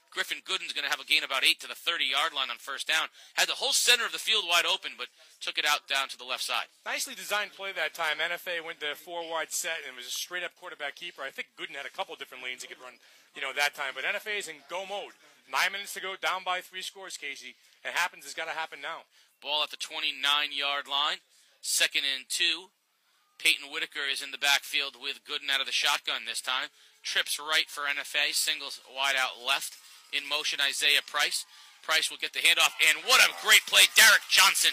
Griffin Gooden's going to have a gain about 8 to the 30-yard line on 1st down. Had the whole center of the field wide open, but took it out down to the left side. Nicely designed play that time. NFA went the 4-wide set, and it was a straight-up quarterback keeper. I think Gooden had a couple different lanes he could run, that time. But NFA is in go mode. 9 minutes to go, down by 3 scores, Casey. It happens. It's got to happen now. Ball at the 29-yard line. 2nd and 2. Peyton Whitaker is in the backfield with Gooden out of the shotgun this time. Trips right for NFA. Singles wide out left. In motion, Isaiah Price. Price will get the handoff, and what a great play, Derek Johnson.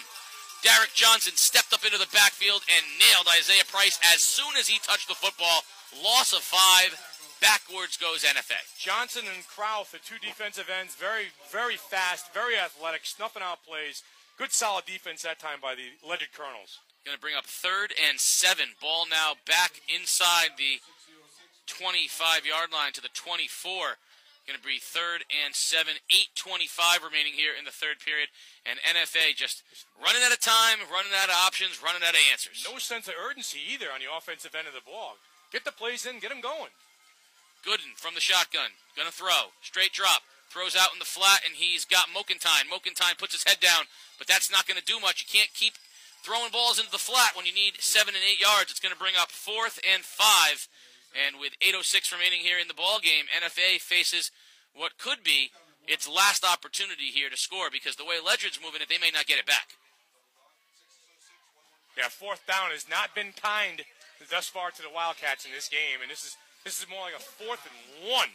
Derek Johnson stepped up into the backfield and nailed Isaiah Price as soon as he touched the football. Loss of 5. Backwards goes NFA. Johnson and Krauth, the 2 defensive ends, very, very fast, very athletic, snuffing out plays. Good, solid defense that time by the Ledyard Colonels. Going to bring up 3rd and 7. Ball now back inside the 25-yard line to the 24. Going to be 3rd and 7, 8:25 remaining here in the third period. And NFA just running out of time, running out of options, running out of answers. No sense of urgency either on the offensive end of the ball. Get the plays in, get them going. Gooden from the shotgun. Going to throw. Straight drop. Throws out in the flat, and he's got Mokentine. Mokentine puts his head down, but that's not going to do much. You can't keep throwing balls into the flat when you need 7 and 8 yards. It's going to bring up 4th and 5. And with 8:06 remaining here in the ball game, NFA faces what could be its last opportunity here to score, because the way Ledyard's moving it, they may not get it back. Yeah, 4th down has not been kind thus far to the Wildcats in this game, and this is more like a 4th and 1,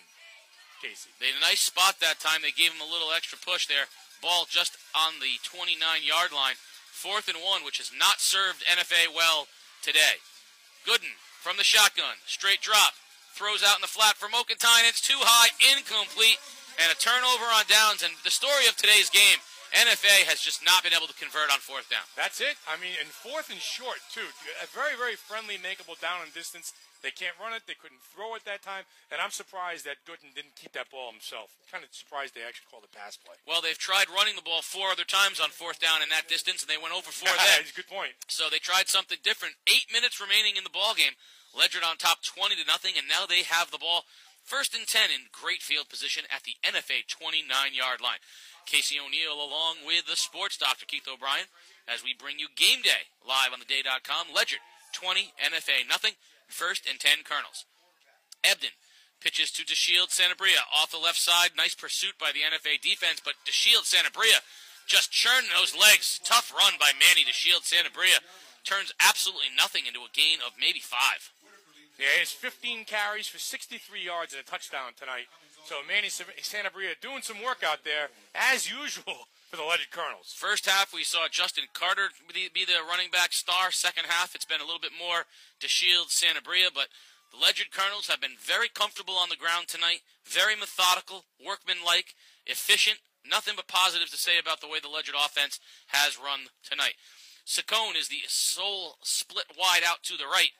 Casey. They had a nice spot that time. They gave him a little extra push there. Ball just on the 29-yard line. 4th and 1, which has not served NFA well today. Gooden from the shotgun, straight drop, throws out in the flat for Mokentine. It's too high, incomplete, and a turnover on downs. And the story of today's game, NFA has just not been able to convert on 4th down. That's it. I mean, and 4th and short, too. A very, very friendly, makeable down and distance. They can't run it. They couldn't throw it that time. And I'm surprised that Gooden didn't keep that ball himself. Kind of surprised they actually called a pass play. Well, they've tried running the ball 4 other times on 4th down in that distance, and they went over 4 then. That's a good point. So they tried something different. 8 minutes remaining in the ball game. Ledyard on top 20-0, and now they have the ball 1st and 10 in great field position at the NFA 29-yard line. Casey O'Neill along with the sports doctor, Keith O'Brien, as we bring you Game Day live on theday.com. Ledyard 20, NFA nothing. 1st and 10 Colonels. Ebden pitches to DeShield Santabria off the left side. Nice pursuit by the NFA defense, but DeShield Santabria just churning those legs. Tough run by Manny DeShield Santabria. Turns absolutely nothing into a gain of maybe 5. Yeah, it's 15 carries for 63 yards and a touchdown tonight. So Manny Santabria doing some work out there, as usual, for the Ledyard Colonels. First half, we saw Justin Carter be the running back star. Second half, it's been a little bit more DeShield Santabria, but the Ledyard Colonels have been very comfortable on the ground tonight, very methodical, workmanlike, efficient. Nothing but positives to say about the way the Ledyard offense has run tonight. Saccone is the sole split wide out to the right.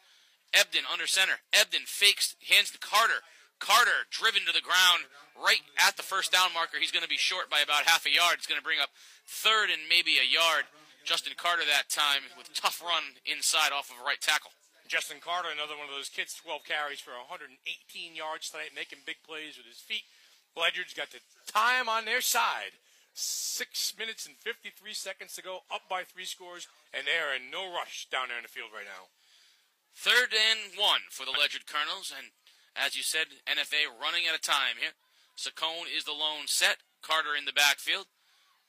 Ebden under center. Ebden fakes, hands to Carter. Carter driven to the ground right at the 1st down marker. He's going to be short by about half a yard. It's going to bring up 3rd and maybe a yard. Justin Carter that time with tough run inside off of right tackle. Justin Carter, another one of those kids, 12 carries for 118 yards tonight, making big plays with his feet. Ledyard's got the time on their side. 6 minutes and 53 seconds to go, up by 3 scores, and they're in no rush down there in the field right now. 3rd and 1 for the Ledyard Colonels, and as you said, NFA running out of time here. Saccone is the lone set. Carter in the backfield.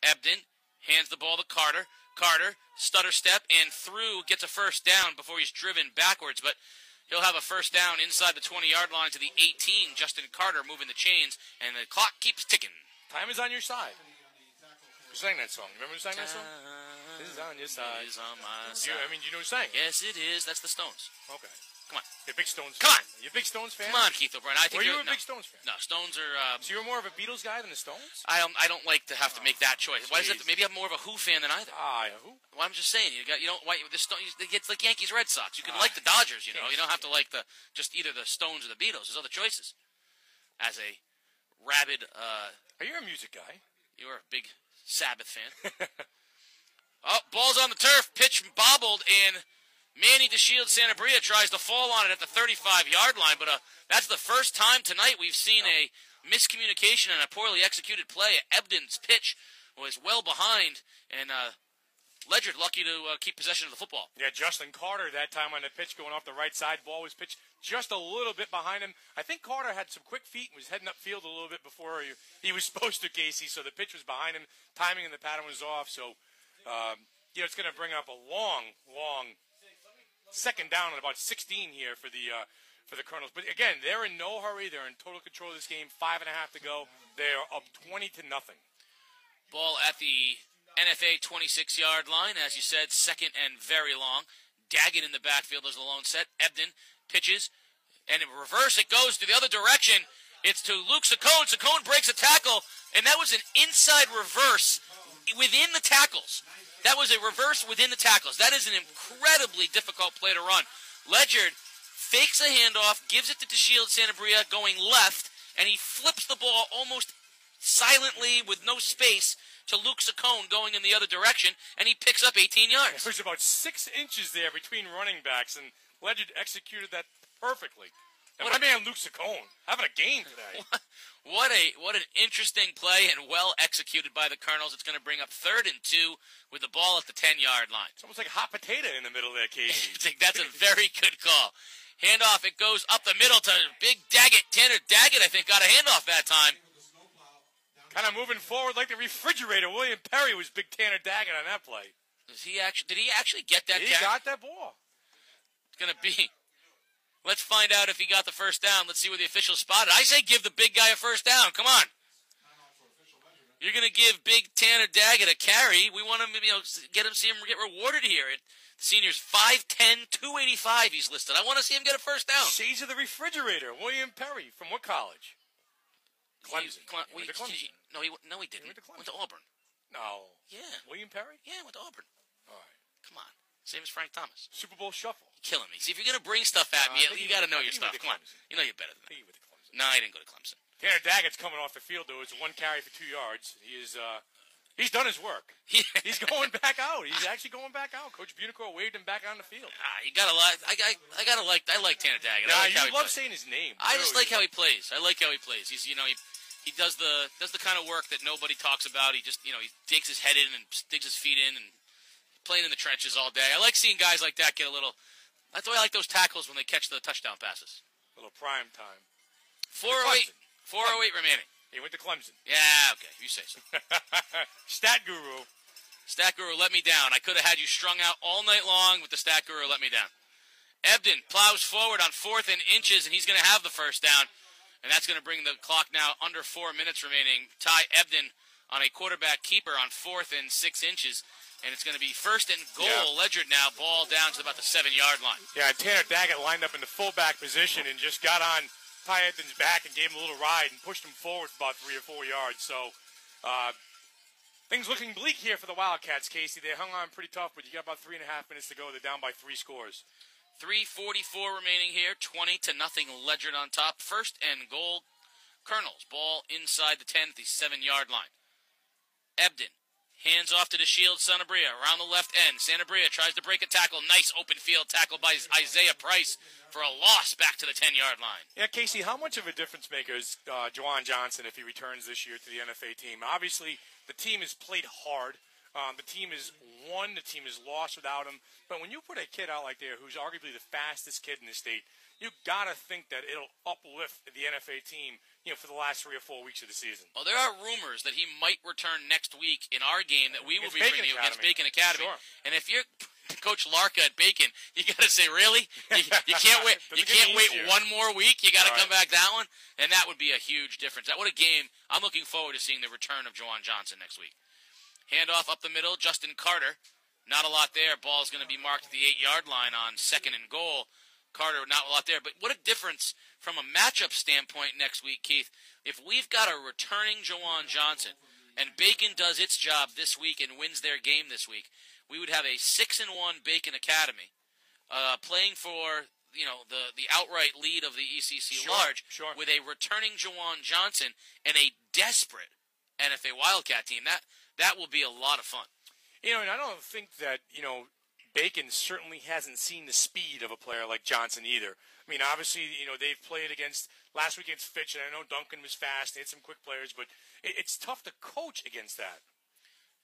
Ebden hands the ball to Carter. Carter, stutter step, and through, gets a 1st down before he's driven backwards, but he'll have a 1st down inside the 20-yard line to the 18. Justin Carter moving the chains, and the clock keeps ticking. Time is on your side. Who sang that song? Remember who sang that song? This is on your side. Is on my side. I mean, you know who sang it? Yes, it is. That's the Stones. Okay. Come on. You're a big Stones Come fan. on. You're a big Stones fan? Come on, Keith O'Brien. I think Were you a no. big Stones fan? No, Stones are... So you're more of a Beatles guy than the Stones? I don't like to have to make that choice. Why is it? Maybe I'm more of a Who fan than either. Who? Well, I'm just saying. It's like Yankees Red Sox. You can like the Dodgers. You don't have to like just either the Stones or the Beatles. There's other choices. As a rabid, Are you a music guy? you're a big Sabbath fan. Oh, ball's on the turf. Pitch bobbled, and Manny DeShields Santabria tries to fall on it at the 35-yard line. But that's the first time tonight we've seen a miscommunication and a poorly executed play. Ebden's pitch was well behind, and Ledyard lucky to keep possession of the football. Yeah, Justin Carter that time on the pitch going off the right side. Ball was pitched just a little bit behind him. I think Carter had some quick feet and was heading upfield a little bit before he was supposed to, Casey. So the pitch was behind him. Timing and the pattern was off. So, it's going to bring up a long second down at about 16 here for the Colonels. But again, they're in no hurry. They're in total control of this game. 5.5 to go. They're up 20-0. Ball at the NFA 26-yard line, as you said, second and very long. Daggett in the backfield as the lone set. Ebden pitches, and in reverse it goes to the other direction. It's to Luke Saccone. Saccone breaks a tackle, and that was an inside reverse within the tackles. That was a reverse within the tackles. That is an incredibly difficult play to run. Ledyard fakes a handoff, gives it to DeShields Santabria going left, and he flips the ball almost silently with no space to Luke Saccone going in the other direction, and he picks up 18 yards. There's about 6 inches there between running backs, and Ledyard executed that perfectly. And my man Luke Saccone having a game today. What an interesting play and well executed by the Colonels. It's going to bring up 3rd and 2 with the ball at the 10-yard line. It's almost like hot potato in the middle there, Casey. I think that's a very good call. Handoff, it goes up the middle to Big Daggett. Tanner Daggett, I think, got a handoff that time. Kind of moving forward like the refrigerator. William Perry was Big Tanner Daggett on that play. Did he actually get that He catch? got that ball. It's going to be... Let's find out if he got the first down. Let's see where the official spotted. I say give the big guy a first down. Come on. You're going to give Big Tanner Daggett a carry. We want him to see him get rewarded here. The senior's 5'10", 285 he's listed. I want to see him get a first down. Shades of the refrigerator. William Perry. From what college? Clemson. He went to Clemson. No, he didn't. He went to Auburn. No. Yeah. William Perry? Yeah, went to Auburn. All right. Come on. Same as Frank Thomas. Super Bowl shuffle. You're killing me. See, if you're going to bring stuff at me, you got to know your stuff. Come on. You know you're better than that. He went to Clemson. No, he didn't go to Clemson. Tanner Daggett's coming off the field, though. It's 1 carry for 2 yards. He's done his work. He's going back out. He's actually going back out. Coach Bunicor waved him back on the field. You gotta like. I like Tanner Daggett. Yeah, I like you love saying his name. I just like how he plays. I like how he plays. He's he does the kind of work that nobody talks about. He just he digs his head in and digs his feet in and playing in the trenches all day. I like seeing guys like that get a little. That's why I like those tackles when they catch the touchdown passes. A little prime time. 4:08 remaining. He went to Clemson. Yeah, okay, you say so. Stat Guru. Stat Guru let me down. I could have had you strung out all night long, but the Stat Guru let me down. Ebden plows forward on 4th and inches, and he's going to have the first down. And that's going to bring the clock now under 4 minutes remaining. Ty Ebden on a quarterback keeper on 4th and 6 inches. And it's going to be 1st and goal. Yeah. Ledyard now, ball down to about the 7-yard line. Yeah, and Tanner Daggett lined up in the fullback position and just got on Ty Ebden's back and gave him a little ride and pushed him forward for about 3 or 4 yards. So things looking bleak here for the Wildcats, Casey. They hung on pretty tough, but you got about 3.5 minutes to go. They're down by 3 scores. 3:44 remaining here, 20-0 Ledyard on top. 1st and goal, Colonels. Ball inside the 10 at the 7-yard line. Ebden hands off to DeShields Santabria around the left end. Santabria tries to break a tackle. Nice open field tackle by Isaiah Price for a loss back to the 10-yard line. Yeah, Casey, how much of a difference maker is Juwan Johnson if he returns this year to the NFA team? Obviously, the team has played hard. The team has won. The team has lost without him. But when you put a kid out like there who's arguably the fastest kid in the state, you got to think that it'll uplift the NFA team, for the last 3 or 4 weeks of the season. Well, there are rumors that he might return next week in our game that we will be Bacon bringing you Academy. against Bacon Academy. Sure. And if you're Coach Larka at Bacon, you got to say, really? You can't wait. You can't wait one more week. You got to come back that one, and that would be a huge difference. What a game! I'm looking forward to seeing the return of Juwan Johnson next week. Handoff up the middle, Justin Carter. Not a lot there. Ball's going to be marked at the 8-yard line on 2nd and goal. Carter, not a lot there. But what a difference from a matchup standpoint next week, Keith. If we've got a returning Jawan Johnson and Bacon does its job this week and wins their game this week, we would have a 6-1 Bacon Academy playing for the outright lead of the ECC Large with a returning Jawan Johnson and a desperate NFA Wildcat team. That will be a lot of fun. And I don't think that, Bacon certainly hasn't seen the speed of a player like Johnson either. I mean, obviously, they've played last week against Fitch, and I know Duncan was fast. They had some quick players, but it's tough to coach against that.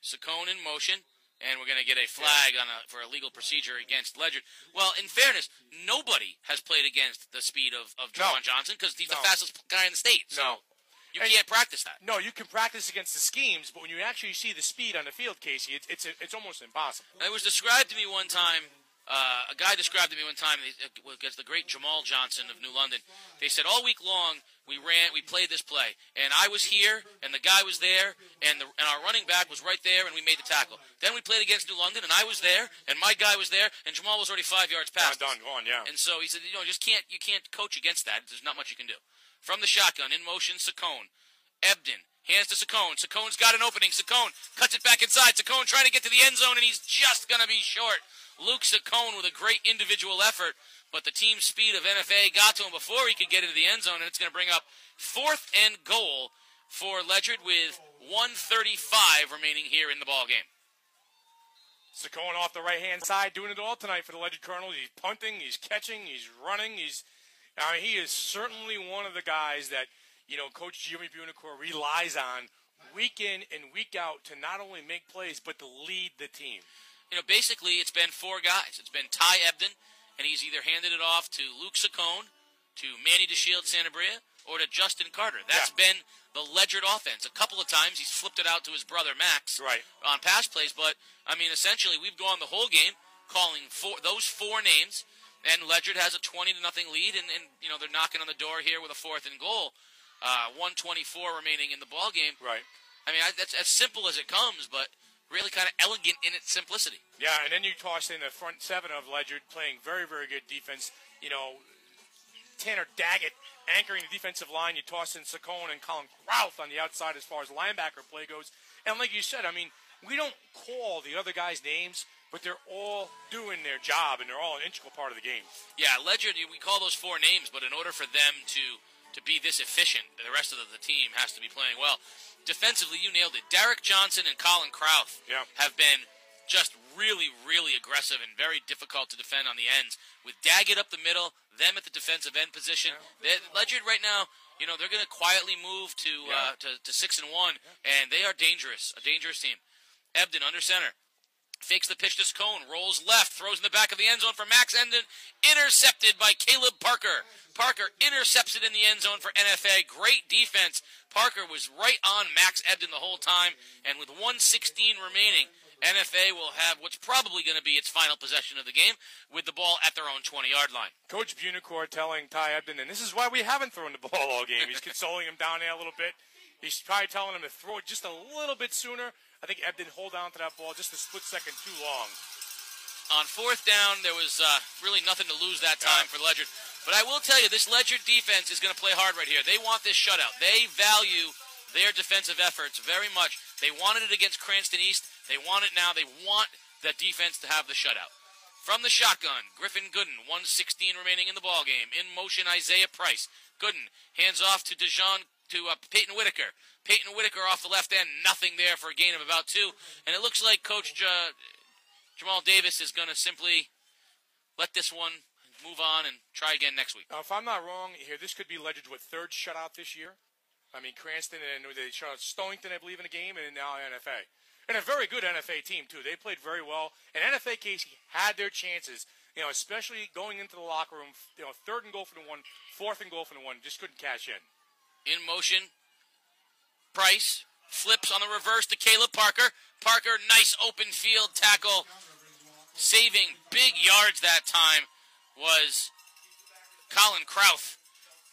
Saccone in motion, and we're going to get a flag for a legal procedure against Ledyard. Well, in fairness, nobody has played against the speed of Jawan Johnson because he's the fastest guy in the state. So you can't practice that. No, you can practice against the schemes, but when you actually see the speed on the field, Casey, it's almost impossible. It was described to me one time. A guy described to me one time against the great Jamal Johnson of New London. They said all week long we played this play, and I was here, and the guy was there, and our running back was right there, and we made the tackle. Then we played against New London, and I was there, and my guy was there, and Jamal was already 5 yards past. Done, gone, yeah. And so he said, you can't coach against that. There's not much you can do. From the shotgun, in motion, Saccone. Ebden, hands to Saccone. Saccone's got an opening. Saccone cuts it back inside. Saccone trying to get to the end zone, and he's just going to be short. Luke Saccone with a great individual effort, but the team speed of NFA got to him before he could get into the end zone, and it's going to bring up 4th and goal for Ledyard with 1:35 remaining here in the ball game. Saccone off the right-hand side, doing it all tonight for the Ledyard Colonels. He's punting, he's catching, he's running. He is certainly one of the guys that, Coach Jimmy Bunicore relies on week in and week out to not only make plays, but to lead the team. Basically it's been 4 guys. It's been Ty Ebden, and he's either handed it off to Luke Saccone, to Manny DeShield Santa Bria, or to Justin Carter. That's been the Ledyard offense. A couple of times he's flipped it out to his brother Max on pass plays, but, essentially we've gone the whole game calling those 4 names, and Ledyard has a 20-0 lead, and they're knocking on the door here with a 4th and goal. 1:24 remaining in the ball game. Right. That's as simple as it comes, but really kind of elegant in its simplicity. Yeah, and then you toss in the front 7 of Ledyard playing very, very good defense. Tanner Daggett anchoring the defensive line. You toss in Saccone and Colin Routh on the outside as far as linebacker play goes. And like you said, we don't call the other guys' names, but they're all doing their job, and they're all an integral part of the game. Yeah, Ledyard, we call those 4 names, but in order for them to be this efficient, the rest of the team has to be playing well. Defensively, you nailed it. Derek Johnson and Colin Routh have been just really, really aggressive and very difficult to defend on the ends. With Daggett up the middle, them at the defensive end position. Ledyard right now, they're going to quietly move to 6-1, and they are dangerous, a dangerous team. Ebden under center. Fakes the pitch to Saccone, rolls left, throws in the back of the end zone for Max Ebden, intercepted by Caleb Parker. Parker intercepts it in the end zone for NFA. Great defense. Parker was right on Max Ebden the whole time, and with 1:16 remaining, NFA will have what's probably going to be its final possession of the game with the ball at their own 20-yard line. Coach Bunicore telling Ty Ebden, and this is why we haven't thrown the ball all game. He's consoling him down there a little bit. He's probably telling him to throw it just a little bit sooner. I think Ebden hold on to that ball just a split second too long. On 4th down, there was really nothing to lose that time for Ledyard. But I will tell you, this Ledyard defense is going to play hard right here. They want this shutout. They value their defensive efforts very much. They wanted it against Cranston East. They want it now. They want the defense to have the shutout. From the shotgun, Griffin Gooden, 1:16 remaining in the ballgame. In motion, Isaiah Price. Gooden hands off to Peyton Whitaker. Peyton Whitaker off the left end, nothing there for a gain of about 2. And it looks like Coach Jamal Davis is going to simply let this one move on and try again next week. If I'm not wrong here, this could be Ledyard's 3rd shutout this year. Cranston, and they shut out Stonington, I believe, in a game, and now NFA. And a very good NFA team, too. They played very well. And NFA, Casey, had their chances, especially going into the locker room. 3rd and goal for the 1, 4th and goal for the 1, just couldn't cash in. In motion, Price flips on the reverse to Caleb Parker. Parker, nice open field tackle. Saving big yards that time was Colin Routh.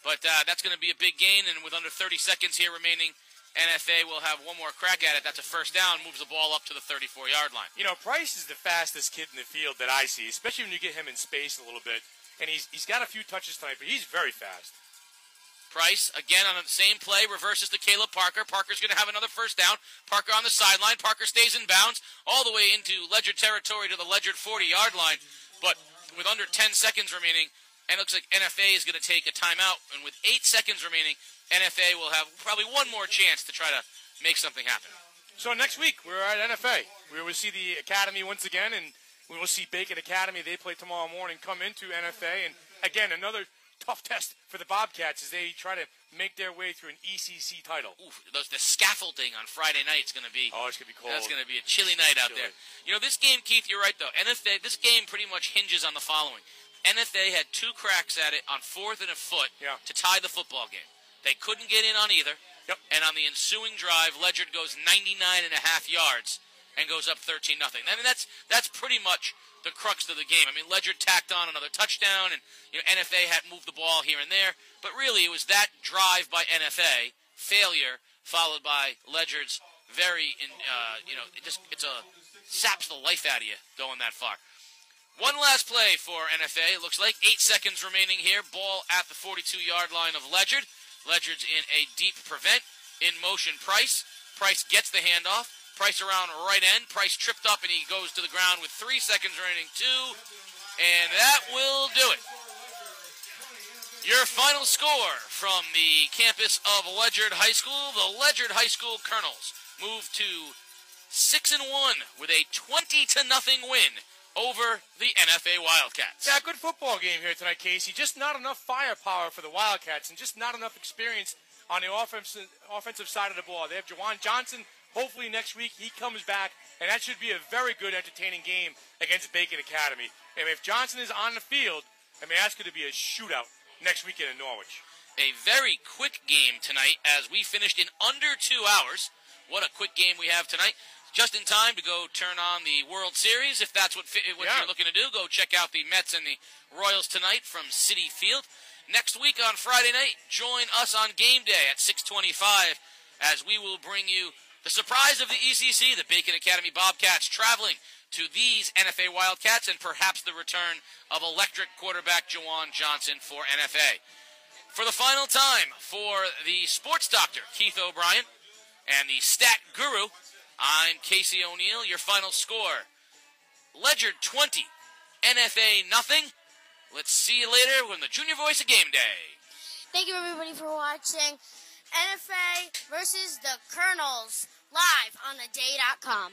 But that's going to be a big gain, and with under 30 seconds here remaining NFA will have one more crack at it. That's a first down, moves the ball up to the 34-yard line. You know, Price is the fastest kid in the field that I see, especially when you get him in space a little bit. And he's got a few touches tonight, but he's very fast. Price, again on the same play, reverses to Caleb Parker. Parker's going to have another first down. Parker on the sideline. Parker stays in bounds all the way into Ledyard territory to the Ledyard 40-yard line. But with under 10 seconds remaining, and it looks like NFA is going to take a timeout. And with 8 seconds remaining, NFA will have probably one more chance to try to make something happen. So next week, we're at NFA. We will see the Academy once again, and we will see Bacon Academy. They play tomorrow morning, come into NFA. And again, another tough test for the Bobcats as they try to make their way through an ECC title. Oof, the scaffolding on Friday night is going to be... Oh, it's going to be cold. That's going to be a chilly night out there. You know, this game, Keith, you're right, though. NFA, this game pretty much hinges on the following. NFA had 2 cracks at it on 4th and a foot to tie the football game. They couldn't get in on either. Yep. And on the ensuing drive, Ledyard goes 99.5 yards and goes up 13-0. I mean, that's pretty much the crux of the game. I mean, Ledyard tacked on another touchdown, and NFA had moved the ball here and there. But really, it was that drive by NFA, failure, followed by Ledyard's very, it saps the life out of you going that far. One last play for NFA. It looks like 8 seconds remaining here. Ball at the 42-yard line of Ledyard. Ledyard's in a deep prevent. In motion, Price. Price gets the handoff. Price around right end. Price tripped up, and he goes to the ground with 3 seconds remaining, 2. And that will do it. Your final score from the campus of Ledyard High School. The Ledyard High School Colonels move to 6-1 with a 20-0 win over the NFA Wildcats. Yeah, good football game here tonight, Casey. Just not enough firepower for the Wildcats and just not enough experience on the offensive side of the ball. They have Jawan Johnson. Hopefully next week he comes back, and that should be a very good, entertaining game against Bacon Academy. And if Johnson is on the field, I mean, that's going to be a shootout next weekend in Norwich. A very quick game tonight as we finished in under 2 hours. What a quick game we have tonight. Just in time to go turn on the World Series. If that's what you're looking to do, go check out the Mets and the Royals tonight from Citi Field. Next week on Friday night, join us on game day at 6:25 as we will bring you the surprise of the ECC, the Bacon Academy Bobcats traveling to these NFA Wildcats, and perhaps the return of electric quarterback Jawan Johnson for NFA. For the final time, for the sports doctor, Keith O'Brien, and the stat guru, I'm Casey O'Neill. Your final score, Ledyard 20, NFA nothing. Let's see you later when the Junior Voice of Game Day. Thank you, everybody, for watching NFA versus the Colonels live on theday.com.